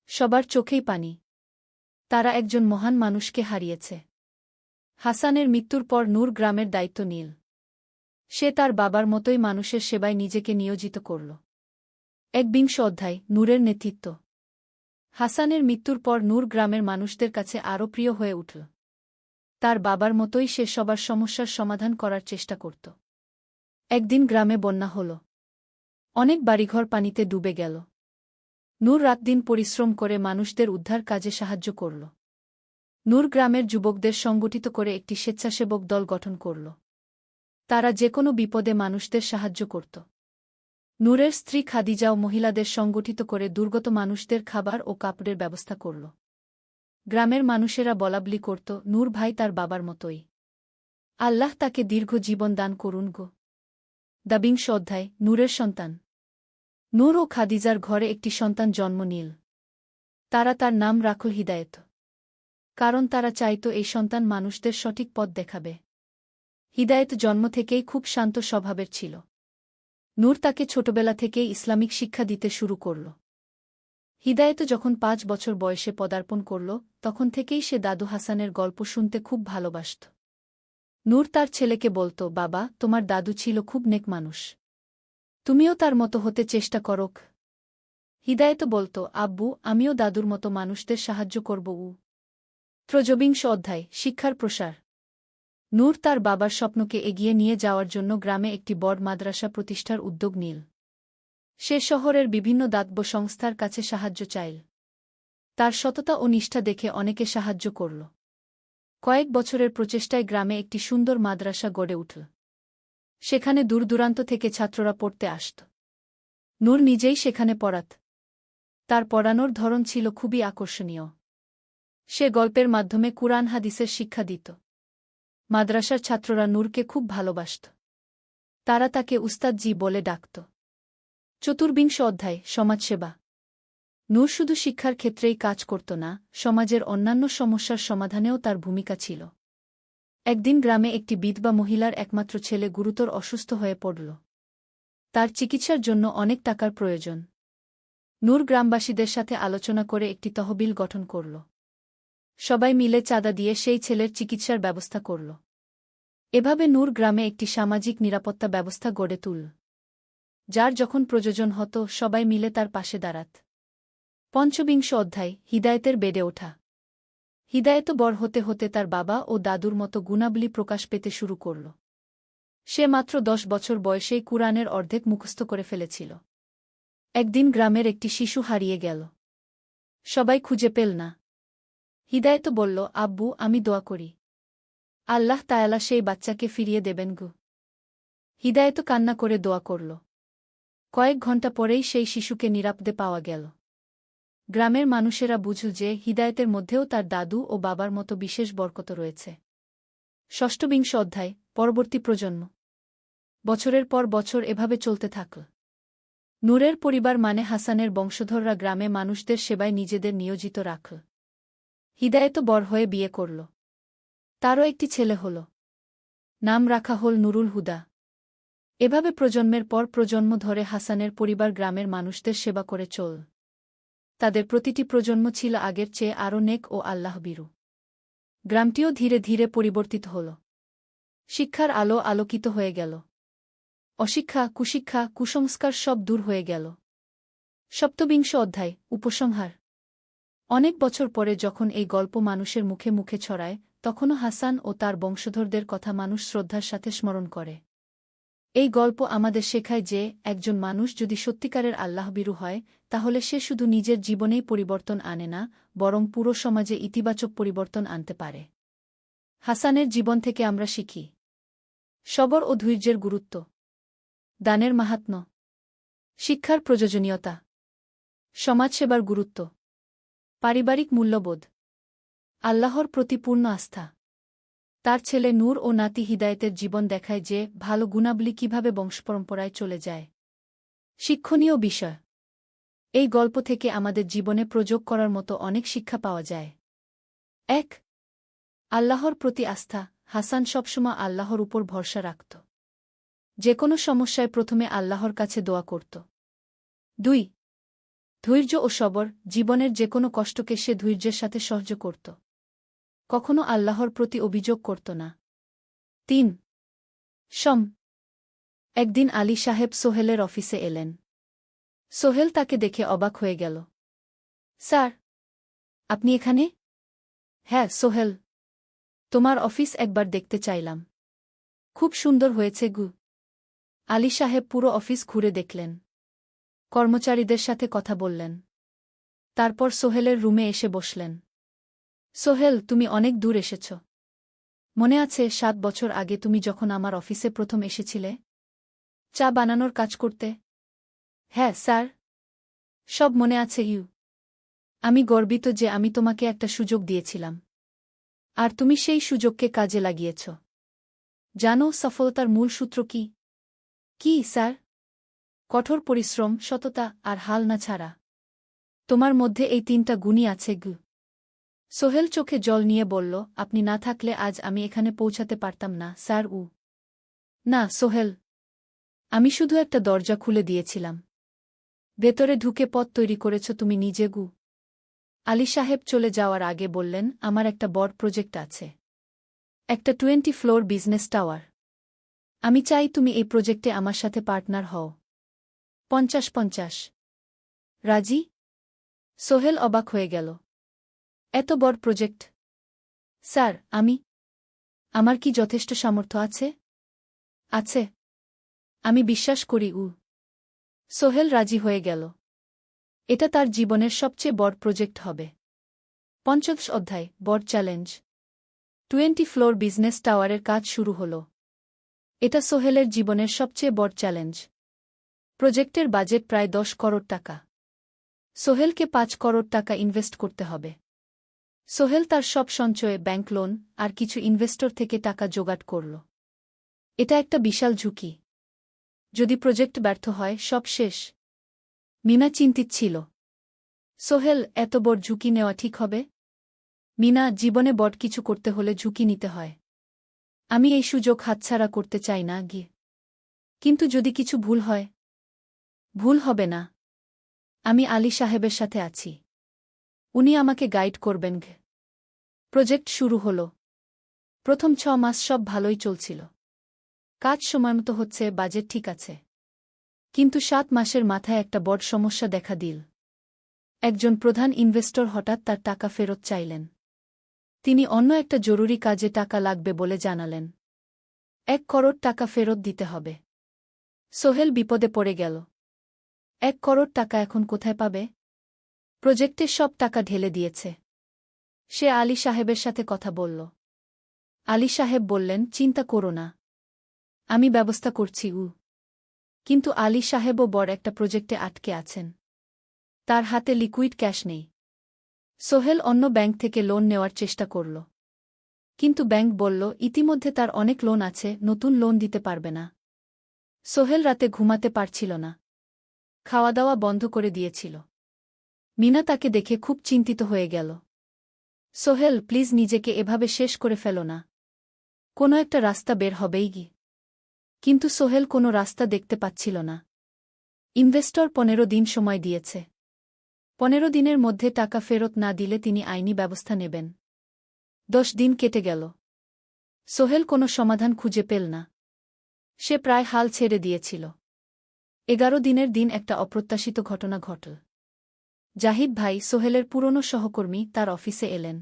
সবার চোখেই পানি। তারা একজন মহান মানুষকে হারিয়েছে। হাসানের মৃত্যুর পর নূর গ্রামের দায়িত্ব নিল। সে তার বাবার মতোই মানুষের সেবায় নিজেকে নিয়োজিত করল। ১ অধ্যায় নূরের নেতৃত্ব। হাসানের মৃত্যুর পর নূর গ্রামের মানুষদের কাছে আরও প্রিয় হয়ে উঠল। তার বাবার মতোই সে সবার সমস্যার সমাধান করার চেষ্টা করত। একদিন গ্রামে বন্যা হল। অনেক বাড়িঘর পানিতে ডুবে গেল। নূর রাতদিন পরিশ্রম করে মানুষদের উদ্ধার কাজে সাহায্য করল। নূর গ্রামের যুবকদের সংগঠিত করে একটি স্বেচ্ছাসেবক দল গঠন করল। তারা যে কোনো বিপদে মানুষদের সাহায্য করত। নূরের স্ত্রী খাদিজাও মহিলাদের সংগঠিত করে দুর্গত মানুষদের খাবার ও কাপড়ের ব্যবস্থা করল। গ্রামের মানুষেরা বলাবলি করত, নূর ভাই তার বাবার মতোই। আল্লাহ তাকে দীর্ঘ জীবন দান করুন গো। ২ অধ্যায় নূরের সন্তান। নূর ও খাদিজার ঘরে একটি সন্তান জন্ম নিল। তারা তার নাম রাখল হিদায়েত। কারণ তারা চাইত এই সন্তান মানুষদের সঠিক পথ দেখাবে। হিদায়েত জন্ম থেকেই খুব শান্ত স্বভাবের ছিল। নূর তাকে ছোটবেলা থেকেই ইসলামিক শিক্ষা দিতে শুরু করল। হিদায়েত যখন ৫ বছর বয়সে পদার্পণ করল, তখন থেকেই সে দাদু হাসানের গল্প শুনতে খুব ভালোবাসত। নূর তার ছেলেকে বলত, বাবা, তোমার দাদু ছিল খুব নেক মানুষ। তুমিও তার মতো হতে চেষ্টা করোক। হিদায়েত বলত, আব্বু, আমিও দাদুর মতো মানুষদের সাহায্য করব। ৩ অধ্যায় শিক্ষার প্রসার। নূর তার বাবার স্বপ্নকে এগিয়ে নিয়ে যাওয়ার জন্য গ্রামে একটি বড় মাদ্রাসা প্রতিষ্ঠার উদ্যোগ নিল। সে শহরের বিভিন্ন দাতব্য সংস্থার কাছে সাহায্য চাইল। তার সততা ও নিষ্ঠা দেখে অনেকে সাহায্য করল। কয়েক বছরের প্রচেষ্টায় গ্রামে একটি সুন্দর মাদ্রাসা গড়ে উঠল। সেখানে দূরদূরান্ত থেকে ছাত্ররা পড়তে আসত। নূর নিজেই সেখানে পড়াত। তার পড়ানোর ধরন ছিল খুবই আকর্ষণীয়। সে গল্পের মাধ্যমে কুরআন হাদিসের শিক্ষা দিত। মাদ্রাসার ছাত্ররা নূরকে খুব ভালোবাসত। তারা তাকে উস্তাদ জি বলে ডাকত। ৪ অধ্যায় সমাজসেবা। নূর শুধু শিক্ষার ক্ষেত্রেই কাজ করত না, সমাজের অন্যান্য সমস্যার সমাধানেও তার ভূমিকা ছিল। একদিন গ্রামে একটি বিধবা মহিলার একমাত্র ছেলে গুরুতর অসুস্থ হয়ে পড়ল। তার চিকিৎসার জন্য অনেক টাকার প্রয়োজন। নূর গ্রামবাসীদের সাথে আলোচনা করে একটি তহবিল গঠন করল। সবাই মিলে চাঁদা দিয়ে সেই ছেলের চিকিৎসার ব্যবস্থা করল। এভাবে নূর গ্রামে একটি সামাজিক নিরাপত্তা ব্যবস্থা গড়ে তুলল। যার যখন প্রয়োজন হতো সবাই মিলে তার পাশে দাঁড়াত। ৫ অধ্যায় হিদায়েতের বেড়ে ওঠা। হিদায়েত বড় হতে হতে তার বাবা ও দাদুর মতো গুণাবলী প্রকাশ পেতে শুরু করল। সে মাত্র ১০ বছর বয়সেই কুরআনের অর্ধেক মুখস্থ করে ফেলেছিল। একদিন গ্রামের একটি শিশু হারিয়ে গেল। সবাই খুঁজে পেল না। হিদায়েত বলল, আব্বু, আমি দোয়া করি, আল্লাহ তাআলা সেই বাচ্চাকে ফিরিয়ে দেবেন গো। হিদায়েত কান্না করে দোয়া করল। কয়েক ঘণ্টা পরেই সেই শিশুকে নিরাপদে পাওয়া গেল। গ্রামের মানুষেরা বুঝল যে হিদায়েতের মধ্যেও তার দাদু ও বাবার মতো বিশেষ বরকত রয়েছে। ৬ অধ্যায় পরবর্তী প্রজন্ম। বছরের পর বছর এভাবে চলতে থাকল। নূরের পরিবার মানে হাসানের বংশধররা গ্রামে মানুষদের সেবায় নিজেদের নিয়োজিত রাখল। হিদায়েত বড় হয়ে বিয়ে করল। তারও একটি ছেলে হল। নাম রাখা হল নুরুল হুদা। এভাবে প্রজন্মের পর প্রজন্ম ধরে হাসানের পরিবার গ্রামের মানুষদের সেবা করে চল। তাদের প্রতিটি প্রজন্ম ছিল আগের চেয়ে আরও নেক ও আল্লাহভীরু। গ্রামটিও ধীরে ধীরে পরিবর্তিত হল। শিক্ষার আলো আলোকিত হয়ে গেল। অশিক্ষা, কুশিক্ষা, কুসংস্কার সব দূর হয়ে গেল। ৭ অধ্যায় উপসংহার। অনেক বছর পরে যখন এই গল্প মানুষের মুখে মুখে ছড়ায়, তখনও হাসান ও তার বংশধরদের কথা মানুষ শ্রদ্ধার সাথে স্মরণ করে। এই গল্প আমাদের শেখায় যে একজন মানুষ যদি সত্যিকারের আল্লাহভীরু হয়, তাহলে সে শুধু নিজের জীবনেই পরিবর্তন আনে না, বরং পুরো সমাজে ইতিবাচক পরিবর্তন আনতে পারে। হাসানের জীবন থেকে আমরা শিখি সবর ও ধৈর্যের গুরুত্ব, দানের মাহাত্ম্য, শিক্ষার প্রয়োজনীয়তা, সমাজসেবার গুরুত্ব, পারিবারিক মূল্যবোধ, আল্লাহর প্রতি পূর্ণ আস্থা। তার ছেলে নূর ও নাতি হিদায়েতের জীবন দেখায় যে ভালো গুণাবলী কিভাবে বংশপরম্পরায় চলে যায়। শিক্ষণীয় বিষয়। এই গল্প থেকে আমাদের জীবনে প্রয়োগ করার মতো অনেক শিক্ষা পাওয়া যায়। ১. আল্লাহর প্রতি আস্থা। হাসান সবসময় আল্লাহর উপর ভরসা রাখত। যে কোনো সমস্যায় প্রথমে আল্লাহর কাছে দোয়া করত। ২. ধৈর্য ও সবর। জীবনের যে কোনো কষ্টকে সে ধৈর্যের সাথে সহ্য করত। কখনো আল্লাহর প্রতি অভিযোগ করত না। ৩. সম। একদিন আলী সাহেব সোহেলের অফিসে এলেন। সোহেল তাকে দেখে অবাক হয়ে গেল। স্যার, আপনি এখানে? হ্যাঁ সোহেল, তোমার অফিস একবার দেখতে চাইলাম। খুব সুন্দর হয়েছে গু। আলী সাহেব পুরো অফিস ঘুরে দেখলেন। কর্মচারীদের সাথে কথা বললেন। তারপর সোহেলের রুমে এসে বসলেন। সোহেল, তুমি অনেক দূর এসেছ। মনে আছে ৭ বছর আগে তুমি যখন আমার অফিসে প্রথম এসেছিলে চা বানানোর কাজ করতে? হ্যাঁ স্যার, সব মনে আছে ইউ। আমি গর্বিত যে আমি তোমাকে একটা সুযোগ দিয়েছিলাম, আর তুমি সেই সুযোগকে কাজে লাগিয়েছ। জানো সফলতার মূল সূত্র কি? কি স্যার? কঠোর পরিশ্রম, সততা আর হাল না ছাড়া। তোমার মধ্যে এই ৩টা গুণই আছে গু। সোহেল চোখে জল নিয়ে বলল, আপনি না থাকলে আজ আমি এখানে পৌঁছাতে পারতাম না স্যার। না সোহেল, আমি শুধু একটা দরজা খুলে দিয়েছিলাম। ভেতরে ঢুকে পথ তৈরি করেছ তুমি নিজে গু। আলী সাহেব চলে যাওয়ার আগে বললেন, আমার একটা বড় প্রজেক্ট আছে। একটা 20 ফ্লোর বিজনেস টাওয়ার। আমি চাই তুমি এই প্রজেক্টে আমার সাথে পার্টনার হও। ৫০-৫০। রাজি? সোহেল অবাক হয়ে গেল। এত বড় প্রজেক্ট? স্যার, আমার কি যথেষ্ট সামর্থ্য আছে? আছে। আমি বিশ্বাস করি সোহেল রাজি হয়ে গেল। এটা তার জীবনের সবচেয়ে বড় প্রজেক্ট হবে। ৫০ অধ্যায়, বড় চ্যালেঞ্জ। 20 ফ্লোর বিজনেস টাওয়ারের কাজ শুরু হল। এটা সোহেলের জীবনের সবচেয়ে বড় চ্যালেঞ্জ। প্রজেক্টের বাজেট প্রায় ১০ করোড় টাকা। সোহেলকে ৫ করোড় টাকা ইনভেস্ট করতে হবে। সোহেল তার সব সঞ্চয়ে, ব্যাংক লোন আর কিছু ইনভেস্টর থেকে টাকা জোগাড় করল। এটা একটা বিশাল ঝুঁকি। যদি প্রজেক্ট ব্যর্থ হয়, সব শেষ। মিনা চিন্তিত ছিল। সোহেল, এত বড় ঝুঁকি নেওয়া ঠিক হবে? মিনা, জীবনে বড় কিছু করতে হলে ঝুঁকি নিতে হয়। আমি এই সুযোগ হাতছাড়া করতে চাই না গিয়ে। কিন্তু যদি কিছু ভুল হয়? ভুল হবে না। আমি আলী সাহেবের সাথে আছি। উনি আমাকে গাইড করবেন। প্রজেক্ট শুরু হল। প্রথম ৬ মাস সব ভালোই চলছিল। কাজ সময়মতো হচ্ছে, বাজেট ঠিক আছে। কিন্তু ৭ মাসের মাথায় একটা বড় সমস্যা দেখা দিল। একজন প্রধান ইনভেস্টর হঠাৎ তার টাকা ফেরত চাইলেন। তিনি অন্য একটা জরুরি কাজে টাকা লাগবে বলে জানালেন। ১ করোড় টাকা ফেরত দিতে হবে। সোহেল বিপদে পড়ে গেল। ১ করোড় টাকা এখন কোথায় পাবে? প্রজেক্টে সব টাকা ঢেলে দিয়েছে। সে আলী সাহেবের সাথে কথা বলল। আলী সাহেব বললেন, চিন্তা করো না, আমি ব্যবস্থা করছি। কিন্তু আলী সাহেবও বড় একটা প্রজেক্টে আটকে আছেন। তার হাতে লিকুইড ক্যাশ নেই। সোহেল অন্য ব্যাংক থেকে লোন নেওয়ার চেষ্টা করল। কিন্তু ব্যাংক বলল, ইতিমধ্যে তার অনেক লোন আছে, নতুন লোন দিতে পারবে না। সোহেল রাতে ঘুমাতে পারছিল না। খাওয়া দাওয়া বন্ধ করে দিয়েছিল। মিনা তাকে দেখে খুব চিন্তিত হয়ে গেল। সোহেল, প্লিজ নিজেকে এভাবে শেষ করে ফেলো না। কোনো একটা রাস্তা বের হবেই কি। কিন্তু সোহেল কোনো রাস্তা দেখতে পাচ্ছিল না। ইনভেস্টর ১৫ দিন সময় দিয়েছে। ১৫ দিনের মধ্যে টাকা ফেরত না দিলে তিনি আইনি ব্যবস্থা নেবেন। ১০ দিন কেটে গেল। সোহেল কোনো সমাধান খুঁজে পেল না। সে প্রায় হাল ছেড়ে দিয়েছিল। ১১ দিনের দিন একটা অপ্রত্যাশিত ঘটনা ঘটল। জাহিদ ভাই, সোহেলের পুরনো সহকর্মী, তার অফিসে এলেন।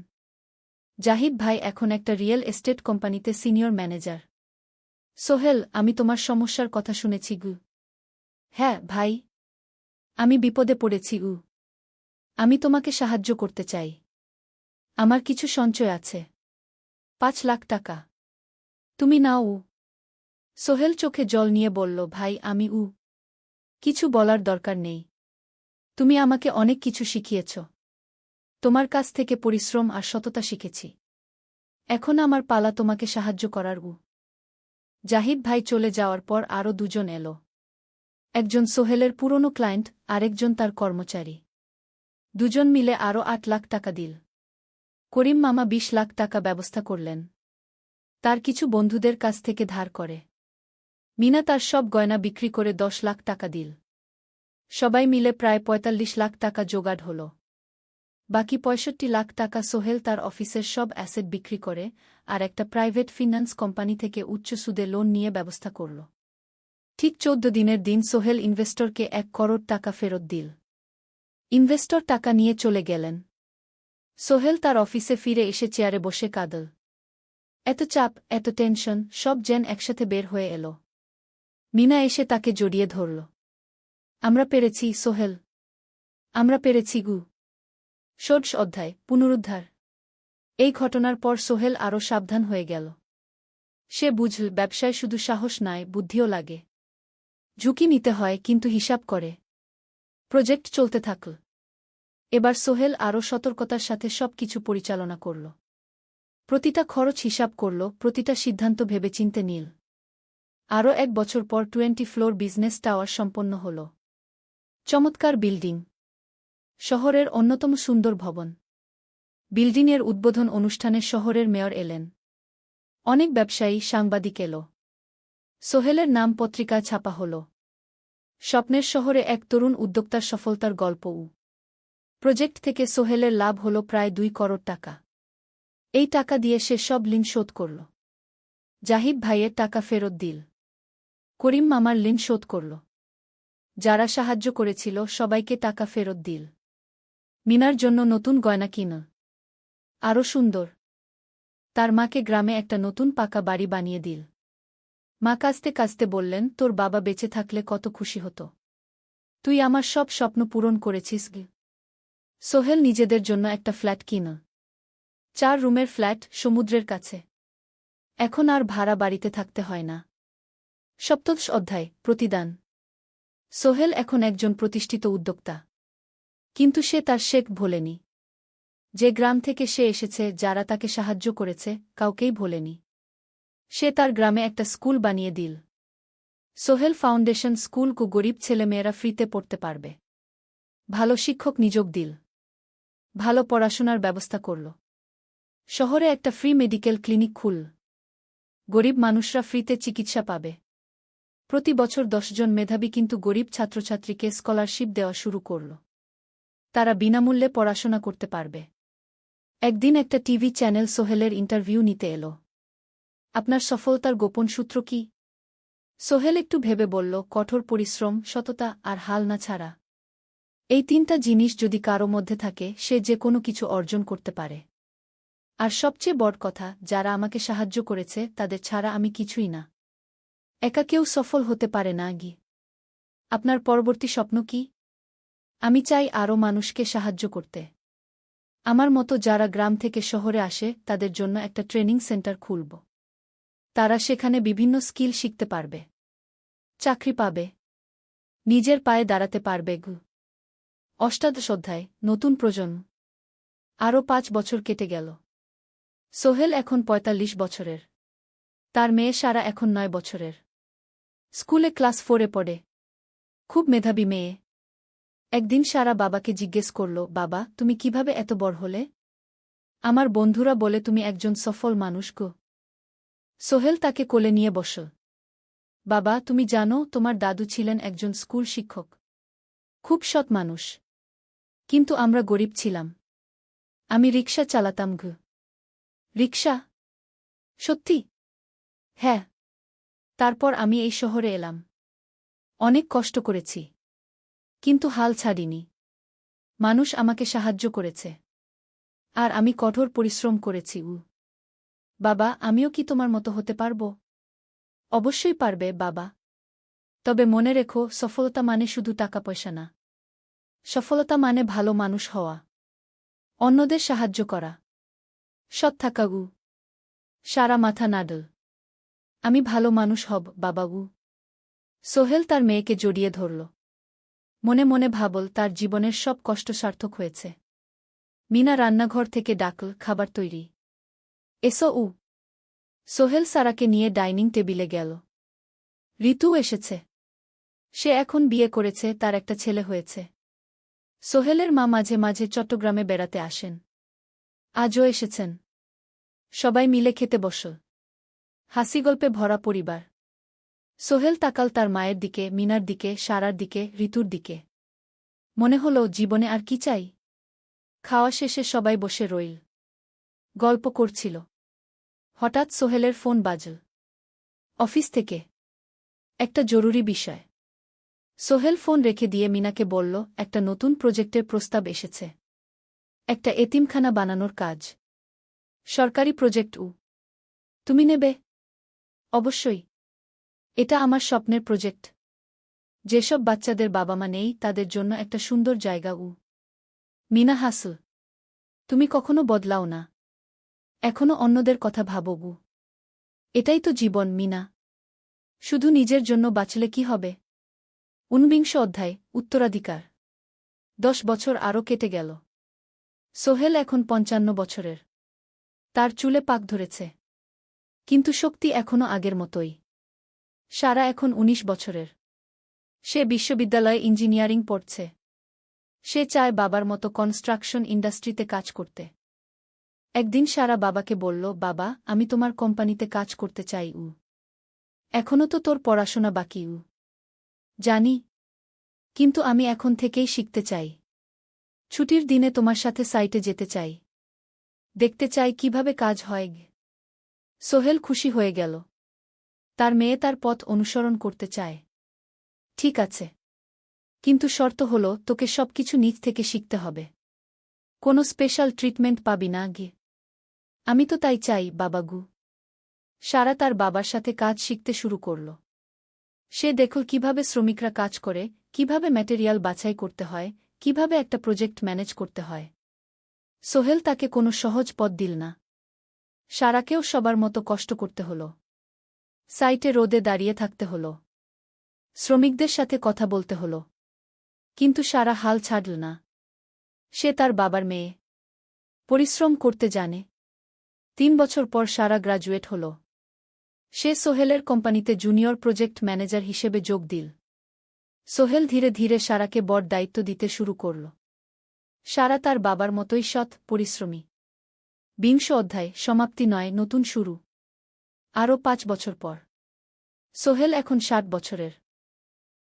জাহিদ ভাই এখন একটা রিয়েল এস্টেট কোম্পানিতে সিনিয়র ম্যানেজার। সোহেল, আমি তোমার সমস্যার কথা শুনেছি গু। হ্যাঁ ভাই, আমি বিপদে পড়েছি। আমি তোমাকে সাহায্য করতে চাই। আমার কিছু সঞ্চয় আছে, ৫ লাখ টাকা। তুমি নাও। সোহেল চোখে জল নিয়ে বলল, ভাই আমি কিছু বলার দরকার নেই। তুমি আমাকে অনেক কিছু শিখিয়েছ। তোমার কাছ থেকে পরিশ্রম আর সততা শিখেছি। এখন আমার পালা তোমাকে সাহায্য করার। জাহিদ ভাই চলে যাওয়ার পর আরও দুজন এলো। একজন সোহেলের পুরনো ক্লায়েন্ট, আরেকজন তার কর্মচারী। দুজন মিলে আরও ৮ লাখ টাকা দিল। করিম মামা ২০ লাখ টাকা ব্যবস্থা করলেন। তার কিছু বন্ধুদের কাছ থেকে ধার করে। মিনা তার সব গয়না বিক্রি করে ১০ লাখ টাকা দিল। সবাই মিলে প্রায় ৪৫ লাখ টাকা জোগাড় হল। বাকি ৬৫ লাখ টাকা সোহেল তার অফিসের সব অ্যাসেট বিক্রি করে আর একটা প্রাইভেট ফিন্যান্স কোম্পানি থেকে উচ্চ সুদে লোন নিয়ে ব্যবস্থা করল। ঠিক ১৪ দিনের দিন সোহেল ইনভেস্টরকে ১ করোড় টাকা ফেরত দিল। ইনভেস্টর টাকা নিয়ে চলে গেলেন। সোহেল তার অফিসে ফিরে এসে চেয়ারে বসে কাঁদল। এত চাপ, এত টেনশন, সব যেন একসাথে বের হয়ে এল। মিনা এসে তাকে জড়িয়ে ধরল। আমরা পেরেছি সোহেল, আমরা পেরেছি গু। ষোড়শ অধ্যায়, পুনরুদ্ধার। এই ঘটনার পর সোহেল আরও সাবধান হয়ে গেল। সে বুঝল ব্যবসায় শুধু সাহস নয়, বুদ্ধিও লাগে। ঝুঁকি নিতে হয়, কিন্তু হিসাব করে। প্রজেক্ট চলতে থাকল। এবার সোহেল আরও সতর্কতার সাথে সবকিছু পরিচালনা করল। প্রতিটা খরচ হিসাব করল, প্রতিটা সিদ্ধান্ত ভেবেচিন্তে নিল। আরও ১ বছর পর 20 ফ্লোর বিজনেস টাওয়ার সম্পন্ন হল। চমৎকার বিল্ডিং, শহরের অন্যতম সুন্দর ভবন। বিল্ডিংয়ের উদ্বোধন অনুষ্ঠানে শহরের মেয়র এলেন। অনেক ব্যবসায়ী, সাংবাদিক এল। সোহেলের নাম পত্রিকায় ছাপা হল। স্বপ্নের শহরে এক তরুণ উদ্যোক্তার সফলতার গল্পও। প্রজেক্ট থেকে সোহেলের লাভ হল প্রায় ২ করোড় টাকা। এই টাকা দিয়ে সে সব ঋণ শোধ করল। জাহিদ ভাইয়ের টাকা ফেরত দিল। করিম মামার ঋণ শোধ করল। যারা সাহায্য করেছিল সবাইকে টাকা ফেরত দিল। মিনার জন্য নতুন গয়না কিনল, আরও সুন্দর। তার মাকে গ্রামে একটা নতুন পাকা বাড়ি বানিয়ে দিল। মা কাঁদতে কাঁদতে বললেন, তোর বাবা বেঁচে থাকলে কত খুশি হতো। তুই আমার সব স্বপ্ন পূরণ করেছিস গে। সোহেল নিজেদের জন্য একটা ফ্ল্যাট কিনল। ৪ রুমের ফ্ল্যাট, সমুদ্রের কাছে। এখন আর ভাড়া বাড়িতে থাকতে হয় না। সপ্তদশ অধ্যায়, প্রতিদান। সোহেল এখন একজন প্রতিষ্ঠিত উদ্যোক্তা। কিন্তু সে তার শেখ ভোলেনি। যে গ্রাম থেকে সে এসেছে, যারা তাকে সাহায্য করেছে, কাউকেই ভোলেনি। সে তার গ্রামে একটা স্কুল বানিয়ে দিল। সোহেল ফাউন্ডেশন স্কুল, গরিব ছেলেমেয়েরা ফ্রিতে পড়তে পারবে। ভালো শিক্ষক নিযোগ দিল। ভালো পড়াশোনার ব্যবস্থা করল। শহরে একটা ফ্রি মেডিকেল ক্লিনিক খুলল। গরিব মানুষরা ফ্রিতে চিকিৎসা পাবে। প্রতি বছর ১০ জন মেধাবী কিন্তু গরিব ছাত্রছাত্রীকে স্কলারশিপ দেওয়া শুরু করল। তারা বিনামূল্যে পড়াশোনা করতে পারবে। একদিন একটা টিভি চ্যানেল সোহেলের ইন্টারভিউ নিতে এল। আপনার সফলতার গোপন সূত্র কি? সোহেল একটু ভেবে বলল, কঠোর পরিশ্রম, সততা আর হাল না ছাড়া। এই ৩টা জিনিস যদি কারো মধ্যে থাকে, সে যে কোনো কিছু অর্জন করতে পারে। আর সবচেয়ে বড় কথা, যারা আমাকে সাহায্য করেছে তাদের ছাড়া আমি কিছুই না। একা কেউ সফল হতে পারে না গি। আপনার পরবর্তী স্বপ্ন কি? আমি চাই আরও মানুষকে সাহায্য করতে। আমার মতো যারা গ্রাম থেকে শহরে আসে, তাদের জন্য একটা ট্রেনিং সেন্টার খুলব। তারা সেখানে বিভিন্ন স্কিল শিখতে পারবে, চাকরি পাবে, নিজের পায়ে দাঁড়াতে পারবে। অষ্টাদশ অধ্যায়, নতুন প্রজন্ম। আরও ৫ বছর কেটে গেল। সোহেল এখন ৪৫ বছরের। তার মেয়ে সারা এখন ৯ বছরের। স্কুলে ক্লাস 4-এ পড়ে। খুব মেধাবী মেয়ে। একদিন সারা বাবাকে জিজ্ঞেস করল, বাবা, তুমি কিভাবে এত বড় হলে? আমার বন্ধুরা বলে তুমি একজন সফল মানুষ গো। সোহেল তাকে কোলে নিয়ে বসল। বাবা, তুমি জানো, তোমার দাদু ছিলেন একজন স্কুল শিক্ষক। খুব সৎ মানুষ। কিন্তু আমরা গরিব ছিলাম। আমি রিকশা চালাতাম গো। রিকশা? সত্যি? হ্যাঁ। তারপর আমি এই শহরে এলাম। অনেক কষ্ট করেছি। কিন্তু হাল ছাড়িনি। মানুষ আমাকে সাহায্য করেছে। আর আমি কঠোর পরিশ্রম করেছি। বাবা, আমিও কি তোমার মতো হতে পারব? অবশ্যই পারবে বাবা। তবে মনে রেখো, সফলতা মানে শুধু টাকা পয়সা না। সফলতা মানে ভালো মানুষ হওয়া, অন্যদের সাহায্য করা, সৎ থাকা। সারা মাথা নাডল। আমি ভালো মানুষ হব বাবা। সোহেল তার মেয়েকে জড়িয়ে ধরল। মনে মনে ভাবল, তার জীবনের সব কষ্ট সার্থক হয়েছে। মিনা রান্নাঘর থেকে ডাকল, খাবার তৈরি। এসো। সোহেল সারাকে নিয়ে ডাইনিং টেবিলে গেল। ঋতু এসেছে। সে এখন বিয়ে করেছে, তার একটা ছেলে হয়েছে। সোহেলের মা মাঝে মাঝে চট্টগ্রামে বেড়াতে আসেন। আজও এসেছেন। সবাই মিলে খেতে বসল। হাসিগল্পে ভরা পরিবার। সোহেল তাকাল তার মায়ের দিকে, মিনার দিকে, সারার দিকে, ঋতুর দিকে। মনে হল জীবনে আর কি চাই। খাওয়া শেষে সবাই বসে রইল। গল্প করছিল। হঠাৎ সোহেলের ফোন বাজল। অফিস থেকে। একটা জরুরি বিষয়। সোহেল ফোন রেখে দিয়ে মিনাকে বলল, একটা নতুন প্রজেক্টের প্রস্তাব এসেছে। একটা এতিমখানা বানানোর কাজ। সরকারি প্রজেক্ট। তুমি নেবে? অবশ্যই। এটা আমার স্বপ্নের প্রজেক্ট। যেসব বাচ্চাদের বাবা মা নেই তাদের জন্য একটা সুন্দর জায়গা। মিনা হাসল। তুমি কখনো বদলাও না। এখনো অন্যদের কথা ভাবো। এটাই তো জীবন মিনা। শুধু নিজের জন্য বাঁচলে কি হবে? 49 অধ্যায়, উত্তরাধিকার। 10 বছর আরও কেটে গেল। সোহেল এখন 55 বছরের। তার চুলে পাক ধরেছে। কিন্তু শক্তি এখনও আগের মতোই। সারা এখন 19 বছরের। সে বিশ্ববিদ্যালয়ে ইঞ্জিনিয়ারিং পড়ছে। সে চায় বাবার মতো কনস্ট্রাকশন ইন্ডাস্ট্রিতে কাজ করতে। একদিন সারা বাবাকে বলল, বাবা, আমি তোমার কোম্পানিতে কাজ করতে চাই। এখনও তো তোর পড়াশোনা বাকি। জানি। কিন্তু আমি এখন থেকেই শিখতে চাই। ছুটির দিনে তোমার সাথে সাইটে যেতে চাই। দেখতে চাই কিভাবে কাজ হয়। সোহেল খুশি হয়ে গেল। তার মেয়ে তার পথ অনুসরণ করতে চায়। ঠিক আছে। কিন্তু শর্ত হল, তোকে সবকিছু নিজ থেকে শিখতে হবে। কোনো স্পেশাল ট্রিটমেন্ট পাবি না। আমি তো তাই চাই, বাবাগু। সারা তার বাবার সাথে কাজ শিখতে শুরু করল। সে দেখল কিভাবে শ্রমিকরা কাজ করে, কিভাবে ম্যাটেরিয়াল বাছাই করতে হয়, কিভাবে একটা প্রজেক্ট ম্যানেজ করতে হয়। সোহেল তাকে কোনো সহজ পথ দিল না। সারাকেও সবার মতো কষ্ট করতে হল। সাইটে রোদে দাঁড়িয়ে থাকতে হল। শ্রমিকদের সাথে কথা বলতে হল। কিন্তু সারা হাল ছাড়ল না। সে তার বাবার মেয়ে। পরিশ্রম করতে জানে। 3 বছর পর সারা গ্রাজুয়েট হল। সে সোহেলের কোম্পানিতে জুনিয়র প্রজেক্ট ম্যানেজার হিসেবে যোগ দিল। সোহেল ধীরে ধীরে সারাকে বড় দায়িত্ব দিতে শুরু করল। সারা তার বাবার মতোই সৎ, পরিশ্রমী। 20 অধ্যায়, সমাপ্তি নয়, নতুন শুরু। আরও 5 বছর পর। সোহেল এখন 60 বছরের।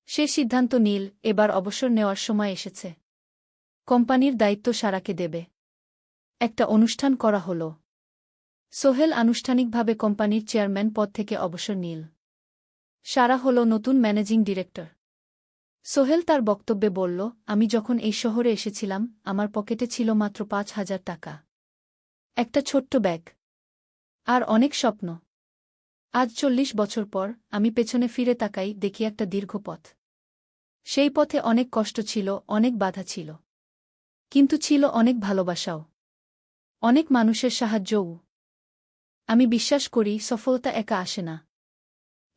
সে সিদ্ধান্ত নিল, এবার অবসর নেওয়ার সময় এসেছে। কোম্পানির দায়িত্ব সারাকে দেবে। একটা অনুষ্ঠান করা হল। সোহেল আনুষ্ঠানিকভাবে কোম্পানির চেয়ারম্যান পদ থেকে অবসর নিল। সারা হল নতুন ম্যানেজিং ডিরেক্টর। সোহেল তার বক্তব্যে বলল, আমি যখন এই শহরে এসেছিলাম আমার পকেটে ছিল মাত্র 5,000 টাকা। একটা ছোট্ট ব্যাগ। আর অনেক স্বপ্ন। আজ 40 বছর পর আমি পেছনে ফিরে তাকাই, দেখি একটা দীর্ঘ পথ। সেই পথে অনেক কষ্ট ছিল, অনেক বাধা ছিল। কিন্তু ছিল অনেক ভালোবাসাও। অনেক মানুষের সাহায্যও। আমি বিশ্বাস করি সফলতা একা আসে না।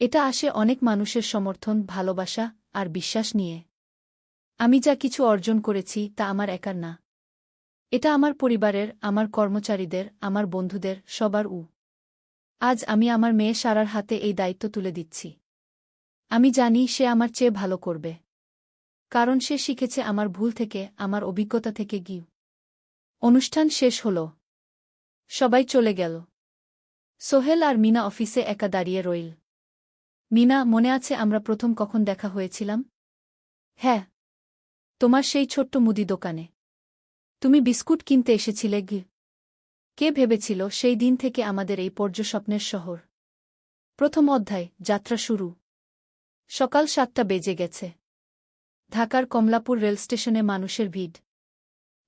এটা আসে অনেক মানুষের সমর্থন, ভালোবাসা আর বিশ্বাস নিয়ে। আমি যা কিছু অর্জন করেছি তা আমার একার না। এটা আমার পরিবারের, আমার কর্মচারীদের, আমার বন্ধুদের, সবার। আজ আমি আমার মেয়ে সারার হাতে এই দায়িত্ব তুলে দিচ্ছি। আমি জানি সে আমার চেয়ে ভালো করবে। কারণ সে শিখেছে আমার ভুল থেকে, আমার অভিজ্ঞতা থেকে। অনুষ্ঠান শেষ হল। সবাই চলে গেল। সোহেল আর মিনা অফিসে একা দাঁড়িয়ে রইল। মিনা, মনে আছে আমরা প্রথম কখন দেখা হয়েছিলাম? হ্যাঁ। তোমার সেই ছোট্ট মুদি দোকানে। তুমি বিস্কুট কিনতে এসেছিলে। কে ভেবেছিল সেই দিন থেকে আমাদের এই পর্যস্বপ্নের শহর। প্রথম অধ্যায়, যাত্রা শুরু। সকাল 7টা বেজে গেছে। ঢাকার কমলাপুর রেলস্টেশনে মানুষের ভিড়।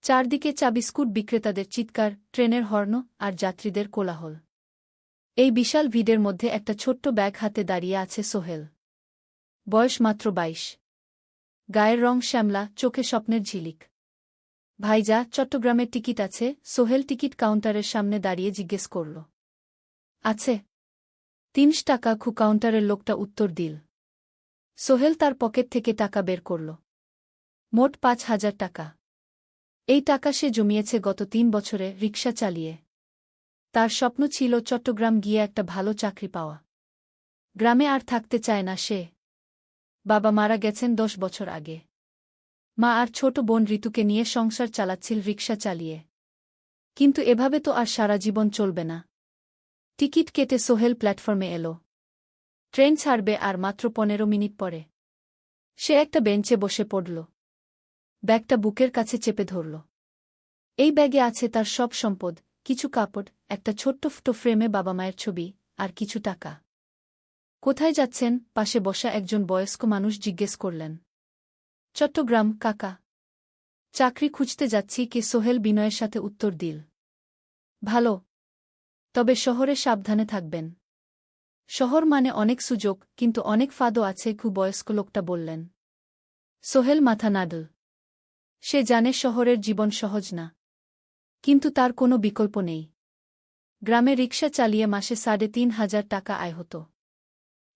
চারদিকে চা বিস্কুট বিক্রেতাদের চিৎকার, ট্রেনের হর্ন আর যাত্রীদের কোলাহল। এই বিশাল ভিড়ের মধ্যে একটা ছোট্ট ব্যাগ হাতে দাঁড়িয়ে আছে সোহেল। বয়স মাত্র 22। গায়ের রং শ্যামলা, চোখে স্বপ্নের ঝিলিক। ভাইজা, চট্টগ্রামের টিকিট আছে? সোহেল টিকিট কাউন্টারের সামনে দাঁড়িয়ে জিজ্ঞেস করল। আছে। 3 টাকা। কাউন্টারের লোকটা উত্তর দিল। সোহেল তার পকেট থেকে টাকা বের করল। মোট 5,000 টাকা। এই টাকা সে জমিয়েছে গত 3 বছরে রিকশা চালিয়ে। তার স্বপ্ন ছিল চট্টগ্রাম গিয়ে একটা ভালো চাকরি পাওয়া। গ্রামে আর থাকতে চায় না সে। বাবা মারা গেছেন 10 বছর আগে। মা আর ছোট বোন ঋতুকে নিয়ে সংসার চালাচ্ছিল রিকশা চালিয়ে। কিন্তু এভাবে তো আর সারা জীবন চলবে না। টিকিট কেটে সোহেল প্ল্যাটফর্মে এলো। ট্রেন ছাড়বে আর মাত্র 15 মিনিট পরে। সে একটা বেঞ্চে বসে পড়ল। ব্যাগটা বুকের কাছে চেপে ধরল। এই ব্যাগে আছে তার সব সম্পদ, কিছু কাপড়, একটা ছোট্ট ফটো ফ্রেমে বাবা মায়ের ছবি, আর কিছু টাকা। কোথায় যাচ্ছেন? পাশে বসা একজন বয়স্ক মানুষ জিজ্ঞেস করলেন। চট্টগ্রাম, কাকা। চাকরি খুঁজতে যাচ্ছি, কে সোহেল বিনয়ের সাথে উত্তর দিল। ভালো। তবে শহরে সাবধানে থাকবেন। শহর মানে অনেক সুযোগ, কিন্তু অনেক ফাঁদও আছে, বয়স্ক লোকটা বললেন। সোহেল মাথা নাড়ল। সে জানে শহরের জীবন সহজ না। কিন্তু তার কোনো বিকল্প নেই। গ্রামে রিকশা চালিয়ে মাসে ৩,৫০০ টাকা আয় হতো।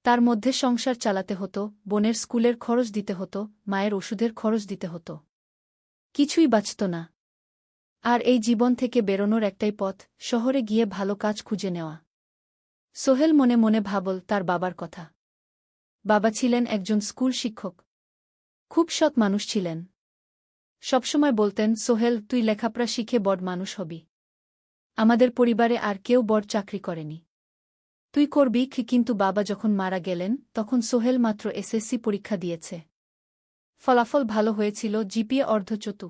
তার মধ্যে সংসার চালাতে হতো, বোনের স্কুলের খরচ দিতে হতো, মায়ের ওষুধের খরচ দিতে হতো। কিছুই বাঁচত না। আর এই জীবন থেকে বেরোনোর একটাই পথ, শহরে গিয়ে ভালো কাজ খুঁজে নেওয়া। সোহেল মনে মনে ভাবল তার বাবার কথা। বাবা ছিলেন একজন স্কুল শিক্ষক। খুব সৎ মানুষ ছিলেন। সবসময় বলতেন, সোহেল, তুই লেখাপড়া শিখে বড় মানুষ হবি। আমাদের পরিবারে আর কেউ বড় চাকরি করেনি। তুই করবি। কিন্তু বাবা যখন মারা গেলেন তখন সোহেল মাত্র এসএসসি পরীক্ষা দিয়েছে। ফলাফল ভালো হয়েছিল, জিপিএ অর্ধচতু।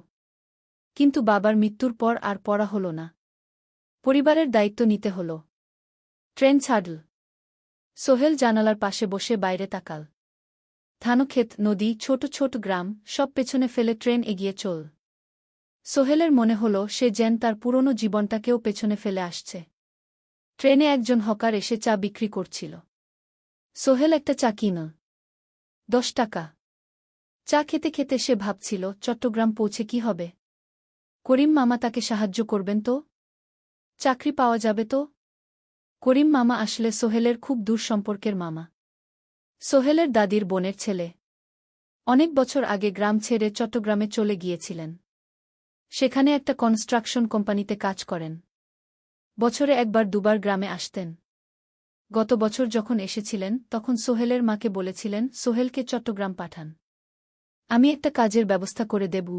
কিন্তু বাবার মৃত্যুর পর আর পড়া হল না। পরিবারের দায়িত্ব নিতে হল। ট্রেন ছাড়ল। সোহেল জানালার পাশে বসে বাইরে তাকাল। ধানক্ষেত, নদী, ছোট ছোট গ্রাম, সব পেছনে ফেলে ট্রেন এগিয়ে চল। সোহেলের মনে হল সে যেন তার পুরনো জীবনটাকেও পেছনে ফেলে আসছে। ট্রেনে একজন হকার এসে চা বিক্রি করছিল। সোহেল একটা চা কিনল। 10 টাকা। চা খেতে খেতে সে ভাবছিল, চট্টগ্রাম পৌঁছে কি হবে? করিম মামা তাকে সাহায্য করবেন তো? চাকরি পাওয়া যাবে তো? করিম মামা আসলে সোহেলের খুব দূর সম্পর্কের মামা। সোহেলের দাদির বোনের ছেলে। অনেক বছর আগে গ্রাম ছেড়ে চট্টগ্রামে চলে গিয়েছিলেন। সেখানে একটা কনস্ট্রাকশন কোম্পানিতে কাজ করেন। বছরে একবার দুবার গ্রামে আসতেন। গত বছর যখন এসেছিলেন তখন সোহেলের মাকে বলেছিলেন সোহেলকে চট্টগ্রাম পাঠান। আমি একটা কাজের ব্যবস্থা করে দেব।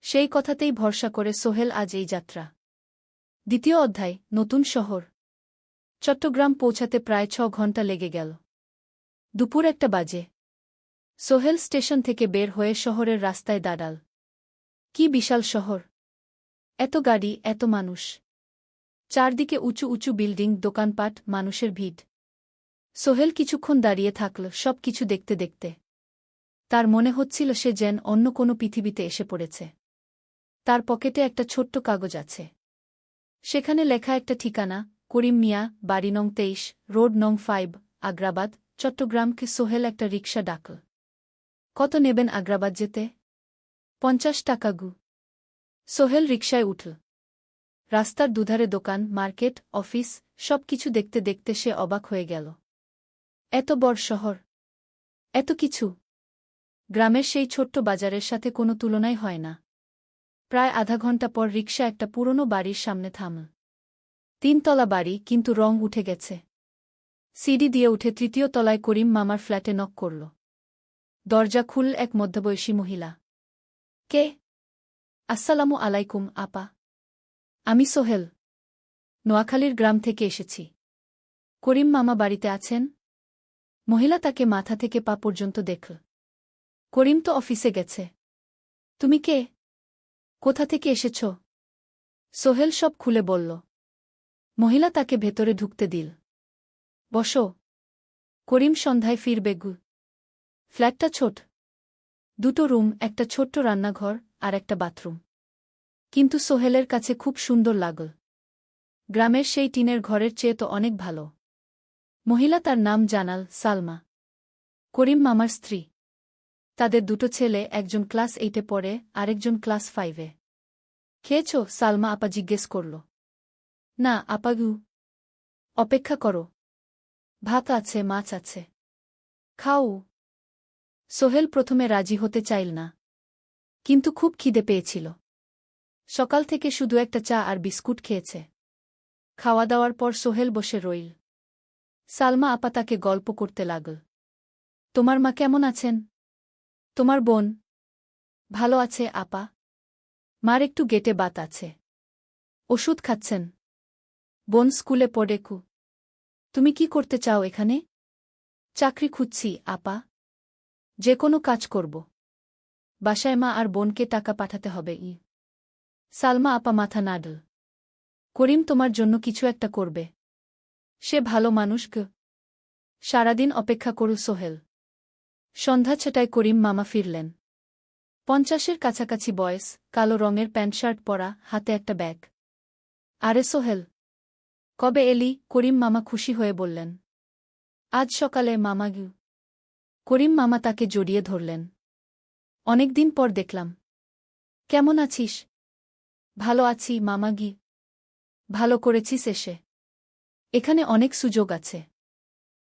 সেই কথাতেই ভরসা করে সোহেল আজ এই যাত্রা। দ্বিতীয় অধ্যায়, নতুন শহর। চট্টগ্রাম পৌঁছাতে প্রায় 6 ঘণ্টা লেগে গেল। দুপুর 1টা বাজে। সোহেল স্টেশন থেকে বের হয়ে শহরের রাস্তায় দাঁড়াল। কি বিশাল শহর! এত গাড়ি, এত মানুষ। চারদিকে উঁচু উঁচু বিল্ডিং, দোকানপাট, মানুষের ভিড়। সোহেল কিছুক্ষণ দাঁড়িয়ে থাকল, সব কিছু দেখতে দেখতে। তার মনে হচ্ছিল সে যেন অন্য কোনো পৃথিবীতে এসে পড়েছে। তার পকেটে একটা ছোট্ট কাগজ আছে। সেখানে লেখা একটা ঠিকানা, করিম মিয়া, বাড়ি নং 23, রোড নং 5, আগ্রাবাদ, চট্টগ্রামকে। সোহেল একটা রিকশা ডাকল। কত নেবেন আগ্রাবাদ যেতে? 50 টাকা গু। সোহেল রিকশায় উঠল। রাস্তার দুধারে দোকান, মার্কেট, অফিস, সব কিছু দেখতে দেখতে সে অবাক হয়ে গেল। এত বড় শহর, এত কিছু! গ্রামের সেই ছোট্ট বাজারের সাথে কোনো তুলনাই হয় না। প্রায় আধা ঘণ্টা পর রিকশা একটা পুরনো বাড়ির সামনে থামল। 3 তলা বাড়ি, কিন্তু রং উঠে গেছে। সিঁড়ি দিয়ে উঠে 3য় তলায় করিম মামার ফ্ল্যাটে নক করল। দরজা খুলল এক মধ্যবয়সী মহিলা। কে? আসসালামু আলাইকুম, আপা। আমি সোহেল। নোয়াখালীর গ্রাম থেকে এসেছি। করিম মামা বাড়িতে আছেন? মহিলা তাকে মাথা থেকে পা পর্যন্ত দেখল। করিম তো অফিসে গেছে। তুমি কে? কোথা থেকে এসেছ? সোহেল সব খুলে বলল। মহিলা তাকে ভেতরে ঢুকতে দিল। বসো। করিম সন্ধ্যায় ফিরবে গু। ফ্ল্যাটটা ছোট। 2টো রুম, একটা ছোট্ট রান্নাঘর, আর একটা বাথরুম। কিন্তু সোহেলের কাছে খুব সুন্দর লাগল। গ্রামের সেই টিনের ঘরের চেয়ে তো অনেক ভালো। মহিলা তার নাম জানাল, সালমা। করিম মামার স্ত্রী। তাদের 2টো ছেলে, একজন ক্লাস 8-এ পড়ে, আরেকজন ক্লাস 5-এ। খেয়েছ? সালমা আপা জিজ্ঞেস করল। না আপা গু। অপেক্ষা করো। ভাত আছে, মাছ আছে। খাও। সোহেল প্রথমে রাজি হতে চাইল না। কিন্তু খুব খিদে পেয়েছিল। সকাল থেকে শুধু একটা চা আর বিস্কুট খেয়েছে। খাওয়া দাওয়ার পর সোহেল বসে রইল। সালমা আপা তাকে গল্প করতে লাগল। তোমার মা কেমন আছেন? তোমার বোন? ভালো আছে আপা। মার একটু গেটে বাত আছে। ওষুধ খাচ্ছেন। বোন স্কুলে পড়ে কু। তুমি কি করতে চাও এখানে? চাকরি খুঁজছি আপা। যে কোনো কাজ করব। বাসায় মা আর বোনকে টাকা পাঠাতে হবে। সালমা আপা মাথা নাড়ল। করিম তোমার জন্য কিছু একটা করবে। সে ভালো মানুষ গ। সারাদিন অপেক্ষা করু সোহেল। সন্ধ্যা ছটায় করিম মামা ফিরলেন। 50-এর কাছাকাছি বয়স, কালো রঙের প্যান্ট শার্ট পরা, হাতে একটা ব্যাগ। আরে সোহেল, কবে এলি? করিম মামা খুশি হয়ে বললেন। আজ সকালে মামা গু। করিম মামা তাকে জড়িয়ে ধরলেন। অনেকদিন পর দেখলাম। কেমন আছিস? ভালো আছি মামা গি। ভালো করেছিস এসে। এখানে অনেক সুযোগ আছে।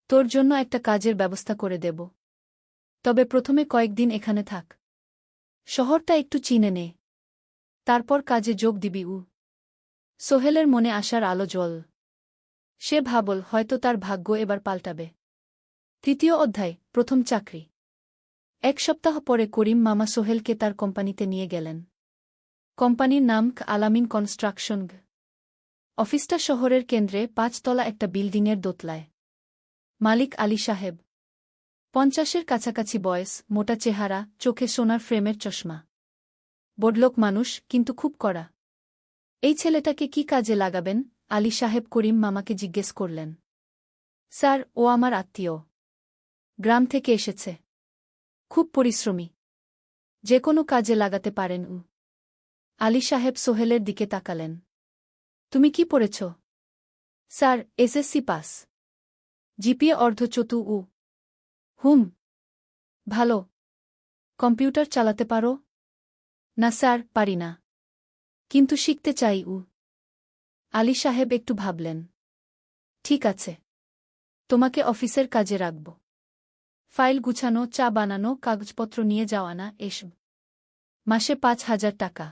তোর জন্য একটা কাজের ব্যবস্থা করে দেব। তবে প্রথমে কয়েকদিন এখানে থাক। শহরটা একটু চিনে নে। তারপর কাজে যোগ দিবি। সোহেলের মনে আসার আলো জ্বল। সে ভাবল হয়তো তার ভাগ্য এবার পাল্টাবে। তৃতীয় অধ্যায়, প্রথম চাকরি। 1 সপ্তাহ পরে করিম মামা সোহেলকে তার কোম্পানিতে নিয়ে গেলেন। কোম্পানির নাম আলামিন কনস্ট্রাকশন। অফিসটা শহরের কেন্দ্রে 5 তলা একটা বিল্ডিংয়ের দোতলায়। মালিক আলী সাহেব। 50-এর কাছাকাছি বয়স, মোটা চেহারা, চোখে সোনার ফ্রেমের চশমা। বড়লোক মানুষ, কিন্তু খুব কড়া। এই ছেলেটাকে কি কাজে লাগাবেন? আলী সাহেব করিম মামাকে জিজ্ঞেস করলেন। স্যার, ও আমার আত্মীয়। গ্রাম থেকে এসেছে। খুব পরিশ্রমী। যে কোনো কাজে লাগাতে পারেন। আলী সাহেব সোহেলের দিকে তাকালেন। তুমি কি পড়েছ? Sir, SSC pass. জিপিএ অর্ধচতু। হুম। ভালো। কম্পিউটার চালাতে পারো? না স্যার, পারি না। কিন্তু শিখতে চাই। আলী সাহেব একটু ভাবলেন। ঠিক আছে। তোমাকে অফিসের কাজে রাখব। ফাইল গুছানো, চা বানানো, কাগজপত্র নিয়ে যাওয়া না এসব। মাসে 5,000 টাকা।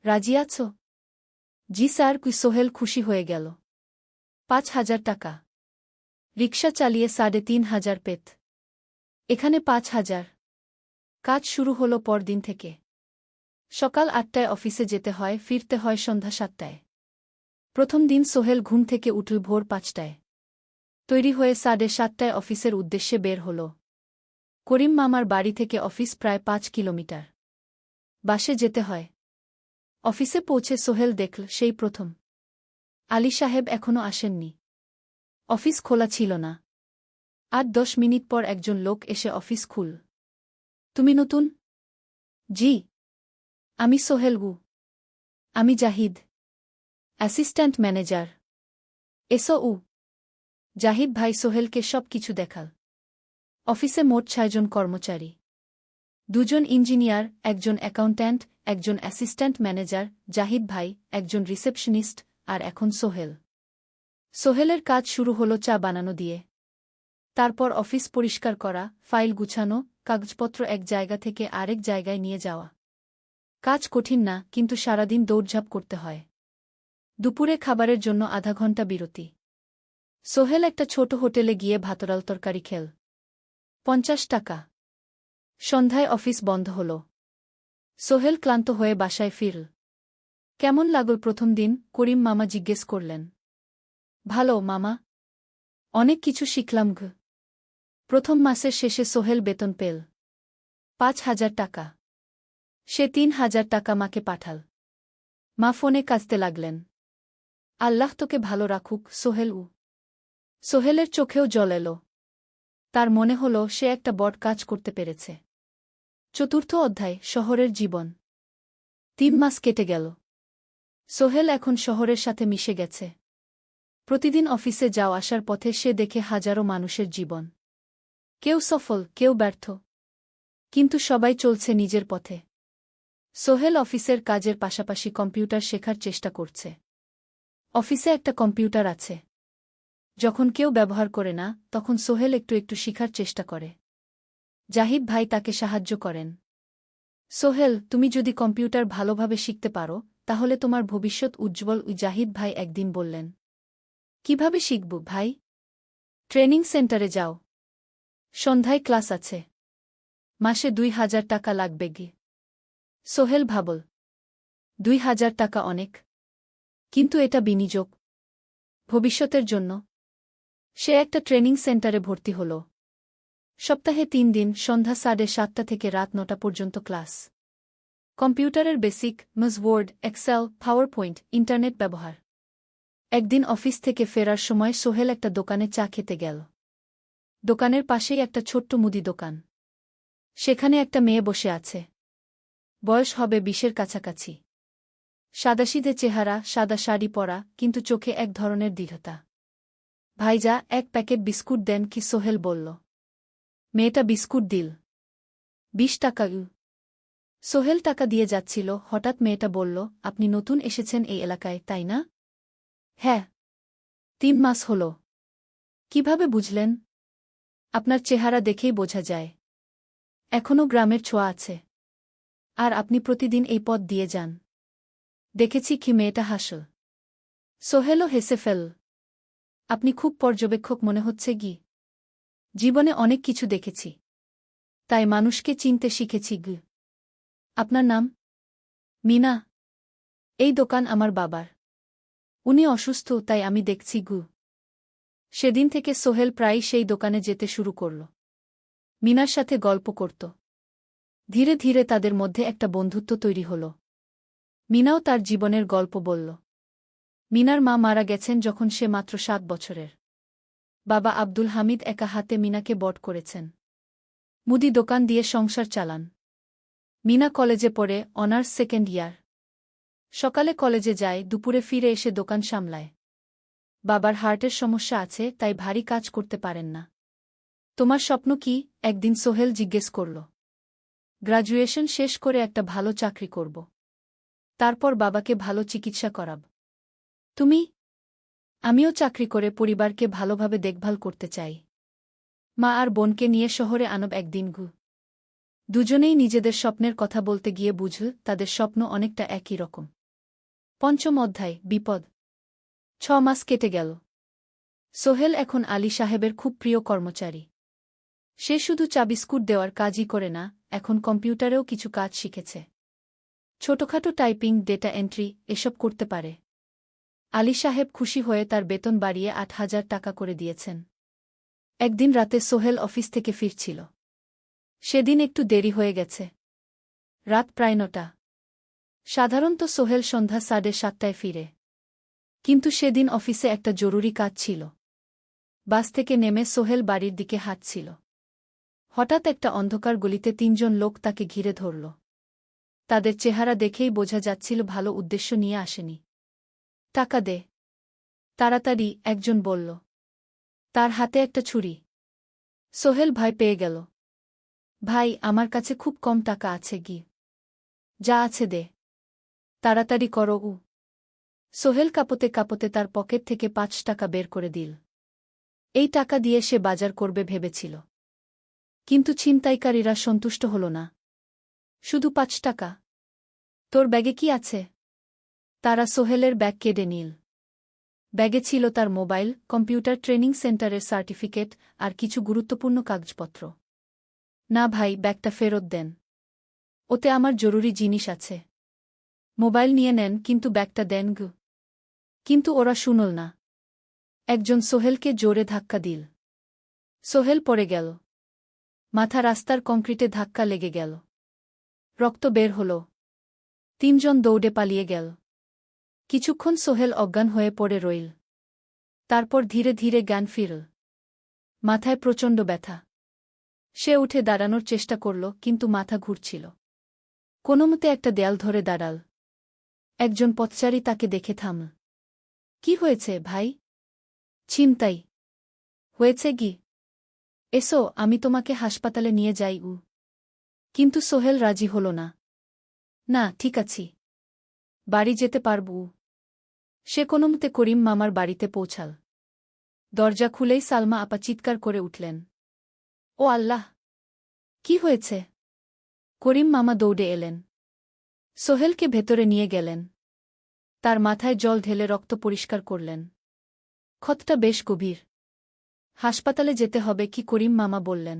রাজি আছো? জি স্যার। সোহেল খুশি হয়ে গেল। 5,000 টাকা। রিকশা চালিয়ে 3,500 পেত। এখানে 5,000। কাজ শুরু হল পরদিন থেকে। সকাল 8টায় অফিসে যেতে হয়, ফিরতে হয় সন্ধ্যা 7টায়। প্রথম দিন সোহেল ঘুম থেকে উঠল ভোর 5টায়। তৈরি হয়ে 7:30টায় অফিসের উদ্দেশ্যে বের হল। করিম মামার বাড়ি থেকে অফিস প্রায় 5 কিলোমিটার। বাসে যেতে হয়। অফিসে পৌঁছে সোহেল দেখল সেই প্রথম আলী সাহেব এখনও আসেননি। অফিস খোলা ছিল না। 8-10 মিনিট পর একজন লোক এসে অফিস খুল। তুমি নতুন? জি। আমি সোহেল। আমি জাহিদ, অ্যাসিস্ট্যান্ট ম্যানেজার। এসো। জাহিদ ভাই সোহেলকে সব কিছু দেখাল। অফিসে মোট 6 জন কর্মচারী। 2 জন ইঞ্জিনিয়ার, একজন অ্যাকাউন্ট্যান্ট, একজন অ্যাসিস্ট্যান্ট ম্যানেজার, জাহিদ ভাই, একজন রিসেপশনিস্ট, আর এখন সোহেল। সোহেলের কাজ শুরু হলো চা বানানো দিয়ে। তারপর অফিস পরিষ্কার করা, ফাইল গুছানো, কাগজপত্র এক জায়গা থেকে আরেক জায়গায় নিয়ে যাওয়া। কাজ কঠিন না, কিন্তু সারাদিন দৌড়ঝাঁপ করতে হয়। দুপুরে খাবারের জন্য আধা ঘন্টা বিরতি। সোহেল একটা ছোট হোটেলে গিয়ে ভাতরাল তরকারি খেল। 50 টাকা। সন্ধ্যায় অফিস বন্ধ হল। সোহেল ক্লান্ত হয়ে বাসায় ফিরল। কেমন লাগল প্রথম দিন? করিম মামা জিজ্ঞেস করলেন। ভালো মামা। অনেক কিছু শিখলাম। প্রথম মাসের শেষে সোহেল বেতন পেল 5,000 টাকা। সে 3,000 টাকা মাকে পাঠাল। মা ফোনে কাঁদতে লাগলেন। আল্লাহ তোকে ভালো রাখুক সোহেল। সোহেলের চোখেও জল এল। তার মনে হল সে একটা বড় কাজ করতে পেরেছে। চতুর্থ অধ্যায়, শহরের জীবন। 3 মাস কেটে গেল। সোহেল এখন শহরের সাথে মিশে গেছে। প্রতিদিন অফিসে যাও আসার পথে সে দেখে হাজারো মানুষের জীবন। কেউ সফল, কেউ ব্যর্থ। কিন্তু সবাই চলছে নিজের পথে। সোহেল অফিসের কাজের পাশাপাশি কম্পিউটার শেখার চেষ্টা করছে। অফিসে একটা কম্পিউটার আছে। যখন কেউ ব্যবহার করে না, তখন সোহেল একটু একটু শিখার চেষ্টা করে। জাহিদ ভাই তাকে সাহায্য করেন। সোহেল, তুমি যদি কম্পিউটার ভালোভাবে শিখতে পারো, তাহলে তোমার ভবিষ্যৎ উজ্জ্বল। জাহিদ ভাই একদিন বললেন। কিভাবে শিখব ভাই? ট্রেনিং সেন্টারে যাও। সন্ধ্যায় ক্লাস আছে। মাসে ২,০০০ টাকা লাগবে গি। সোহেল ভাবল, ২,০০০ টাকা অনেক। কিন্তু এটা বিনিয়োগ। ভবিষ্যতের জন্য। সে একটা ট্রেনিং সেন্টারে ভর্তি হল। সপ্তাহে ৩ দিন সন্ধ্যা ৭:৩০ থেকে রাত ৯টা পর্যন্ত ক্লাস। কম্পিউটারের basic, MS Word, Excel, PowerPoint, internet ব্যবহার। একদিন অফিস থেকে ফেরার সময় সোহেল একটা দোকানে চা খেতে গেল। দোকানের পাশেই একটা ছোট্ট মুদি দোকান। সেখানে একটা মেয়ে বসে আছে। বয়স হবে ২০-এর কাছাকাছি। সাদাসিধে চেহারা, সাদা শাড়ি পরা, কিন্তু চোখে এক ধরনের দৃঢ়তা। ভাইজা, এক প্যাকেট বিস্কুট দেন কি? সোহেল বলল। মেয়েটা বিস্কুট দিল। ২০ টাকা। সোহেল টাকা দিয়ে যাচ্ছিল, হঠাৎ মেয়েটা বলল, আপনি নতুন এসেছেন এই এলাকায়, তাই না? হ্যাঁ। ৩ মাস হল। কিভাবে বুঝলেন? আপনার চেহারা দেখেই বোঝা যায়। এখনও গ্রামের ছোঁয়া আছে। আর আপনি প্রতিদিন এই পথ দিয়ে যান। দেখেছি কি? মেয়েটা হাসল। সোহেলও হেসে ফেল। আপনি খুব পর্যবেক্ষক মনে হচ্ছে গি। জীবনে অনেক কিছু দেখেছি। তাই মানুষকে চিনতে শিখেছি গি। আপনার নাম? মিনা। এই দোকান আমার বাবার। উনি অসুস্থ, তাই আমি দেখছি গু। সেদিন থেকে সোহেল প্রায়ই সেই দোকানে যেতে শুরু করল। মিনার সাথে গল্প করত। ধীরে ধীরে তাদের মধ্যে একটা বন্ধুত্ব তৈরি হল। মিনাও তার জীবনের গল্প বলল। মিনার মা মারা গেছেন যখন সে মাত্র ৭ বছরের। বাবা আব্দুল হামিদ একা হাতে মিনাকে বড় করেছেন। মুদি দোকান দিয়ে সংসার চালান। মিনা কলেজে পড়ে, অনার্স সেকেন্ড ইয়ার। সকালে কলেজে যায়, দুপুরে ফিরে এসে দোকান সামলায়। বাবার হার্টের সমস্যা আছে, তাই ভারী কাজ করতে পারেন না। তোমার স্বপ্ন কি? একদিন সোহেল জিজ্ঞেস করল। গ্র্যাজুয়েশন শেষ করে একটা ভালো চাকরি করব। তারপর বাবাকে ভালো চিকিৎসা করাব। তুমি? আমিও চাকরি করে পরিবারকে ভালোভাবে দেখভাল করতে চাই। মা আর বোনকে নিয়ে শহরে আনব একদিন গু। দুজনেই নিজেদের স্বপ্নের কথা বলতে গিয়ে বুঝল তাদের স্বপ্ন অনেকটা একই রকম। ৫ম অধ্যায়, বিপদ। ৬ মাস কেটে গেল। সোহেল এখন আলী সাহেবের খুব প্রিয় কর্মচারী। সে শুধু চা বিস্কুট দেওয়ার কাজই করে না, এখন কম্পিউটারেও কিছু কাজ শিখেছে। ছোটখাটো টাইপিং, ডেটা এন্ট্রি এসব করতে পারে। আলী সাহেব খুশি হয়ে তার বেতন বাড়িয়ে ৮,০০০ টাকা করে দিয়েছেন। একদিন রাতে সোহেল অফিস থেকে ফিরছিল। সেদিন একটু দেরি হয়ে গেছে। রাত প্রায় ৯টা। সাধারণত সোহেল সন্ধ্যা ৭:৩০টায় ফিরে। কিন্তু সেদিন অফিসে একটা জরুরি কাজ ছিল। বাস থেকে নেমে সোহেল বাড়ির দিকে হাঁটছিল। হঠাৎ একটা অন্ধকার গলিতে ৩ জন লোক তাকে ঘিরে ধরল। তাদের চেহারা দেখেই বোঝা যাচ্ছিল ভালো উদ্দেশ্য নিয়ে আসেনি। টাকা দে তাড়াতাড়ি, একজন বলল। তার হাতে একটা ছুরি। সোহেল ভয় পেয়ে গেল। ভাই, আমার কাছে খুব কম টাকা আছে গি। যা আছে দে। তাড়াতাড়ি করো। সোহেল কাঁপতে কাঁপতে তার পকেট থেকে ৫ টাকা বের করে দিল। এই টাকা দিয়ে সে বাজার করবে ভেবেছিল। কিন্তু ছিনতাইকারীরা সন্তুষ্ট হল না। শুধু ৫ টাকা? তোর ব্যাগে কি আছে? তারা সোহেলের ব্যাগ কেড়ে নিল। ব্যাগে ছিল তার মোবাইল, কম্পিউটার ট্রেনিং সেন্টারের সার্টিফিকেট আর কিছু গুরুত্বপূর্ণ কাগজপত্র। না ভাই, ব্যাগটা ফেরত দেন। ওতে আমার জরুরি জিনিস আছে। মোবাইল নিয়ে নেন, কিন্তু ব্যাগটা দেন গু। কিন্তু ওরা শুনল না। একজন সোহেলকে জোরে ধাক্কা দিল। সোহেল পড়ে গেল। মাথা রাস্তার কংক্রিটে ধাক্কা লেগে গেল। রক্ত বের হল। ৩ জন দৌড়ে পালিয়ে গেল। কিছুক্ষণ সোহেল অজ্ঞান হয়ে পড়ে রইল। তারপর ধীরে ধীরে জ্ঞান ফিরল। মাথায় প্রচণ্ড ব্যথা। সে উঠে দাঁড়ানোর চেষ্টা করল, কিন্তু মাথা ঘুরছিল। কোনোমতে একটা দেয়াল ধরে দাঁড়াল। একজন পথচারী তাকে দেখে থামল। কি হয়েছে ভাই? ছিনতাই হয়েছে গি। এসো, আমি তোমাকে হাসপাতালে নিয়ে যাই। কিন্তু সোহেল রাজি হল না। না, ঠিক আছি। বাড়ি যেতে পারব। সে কোনোমতে করিম মামার বাড়িতে পৌঁছাল। দরজা খুলেই সালমা আপা চিৎকার করে উঠলেন। ও আল্লাহ! কি হয়েছে? করিম মামা দৌড়ে এলেন। সোহেলকে ভেতরে নিয়ে গেলেন। তার মাথায় জল ঢেলে রক্ত পরিষ্কার করলেন। ক্ষতটা বেশ গভীর। হাসপাতালে যেতে হবে কি করিম মামা বললেন।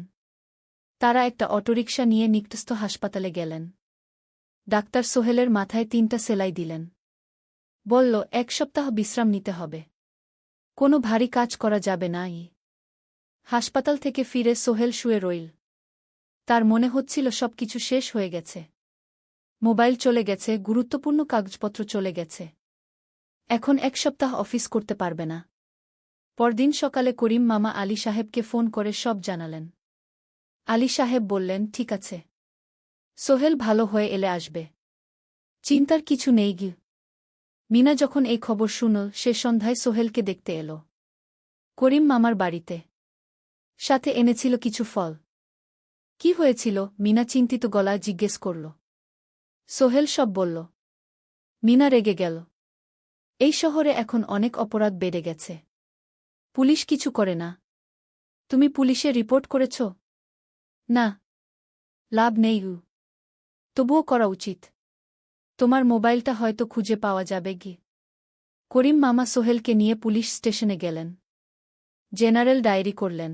তারা একটা অটোরিকশা নিয়ে নিকটস্থ হাসপাতালে গেলেন। ডাক্তার সোহেলের মাথায় 3টা সেলাই দিলেন। বলল 1 সপ্তাহ বিশ্রাম নিতে হবে। কোনো ভারী কাজ করা যাবে না। হাসপাতাল থেকে ফিরে সোহেল শুয়ে রইল। তার মনে হচ্ছিল সবকিছু শেষ হয়ে গেছে। মোবাইল চলে গেছে, গুরুত্বপূর্ণ কাগজপত্র চলে গেছে। এখন 1 সপ্তাহ অফিস করতে পারবে না। পরদিন সকালে করিম মামা আলী সাহেবকে ফোন করে সব জানালেন। আলী সাহেব বললেন, ঠিক আছে, সোহেল ভালো হয়ে এলে আসবে, চিন্তার কিছু নেই গি। মিনা যখন এই খবর শুনল, সে সন্ধ্যায় সোহেলকে দেখতে এলো করিম মামার বাড়িতে। সাথে এনেছিল কিছু ফল। কি হয়েছিল? মিনা চিন্তিত গলায় জিজ্ঞেস করল। সোহেল সব বলল। মিনা রেগে গেল। এই শহরে এখন অনেক অপরাধ বেড়ে গেছে। পুলিশ কিছু করে না। তুমি পুলিশে রিপোর্ট করেছ? না। লাভ নেই। তবুও করা উচিত। তোমার মোবাইলটা হয়তো খুঁজে পাওয়া যাবে গি। করিম মামা সোহেলকে নিয়ে পুলিশ স্টেশনে গেলেন। জেনারেল ডায়েরি করলেন।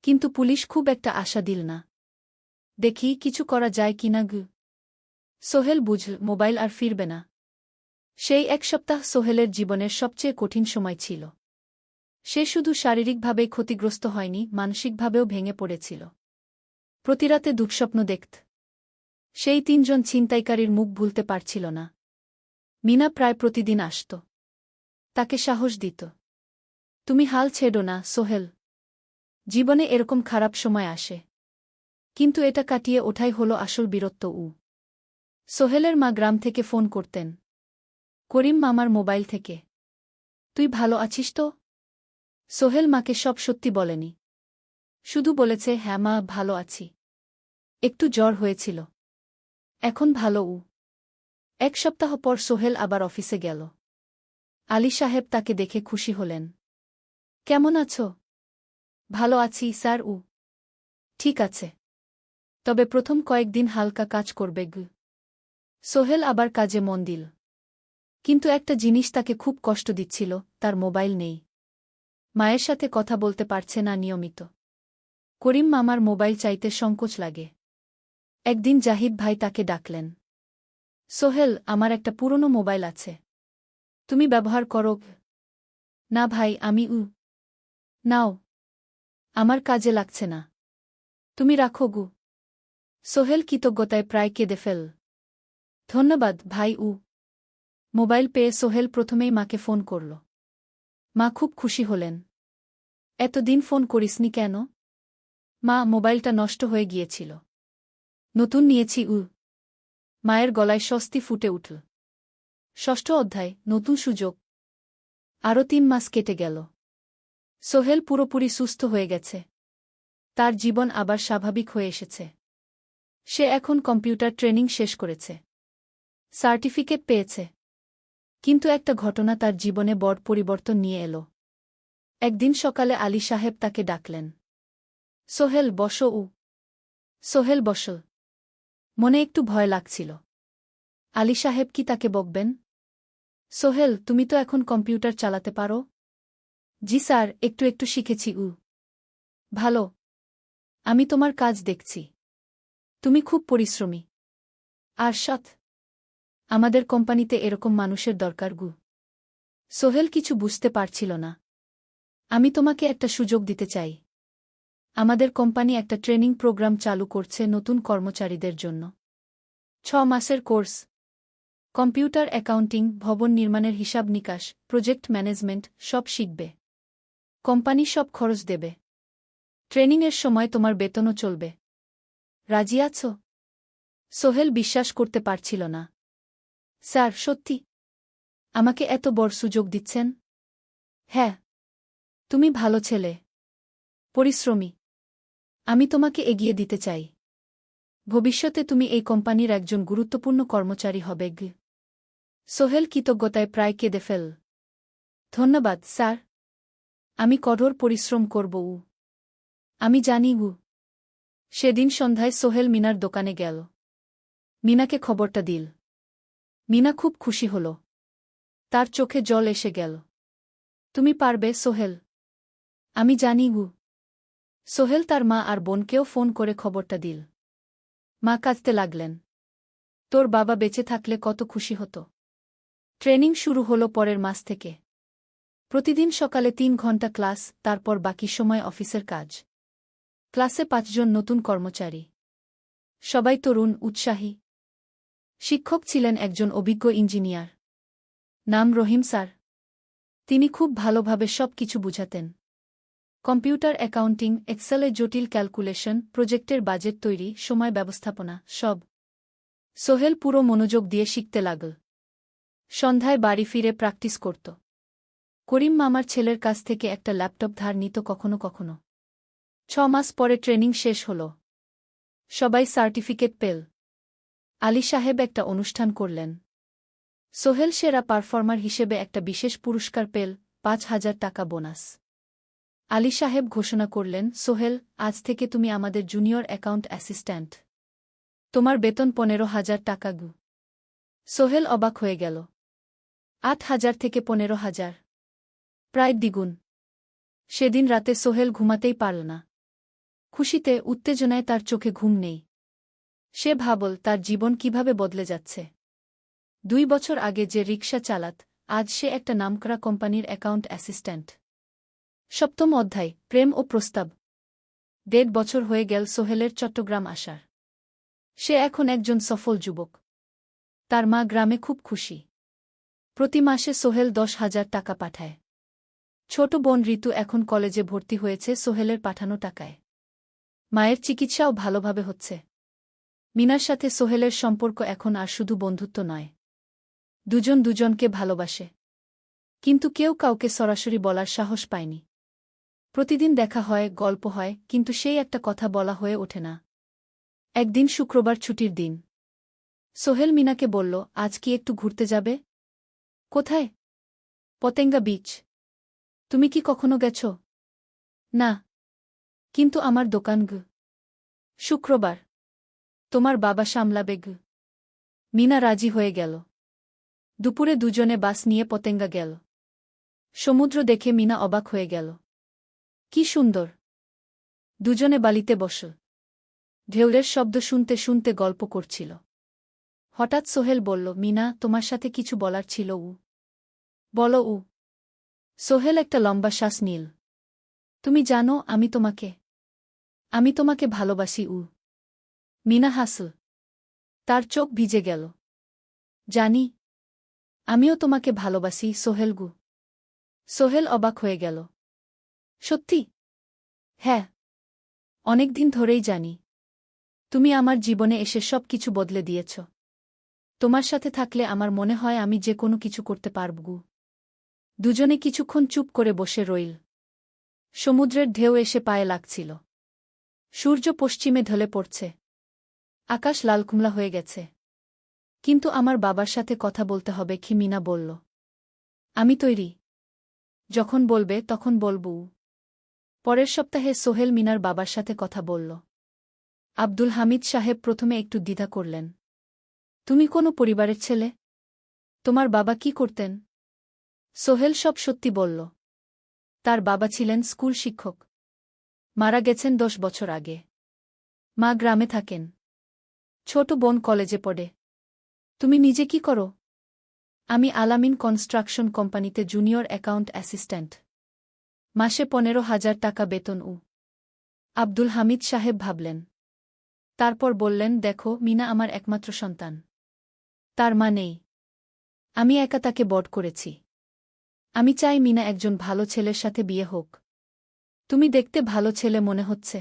কিন্তু পুলিশ খুব একটা আশা দিল না। দেখি কিছু করা যায় কিনা গু। সোহেল বুঝল মোবাইল আর ফিরবে না। সেই 1 সপ্তাহ সোহেলের জীবনের সবচেয়ে কঠিন সময় ছিল। সে শুধু শারীরিকভাবেই ক্ষতিগ্রস্ত হয়নি, মানসিকভাবেও ভেঙে পড়েছিল। প্রতিরাতে দুঃস্বপ্ন দেখত। সেই 3 জন ছিনতাইকারীর মুখ ভুলতে পারছিল না। মিনা প্রায় প্রতিদিন আসত। তাকে সাহস দিত। তুমি হাল ছেড়ো না সোহেল। জীবনে এরকম খারাপ সময় আসে। কিন্তু এটা কাটিয়ে ওঠাই হলো আসল বীরত্ব। সোহেলের মা গ্রাম থেকে ফোন করতেন। করিম মামার মোবাইল থেকে। তুই ভালো আছিস তো? সোহেল মাকে সব সত্যি বলেনি। শুধু বলেছে, হ্যাঁ মা, ভালো আছি। একটু জ্বর হয়েছিল। এখন ভালো। 1 সপ্তাহ পর সোহেল আবার অফিসে গেল। আলী সাহেব তাকে দেখে খুশি হলেন। কেমন আছো? ভালো আছি স্যার। ঠিক আছে। তবে প্রথম কয়েকদিন হালকা কাজ করবে গু। সোহেল আবার কাজে মন দিল। কিন্তু একটা জিনিস তাকে খুব কষ্ট দিচ্ছিল, তার মোবাইল নেই। মায়ের সাথে কথা বলতে পারছে না নিয়মিত। করিম মামার মোবাইল চাইতে সংকোচ লাগে। একদিন জাহিদ ভাই তাকে ডাকলেন। সোহেল, আমার একটা পুরনো মোবাইল আছে। তুমি ব্যবহার করো? না ভাই, আমি নাও। আমার কাজে লাগছে না। তুমি রাখো গু। সোহেল কৃতজ্ঞতায় প্রায় কেঁদে ফেল। ধন্যবাদ ভাই। মোবাইল পেয়ে সোহেল প্রথমেই মাকে ফোন করল। মা খুব খুশি হলেন। এতদিন ফোন করিসনি কেন? মা, মোবাইলটা নষ্ট হয়ে গিয়েছিল। নতুন নিয়েছি। মায়ের গলায় স্বস্তি ফুটে উঠল। 6ষ্ঠ অধ্যায়, নতুন সুযোগ। আরও 3 মাস কেটে গেল। সোহেল পুরোপুরি সুস্থ হয়ে গেছে। তার জীবন আবার স্বাভাবিক হয়ে এসেছে। সে এখন কম্পিউটার ট্রেনিং শেষ করেছে। সার্টিফিকেট পেয়েছে। কিন্তু একটা ঘটনা তার জীবনে বড় পরিবর্তন নিয়ে এলো। একদিন সকালে আলী সাহেব তাকে ডাকলেন। সোহেল, বসো। সোহেল বসল। মনে একটু ভয় লাগছিল। আলী সাহেব কি তাকে বকবেন? সোহেল, তুমি তো এখন কম্পিউটার চালাতে পারো? জি স্যার, একটু একটু শিখেছি। ভালো। আমি তোমার কাজ দেখছি। তুমি খুব পরিশ্রমী। আর সৎ। আমাদের কোম্পানিতে এরকম মানুষের দরকার গু। সোহেল কিছু বুঝতে পারছিল না। আমি তোমাকে একটা সুযোগ দিতে চাই। আমাদের কোম্পানি একটা ট্রেনিং প্রোগ্রাম চালু করছে নতুন কর্মচারীদের জন্য। 6 মাসের কোর্স। কম্পিউটার, অ্যাকাউন্টিং, ভবন নির্মাণের হিসাব নিকাশ, প্রজেক্ট ম্যানেজমেন্ট সব শিখবে। কোম্পানি সব খরচ দেবে। ট্রেনিংয়ের সময় তোমার বেতনও চলবে। রাজি আছো? সোহেল বিশ্বাস করতে পারছিল না। স্যার, সত্যি? আমাকে এত বড় সুযোগ দিচ্ছেন? হ্যাঁ। তুমি ভালো ছেলে, পরিশ্রমী। আমি তোমাকে এগিয়ে দিতে চাই। ভবিষ্যতে তুমি এই কোম্পানির একজন গুরুত্বপূর্ণ কর্মচারী হবে। সোহেল কৃতজ্ঞতায় প্রায় কেঁদে ফেল। ধন্যবাদ স্যার। আমি কঠোর পরিশ্রম করব। আমি জানি। সেদিন সন্ধ্যায় সোহেল মিনার দোকানে গেল। মিনাকে খবরটা দিল। মিনা খুব খুশি হল। তার চোখে জল এসে গেল। তুমি পারবে সোহেল। আমি জানি গু। সোহেল তার মা আর বোনকেও ফোন করে খবরটা দিল। মা কাঁদতে লাগলেন। তোর বাবা বেঁচে থাকলে কত খুশি হতো। ট্রেনিং শুরু হলো পরের মাস থেকে। প্রতিদিন সকালে 3 ঘন্টা ক্লাস, তারপর বাকি সময় অফিসের কাজ। ক্লাসে 5 জন নতুন কর্মচারী। সবাই তরুণ, উৎসাহী। শিক্ষক ছিলেন একজন অভিজ্ঞ ইঞ্জিনিয়ার। নাম রহিম স্যার। তিনি খুব ভালোভাবে সব কিছু বুঝাতেন। কম্পিউটার অ্যাকাউন্টিং, এক্সেলে জটিল ক্যালকুলেশন, প্রজেক্টের বাজেট তৈরি, সময় ব্যবস্থাপনা, সব। সোহেল পুরো মনোযোগ দিয়ে শিখতে লাগল। সন্ধ্যায় বাড়ি ফিরে প্র্যাকটিস করত। করিম মামার ছেলের কাছ থেকে একটা ল্যাপটপ ধার নিত কখনো কখনো। 6 মাস পরে ট্রেনিং শেষ হল। সবাই সার্টিফিকেট পেল। আলী সাহেব একটা অনুষ্ঠান করলেন। সোহেল সেরা পারফর্মার হিসেবে একটা বিশেষ পুরস্কার পেল, 5,000 টাকা বোনাস। আলী সাহেব ঘোষণা করলেন, সোহেল, আজ থেকে তুমি আমাদের জুনিয়র অ্যাকাউন্ট অ্যাসিস্ট্যান্ট। তোমার বেতন 15,000 টাকা গু। সোহেল অবাক হয়ে গেল। 8,000 থেকে 15,000, প্রায় দ্বিগুণ। সেদিন রাতে সোহেল ঘুমাতেই পারল না। খুশিতে, উত্তেজনায় তার চোখে ঘুম নেই। সে ভাবল তার জীবন কিভাবে বদলে যাচ্ছে। 2 বছর আগে যে রিকশা চালাত, আজ সে একটা নামকরা কোম্পানির অ্যাকাউন্ট অ্যাসিস্ট্যান্ট। 7ম অধ্যায়, প্রেম ও প্রস্তাব। 1.5 বছর হয়ে গেল সোহেলের চট্টগ্রাম আসার। সে এখন একজন সফল যুবক। তার মা গ্রামে খুব খুশি। প্রতি মাসে সোহেল 10,000 টাকা পাঠায়। ছোট বোন ঋতু এখন কলেজে ভর্তি হয়েছে সোহেলের পাঠানো টাকায়। মায়ের চিকিৎসাও ভালোভাবে হচ্ছে। মিনার সাথে সোহেলের সম্পর্ক এখন আর শুধু বন্ধুত্ব নয়। দুজন দুজনকে ভালোবাসে। কিন্তু কেউ কাউকে সরাসরি বলার সাহস পায়নি। প্রতিদিন দেখা হয়, গল্প হয়, কিন্তু সেই একটা কথা বলা হয়ে ওঠে না। একদিন শুক্রবার ছুটির দিন। সোহেল মিনাকে বলল, আজ কি একটু ঘুরতে যাবে? কোথায়? পতেঙ্গা বিচ। তুমি কি কখনো গেছ? না। কিন্তু আমার দোকান গু। শুক্রবার। তোমার বাবা সামলাবে গু। মিনা রাজি হয়ে গেল। দুপুরে দুজনে বাস নিয়ে পতেঙ্গা গেল। সমুদ্র দেখে মিনা অবাক হয়ে গেল। কি সুন্দর। দুজনে বালিতে বসল। ঢেউয়ের শব্দ শুনতে শুনতে গল্প করছিল। হঠাৎ সোহেল বলল, মিনা, তোমার সাথে কিছু বলার ছিল। বলো। সোহেল একটা লম্বা শ্বাস নিল। তুমি জানো, আমি তোমাকে ভালোবাসি। মিনা হাসল। তার চোখ ভিজে গেল। জানি। আমিও তোমাকে ভালোবাসি, সোহেল গু। সোহেল অবাক হয়ে গেল। সত্যি? হ্যাঁ। অনেকদিন ধরেই জানি। তুমি আমার জীবনে এসে সব কিছু বদলে দিয়েছ। তোমার সাথে থাকলে আমার মনে হয় আমি যে কোনো কিছু করতে পারব গু। দুজনে কিছুক্ষণ চুপ করে বসে রইল। সমুদ্রের ঢেউ এসে পায়ে লাগছিল। সূর্য পশ্চিমে ঢলে পড়ছে। আকাশ লালকুমলা হয়ে গেছে। কিন্তু আমার বাবার সাথে কথা বলতে হবে কি? মিনা বলল। আমি তৈরি। যখন বলবে তখন বলবো। পরের সপ্তাহে সোহেল মিনার বাবার সাথে কথা বলল। আব্দুল হামিদ সাহেব প্রথমে একটু দ্বিধা করলেন। তুমি কোনো পরিবারের ছেলে? তোমার বাবা কি করতেন? সোহেল সব সত্যি বলল। তার বাবা ছিলেন স্কুল শিক্ষক। মারা গেছেন 10 বছর আগে। মা গ্রামে থাকেন। ছোট বোন কলেজে পড়ে। তুমি নিজে কি করো? আমি আলামিন কনস্ট্রাকশন কোম্পানিতে জুনিয়র অ্যাকাউন্ট অ্যাসিস্ট্যান্ট। মাসে 15,000 টাকা বেতন। আব্দুল হামিদ সাহেব ভাবলেন। তারপর বললেন, দেখো, মিনা আমার একমাত্র সন্তান। তার মা নেই। আমি একা তাকে বড় করেছি। আমি চাই মিনা একজন ভালো ছেলের সাথে বিয়ে হোক। তুমি দেখতে ভালো ছেলে মনে হচ্ছে।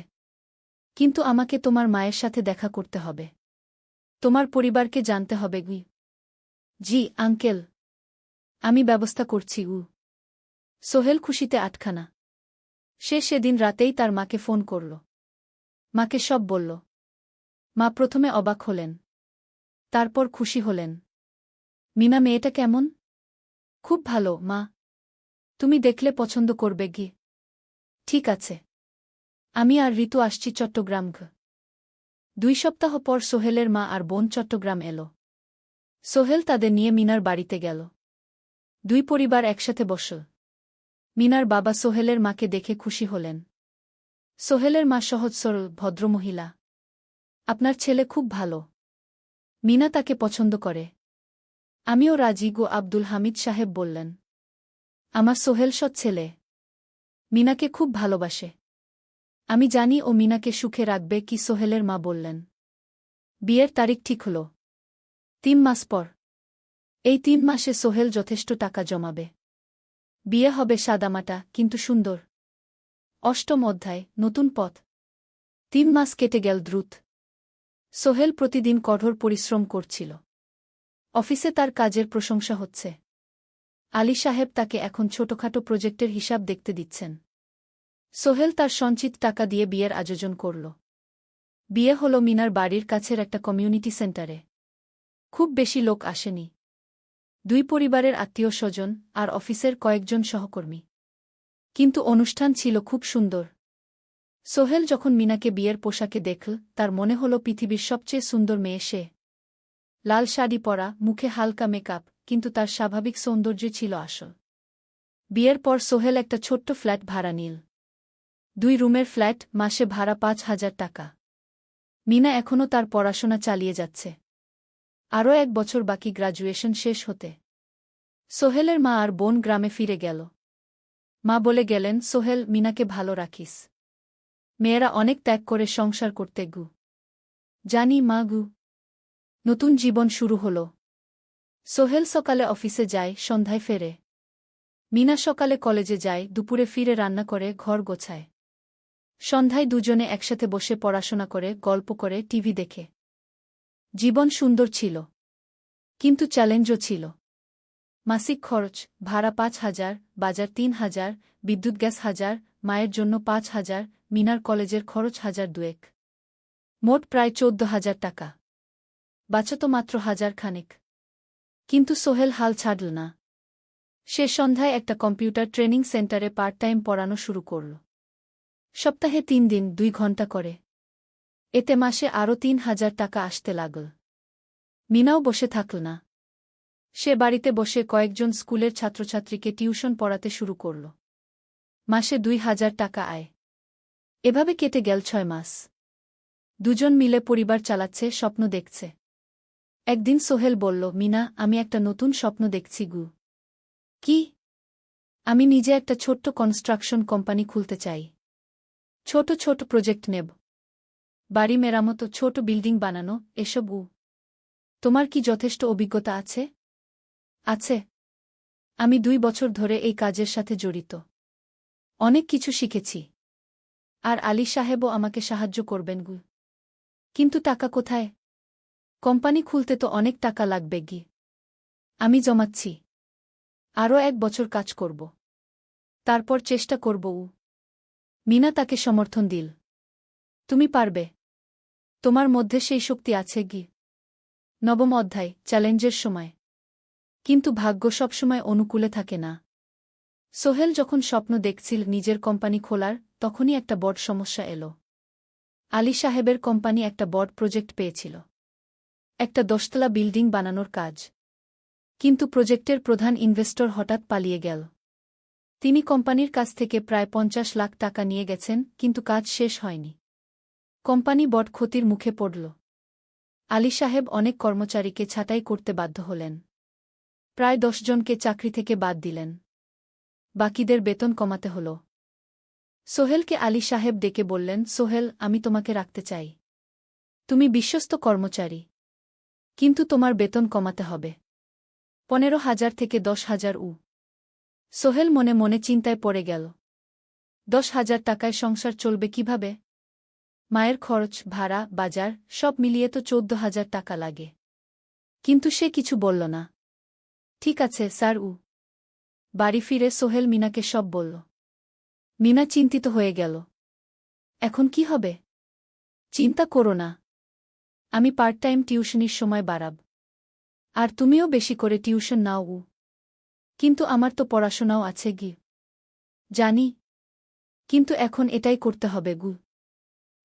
কিন্তু আমাকে তোমার মায়ের সাথে দেখা করতে হবে। তোমার পরিবারকে জানতে হবে। জি আঙ্কেল। আমি ব্যবস্থা করছি। সোহেল খুশিতে আটখানা। সে সেদিন রাতেই তার মাকে ফোন করল। মাকে সব বলল। মা প্রথমে অবাক হলেন। তারপর খুশি হলেন। মিনা মেয়েটা কেমন? খুব ভালো, মা। তুমি দেখলে পছন্দ করবে। ঠিক আছে। আমি আর ঋতু আসছি চট্টগ্রাম। 2 সপ্তাহ পর সোহেলের মা আর বোন চট্টগ্রাম এলো। সোহেল তাদের নিয়ে মিনার বাড়িতে গেল। 2 পরিবার একসাথে বসল। মিনার বাবা সোহেলের মাকে দেখে খুশি হলেন। সোহেলের মা সহজ সরল ভদ্রমহিলা। আপনার ছেলে খুব ভালো। মিনা তাকে পছন্দ করে। আমিও রাজি গো, আব্দুল হামিদ সাহেব বললেন। আমার সোহেল সৎ ছেলে। মিনাকে খুব ভালোবাসে। আমি জানি ও মিনাকে সুখে রাখবে কি, সোহেলের মা বললেন। বিয়ের তারিখ ঠিক হল 3 মাস পর। এই 3 মাসে সোহেল যথেষ্ট টাকা জমাবে। বিয়ে হবে সাদামাটা কিন্তু সুন্দর। 8ম অধ্যায়, নতুন পথ। 3 মাস কেটে গেল দ্রুত। সোহেল প্রতিদিন কঠোর পরিশ্রম করছিল। অফিসে তার কাজের প্রশংসা হচ্ছে। আলী সাহেব তাকে এখন ছোটখাটো প্রজেক্টের হিসাব দেখতে দিচ্ছেন। সোহেল তার সঞ্চিত টাকা দিয়ে বিয়ের আয়োজন করল। বিয়ে হল মিনার বাড়ির কাছের একটা কমিউনিটি সেন্টারে। খুব বেশি লোক আসেনি। 2 পরিবারের আত্মীয় স্বজন আর অফিসের কয়েকজন সহকর্মী। কিন্তু অনুষ্ঠান ছিল খুব সুন্দর। সোহেল যখন মিনাকে বিয়ের পোশাকে দেখল, তার মনে হল পৃথিবীর সবচেয়ে সুন্দর মেয়ে সে। লাল শাড়ি পরা, মুখে হালকা মেকআপ, কিন্তু তার স্বাভাবিক সৌন্দর্য ছিল আসল। বিয়ের পর সোহেল একটা ছোট্ট ফ্ল্যাট ভাড়া নিল। 2 রুমের ফ্ল্যাট, মাসে ভাড়া 5,000 টাকা। মিনা এখনও তার পড়াশোনা চালিয়ে যাচ্ছে। আরও 1 বছর বাকি গ্র্যাজুয়েশন শেষ হতে। সোহেলের মা আর বোন গ্রামে ফিরে গেল। মা বলে গেলেন, সোহেল, মিনাকে ভালো রাখিস। মেয়েরা অনেক ত্যাগ করে সংসার করতে গু। জানি মা গু। নতুন জীবন শুরু হল। সোহেল সকালে অফিসে যায়, সন্ধ্যায় ফেরে। মিনা সকালে কলেজে যায়, দুপুরে ফিরে রান্না করে, ঘর গোছায়। সন্ধ্যায় দুজনে একসাথে বসে পড়াশোনা করে, গল্প করে, টিভি দেখে। জীবন সুন্দর ছিল। কিন্তু চ্যালেঞ্জও ছিল। মাসিক খরচ, ভাড়া 5,000, বাজার 3,000, বিদ্যুৎ গ্যাস 1,000, মায়ের জন্য 5,000, মিনার কলেজের খরচ 1,200। মোট প্রায় 14,000 টাকা। বাঁচত মাত্র 1,000 খানেক। কিন্তু সোহেল হাল ছাড়ল না। সে সন্ধ্যায় একটা কম্পিউটার ট্রেনিং সেন্টারে পার্ট টাইম পড়ানো শুরু করল। সপ্তাহে 3 দিন 2 ঘন্টা করে। এতে মাসে আরও 3,000 টাকা আসতে লাগল। মিনাও বসে থাকল না। সে বাড়িতে বসে কয়েকজন স্কুলের ছাত্রছাত্রীকে টিউশন পড়াতে শুরু করল। মাসে 2,000 টাকা আয়। এভাবে কেটে গেল 6 মাস। দুজন মিলে পরিবার চালাচ্ছে, স্বপ্ন দেখছে। একদিন সোহেল বলল, মিনা, আমি একটা নতুন স্বপ্ন দেখছি গু। কি? আমি নিজে একটা ছোট্ট কনস্ট্রাকশন কোম্পানি খুলতে চাই। ছোট ছোট প্রজেক্ট নেব। বাড়ি মেরামত, ছোট বিল্ডিং বানানো, এসব। তোমার কি যথেষ্ট অভিজ্ঞতা আছে? আছে। আমি 2 বছর ধরে এই কাজের সাথে জড়িত। অনেক কিছু শিখেছি। আর আলী সাহেবও আমাকে সাহায্য করবেন গু। কিন্তু টাকা কোথায়? কোম্পানি খুলতে তো অনেক টাকা লাগবে গি। আমি জমাচ্ছি। আরও 1 বছর কাজ করব। তারপর চেষ্টা করব। মিনা তাকে সমর্থন দিল। তুমি পারবে। তোমার মধ্যে সেই শক্তি আছে গি। 9ম অধ্যায়, চ্যালেঞ্জের সময়। কিন্তু ভাগ্য সবসময় অনুকূলে থাকে না। সোহেল যখন স্বপ্ন দেখছিল নিজের কোম্পানি খোলার, তখনই একটা বড় সমস্যা এল। আলী সাহেবের কোম্পানি একটা বড় প্রজেক্ট পেয়েছিল। একটা 10তলা বিল্ডিং বানানোর কাজ। কিন্তু প্রজেক্টের প্রধান ইনভেস্টর হঠাৎ পালিয়ে গেল। তিনি কোম্পানির কাছ থেকে প্রায় 50 লাখ টাকা নিয়ে গেছেন, কিন্তু কাজ শেষ হয়নি। কোম্পানি বড় ক্ষতির মুখে পড়ল। আলী সাহেব অনেক কর্মচারীকে ছাঁটাই করতে বাধ্য হলেন। প্রায় 10 জনকে চাকরি থেকে বাদ দিলেন। বাকিদের বেতন কমাতে হল। সোহেলকে আলী সাহেব ডেকে বললেন, সোহেল, আমি তোমাকে রাখতে চাই। তুমি বিশ্বস্ত কর্মচারী। কিন্তু তোমার বেতন কমাতে হবে। 15,000 থেকে 10,000। সোহেল মনে মনে চিন্তায় পড়ে গেল। 10,000 টাকায় সংসার চলবে কিভাবে? মায়ের খরচ, ভাড়া, বাজার সব মিলিয়ে তো 14,000 টাকা লাগে। কিন্তু সে কিছু বলল না। ঠিক আছে স্যার। বাড়ি ফিরে সোহেল মিনাকে সব বলল। মিনা চিন্তিত হয়ে গেল। এখন কি হবে? চিন্তা করো না। আমি পার্ট টাইম টিউশনির সময় বাড়াব। আর তুমিও বেশি করে টিউশন নাও। কিন্তু আমার তো পড়াশোনাও আছে গি। জানি। কিন্তু এখন এটাই করতে হবে গু।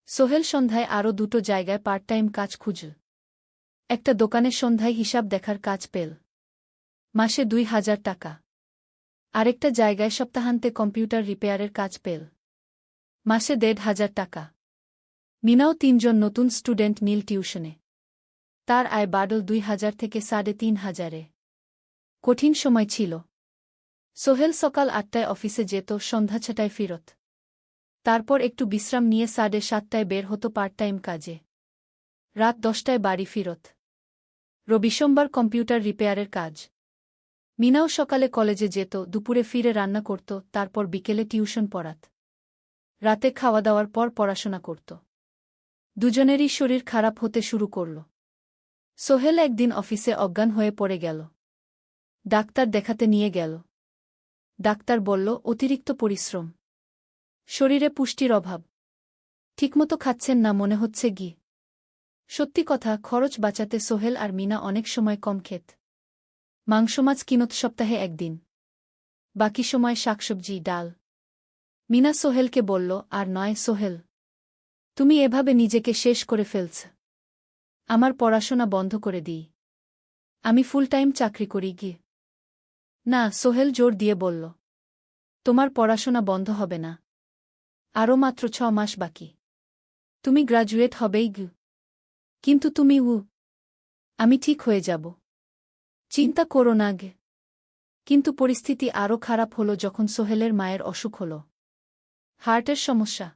সোহেল সন্ধ্যায় আরও 2টো জায়গায় পার্ট টাইম কাজ খুঁজল। একটা দোকানের সন্ধ্যায় হিসাব দেখার কাজ পেল। মাসে 2,000 টাকা। আরেকটা জায়গায় সপ্তাহান্তে কম্পিউটার রিপেয়ারের কাজ পেল। মাসে ১,৫০০ টাকা। মিনাও ৩ জন নতুন স্টুডেন্ট নীল টিউশনে। তার আয় বাড়ল ২,০০০ থেকে ৩,৫০০-এ। কঠিন সময় ছিল। সোহেল সকাল ৮টায় অফিসে যেত, সন্ধ্যা ৬টায় ফিরত। তারপর একটু বিশ্রাম নিয়ে ৭:৩০টায় বের হতো পার্ট টাইম কাজে। রাত ১০টায় বাড়ি ফিরত। রবি-সোমবার কম্পিউটার রিপেয়ারের কাজ। মিনাও সকালে কলেজে যেত, দুপুরে ফিরে রান্না করত, তারপর বিকেলে টিউশন পড়াত। রাতে খাওয়া দাওয়ার পর পড়াশোনা করত। দুজনেরই শরীর খারাপ হতে শুরু করল। সোহেল একদিন অফিসে অজ্ঞান হয়ে পড়ে গেল। ডাক্তার দেখাতে নিয়ে গেল। ডাক্তার বলল, অতিরিক্ত পরিশ্রম, শরীরে পুষ্টির অভাব, ঠিকমতো খাচ্ছেন না মনে হচ্ছে ঘি। সত্যি কথা, খরচ বাঁচাতে সোহেল আর মিনা অনেক সময় কম খেত। মাংস মাছ কিনত সপ্তাহে একদিন, বাকি সময় শাকসবজি ডাল। মিনা সোহেলকে বলল, আর নয় সোহেল, তুমি এভাবে নিজেকে শেষ করে ফেলছ। আমার পড়াশোনা বন্ধ করে দিই, আমি ফুল টাইম চাকরি করি গিয়ে। না, সোহেল জোর দিয়ে বলল, তোমার পড়াশোনা বন্ধ হবে না। আরও মাত্র ৬ মাস বাকি, তুমি গ্রাজুয়েট হবেই গু। কিন্তু তুমি আমি ঠিক হয়ে যাব, চিন্তা করো না গে। কিন্তু পরিস্থিতি আরও খারাপ হলো যখন সোহেলের মায়ের অসুখ হল। হার্টের সমস্যা।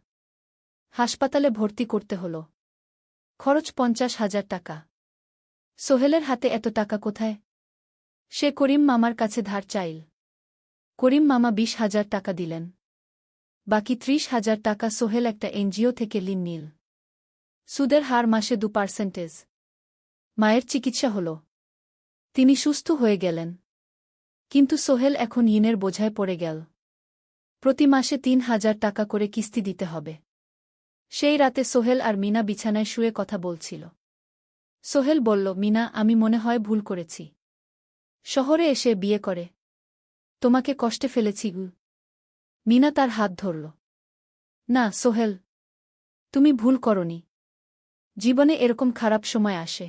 হাসপাতালে ভর্তি করতে হল। খরচ ৫০,০০০ টাকা। সোহেলের হাতে এত টাকা কোথায়? সে করিম মামার কাছে ধার চাইল। করিম মামা ২০,০০০ টাকা দিলেন। বাকি ৩০,০০০ টাকা সোহেল একটা এনজিও থেকে ঋণ নিল। সুদের হার মাসে ২%। মায়ের চিকিৎসা হল, তিনি সুস্থ হয়ে গেলেন। কিন্তু সোহেল এখন ঋণের বোঝায় পড়ে গেল। প্রতি মাসে ৩,০০০ টাকা করে কিস্তি দিতে হবে। সেই রাতে সোহেল আর মিনা বিছানায় শুয়ে কথা বলছিল। সোহেল বলল, মিনা, আমি মনে হয় ভুল করেছি। শহরে এসে বিয়ে করে তোমাকে কষ্টে ফেলেছি গু। মিনা তার হাত ধরল। না সোহেল, তুমি ভুল করনি। জীবনে এরকম খারাপ সময় আসে,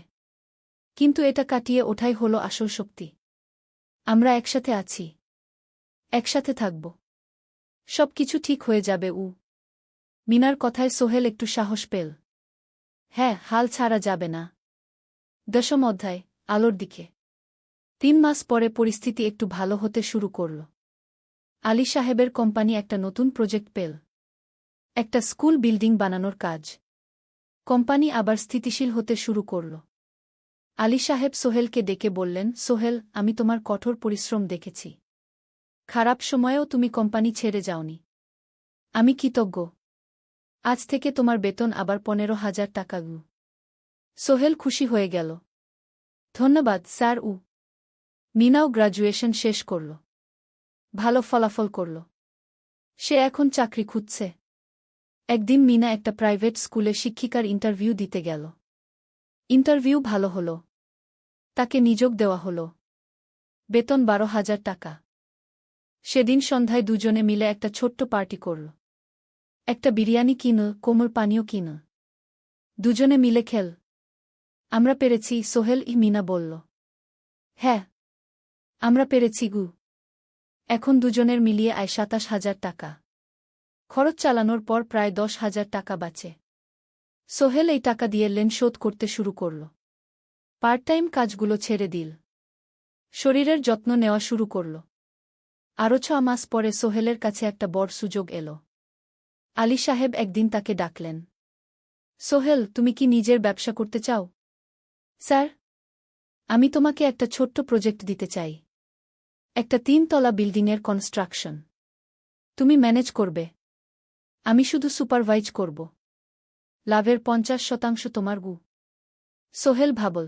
কিন্তু এটা কাটিয়ে ওঠাই হলো আসল শক্তি। আমরা একসাথে আছি, একসাথে থাকব, সব কিছু ঠিক হয়ে যাবে। মিনার কথায় সোহেল একটু সাহস পেল। হ্যাঁ, হাল ছাড়া যাবে না। ১০ম অধ্যায়, আলোর দিকে। ৩ মাস পরে পরিস্থিতি একটু ভালো হতে শুরু করল। আলী সাহেবের কোম্পানি একটা নতুন প্রজেক্ট পেল, একটা স্কুল বিল্ডিং বানানোর কাজ। কোম্পানি আবার স্থিতিশীল হতে শুরু করল। আলী সাহেব সোহেলকে ডেকে বললেন, সোহেল, আমি তোমার কঠোর পরিশ্রম দেখেছি। খারাপ সময়েও তুমি কোম্পানি ছেড়ে যাওনি। আমি কৃতজ্ঞ। আজ থেকে তোমার বেতন আবার ১৫,০০০ টাকা গু। সোহেল খুশি হয়ে গেল। ধন্যবাদ স্যার। মিনাও গ্রাজুয়েশন শেষ করল, ভালো ফলাফল করল। সে এখন চাকরি খুঁজছে। একদিন মিনা একটা প্রাইভেট স্কুলে শিক্ষিকার ইন্টারভিউ দিতে গেল। ইন্টারভিউ ভালো হল, তাকে নিযোগ দেওয়া হল। বেতন ১২,০০০ টাকা। সেদিন সন্ধ্যায় দুজনে মিলে একটা ছোট্ট পার্টি করল। একটা বিরিয়ানি কিনল, কোমল পানীয় কিনল। দুজনে মিলে খেল। আমরা পেরেছি সোহেল, মিনা বলল। হ্যাঁ, আমরা পেরেছি গু। এখন দুজনের মিলিয়ে আয় ২৭,০০০ টাকা। খরচ চালানোর পর প্রায় ১০,০০০ টাকা বাঁচে। সোহেল এই টাকা দিয়ে লোন শোধ করতে শুরু করল। পার্ট টাইম কাজগুলো ছেড়ে দিল। শরীরের যত্ন নেওয়া শুরু করল। আরও ৬ মাস পরে সোহেলের কাছে একটা বড় সুযোগ এল। আলী সাহেব একদিন তাকে ডাকলেন। সোহেল, তুমি কি নিজের ব্যবসা করতে চাও? স্যার, আমি তোমাকে একটা ছোট্ট প্রজেক্ট দিতে চাই। একটা ৩ তলা বিল্ডিংয়ের কনস্ট্রাকশন। তুমি ম্যানেজ করবে, আমি শুধু সুপারভাইজ করব। লাভের ৫০% তোমার গু। সোহেল ভাবল,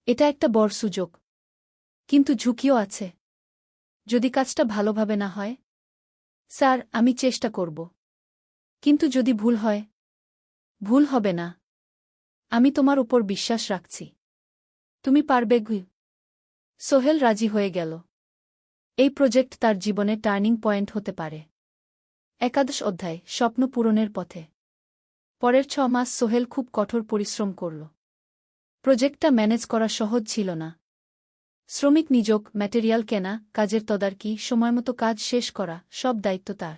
এটা একটা বড় সুযোগ, কিন্তু ঝুঁকিও আছে। যদি কাজটা ভালোভাবে না হয়? স্যার, আমি চেষ্টা করব। কিন্তু যদি ভুল হয়? ভুল হবে না, আমি তোমার উপর বিশ্বাস রাখছি। তুমি পারবে গু। সোহেল রাজি হয়ে গেল। এই প্রজেক্ট তার জীবনে টার্নিং পয়েন্ট হতে পারে। ১১ অধ্যায়, স্বপ্ন পূরণের পথে। পরের ৬ মাস সোহেল খুব কঠোর পরিশ্রম করল। প্রজেক্টটা ম্যানেজ করা সহজ ছিল না। শ্রমিক নিযোগ, ম্যাটেরিয়াল কেনা, কাজের তদারকি, সময়মতো কাজ শেষ করা, সব দায়িত্ব তার।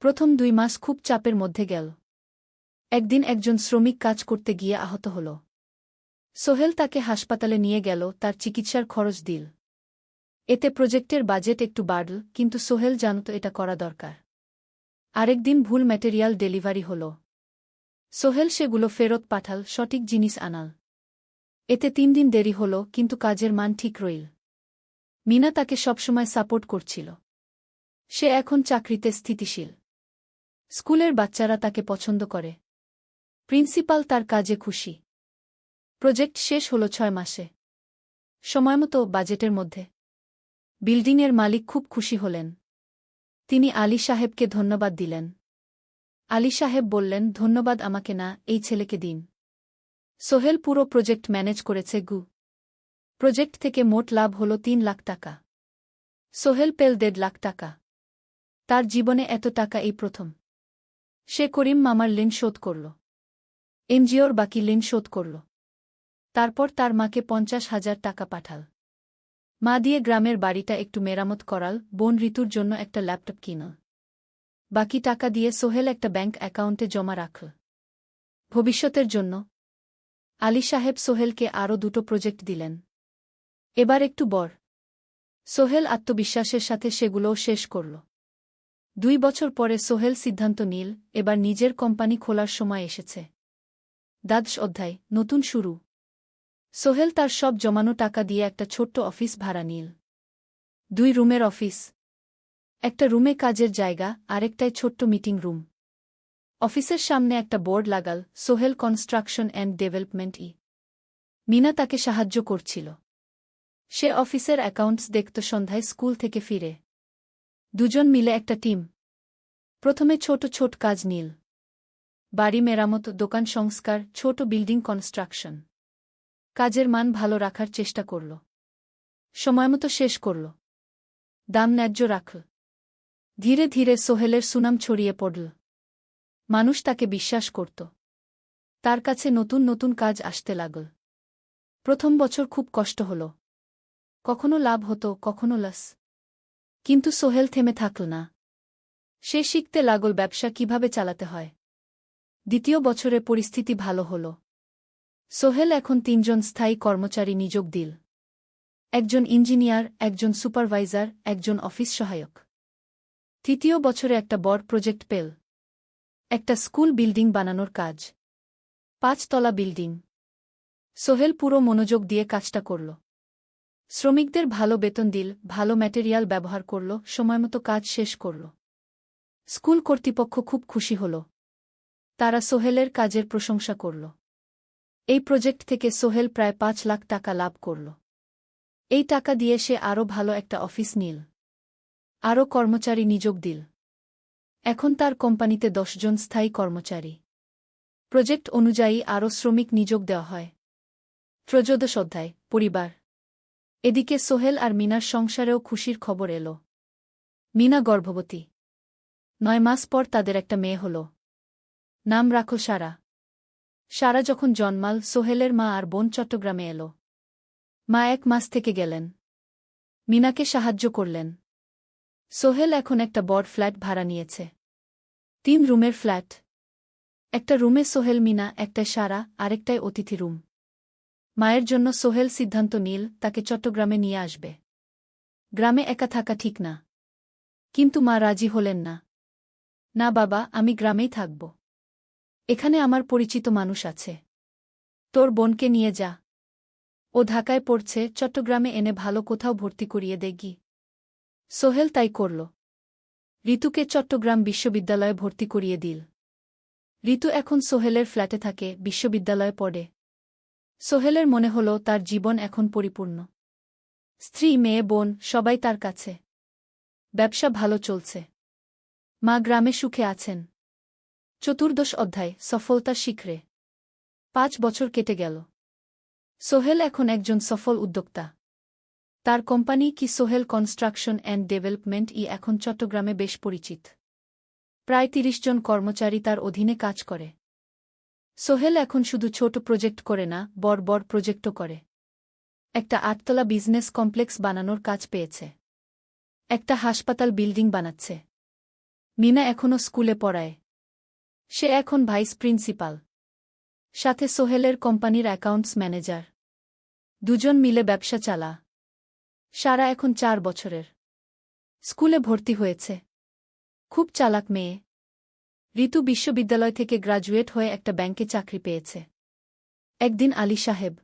প্রথম 2 মাস খুব চাপের মধ্যে গেল। একদিন একজন শ্রমিক কাজ করতে গিয়ে আহত হল। সোহেল তাকে হাসপাতালে নিয়ে গেল, তার চিকিৎসার খরচ দিল। এতে প্রজেক্টের বাজেট একটু বাড়ল, কিন্তু সোহেল জানত এটা করা দরকার। আরেকদিন ভুল ম্যাটেরিয়াল ডেলিভারি হল। সোহেল সেগুলো ফেরত পাঠাল, সঠিক জিনিস আনাল। এতে 3 দিন দেরি হল, কিন্তু কাজের মান ঠিক রইল। মিনা তাকে সবসময় সাপোর্ট করছিল। সে এখন চাকরিতে স্থিতিশীল। স্কুলের বাচ্চারা তাকে পছন্দ করে। প্রিন্সিপাল তার কাজে খুশি। প্রজেক্ট শেষ হল 6 মাসে। সময়মতো, বাজেটের মধ্যে। বিল্ডিংয়ের মালিক খুব খুশি হলেন। তিনি আলী সাহেবকে ধন্যবাদ দিলেন। আলী সাহেব বললেন, ধন্যবাদ আমাকে না, এই ছেলেকে দিন। সোহেল পুরো প্রজেক্ট ম্যানেজ করেছে। প্রজেক্ট থেকে মোট লাভ হল 3 লাখ টাকা। সোহেল পেল 1.5 লাখ টাকা। তার জীবনে এত টাকা এই প্রথম। সে করিম মামার ঋণ শোধ করল। এনজিওর বাকি ঋণ শোধ করল। তারপর তার মাকে 50,000 টাকা পাঠাল। মা দিয়ে গ্রামের বাড়িটা একটু মেরামত করাল, বোন ঋতুর জন্য একটা ল্যাপটপ কিনল। বাকি টাকা দিয়ে সোহেল একটা ব্যাংক অ্যাকাউন্টে জমা রাখল ভবিষ্যতের জন্য। আলী সাহেব সোহেলকে আরও 2টো প্রজেক্ট দিলেন। এবার একটু বড়। সোহেল আত্মবিশ্বাসের সাথে সেগুলোও শেষ করল। 2 বছর পরে সোহেল সিদ্ধান্ত নিল, এবার নিজের কোম্পানি খোলার সময় এসেছে। দ্বাদশ অধ্যায়, নতুন শুরু। সোহেল তার সব জমানো টাকা দিয়ে একটা ছোট্ট অফিস ভাড়া নিল। 2 রুমের অফিস। একটা রুমে কাজের জায়গা, আরেকটায় ছোট্ট মিটিং রুম। অফিসের সামনে একটা বোর্ড লাগাল, Sohel construction and development. Mina তাকে সাহায্য করছিল। সে অফিসের অ্যাকাউন্টস দেখত সন্ধ্যায় স্কুল থেকে ফিরে। দুজন মিলে একটা টিম। প্রথমে ছোট ছোট কাজ নিল। বাড়ি মেরামত, দোকান সংস্কার, ছোট বিল্ডিং কনস্ট্রাকশন। কাজের মান ভালো রাখার চেষ্টা করল। সময়মতো শেষ করল। দাম ন্যায্য রাখল। ধীরে ধীরে সোহেলের সুনাম ছড়িয়ে পড়ল। মানুষ তাকে বিশ্বাস করত। তার কাছে নতুন নতুন কাজ আসতে লাগল। প্রথম বছর খুব কষ্ট হল। কখনো লাভ হতো, কখনো লস। কিন্তু সোহেল থেমে থাকল না। সে শিখতে লাগল ব্যবসা কিভাবে চালাতে হয়। দ্বিতীয় বছরে পরিস্থিতি ভালো হল। সোহেল এখন 3 জন স্থায়ী কর্মচারী নিযোগ দিল। একজন ইঞ্জিনিয়ার, একজন সুপারভাইজার, একজন অফিস সহায়ক। তৃতীয় বছরে একটা বড় প্রজেক্ট পেল। একটা স্কুল বিল্ডিং বানানোর কাজ। 5 তলা বিল্ডিং। সোহেল পুরো মনোযোগ দিয়ে কাজটা করল। শ্রমিকদের ভালো বেতন দিল, ভালো ম্যাটেরিয়াল ব্যবহার করল, সময়মতো কাজ শেষ করল। স্কুল কর্তৃপক্ষ খুব খুশি হল। তারা সোহেলের কাজের প্রশংসা করল। এই প্রজেক্ট থেকে সোহেল প্রায় 5 লাখ টাকা লাভ করল। এই টাকা দিয়ে সে আরও ভালো একটা অফিস নিল। আরও কর্মচারী নিযোগ দিল। এখন তার কোম্পানিতে 10 জন স্থায়ী কর্মচারী। প্রজেক্ট অনুযায়ী আরও শ্রমিক নিযোগ দেওয়া হয়। ত্রয়োদশ অধ্যায়, পরিবার। এদিকে সোহেল আর মিনার সংসারেও খুশির খবর এল। মিনা গর্ভবতী। 9 মাস পর তাদের একটা মেয়ে হল। নাম রাখল সারা। সারা যখন জন্মাল, সোহেলের মা আর বোন চট্টগ্রামে এল। মা 1 মাস থেকে গেলেন। মিনাকে সাহায্য করলেন। সোহেল এখন একটা বড় ফ্ল্যাট ভাড়া নিয়েছে। 3 রুমের ফ্ল্যাট। একটা রুমে সোহেল, মিনা, একটায় সারা, আরেকটায় অতিথি রুম। মায়ের জন্য সোহেল সিদ্ধান্ত নিল তাকে চট্টগ্রামে নিয়ে আসবে। গ্রামে একা থাকা ঠিক না। কিন্তু মা রাজি হলেন না। না বাবা, আমি গ্রামেই থাকব। এখানে আমার পরিচিত মানুষ আছে। তোর বোনকে নিয়ে যা। ও ঢাকায় পড়ছে, চট্টগ্রামে এনে ভালো কোথাও ভর্তি করিয়ে দেগি। সোহেল তাই করল। ঋতুকে চট্টগ্রাম বিশ্ববিদ্যালয়ে ভর্তি করিয়ে দিল। ঋতু এখন সোহেলের ফ্ল্যাটে থাকে, বিশ্ববিদ্যালয়ে পড়ে। সোহেলের মনে হল তার জীবন এখন পরিপূর্ণ। স্ত্রী, মেয়ে, বোন, সবাই তার কাছে। ব্যবসা ভালো চলছে। মা গ্রামে সুখে আছেন। চতুর্দশ অধ্যায়, সফলতা শিখরে। 5 বছর কেটে গেল। সোহেল এখন একজন সফল উদ্যোক্তা। তার কোম্পানি কি সোহেল কনস্ট্রাকশন অ্যান্ড ডেভেলপমেন্ট এখন চট্টগ্রামে বেশ পরিচিত। প্রায় 30 জন কর্মচারী তার অধীনে কাজ করে। সোহেল এখন শুধু ছোট প্রজেক্ট করে না, বড় বড় প্রজেক্টও করে। একটা 8 তলা বিজনেস কমপ্লেক্স বানানোর কাজ পেয়েছে। একটা হাসপাতাল বিল্ডিং বানাচ্ছে। মিনা এখনও স্কুলে পড়ায়। সে এখন ভাইস প্রিন্সিপাল। সাথে সোহেলের কোম্পানির অ্যাকাউন্টস ম্যানেজার। দুজন মিলে ব্যবসা চালা। সারা এখন 4 বছরের। স্কুলে ভর্তি হয়েছে। খুব চালাক মেয়ে। ঋতু বিশ্ববিদ্যালয় থেকে গ্রাজুয়েট হয়ে একটা ব্যাংকে চাকরি পেয়েছে। একদিন আলী সাহেব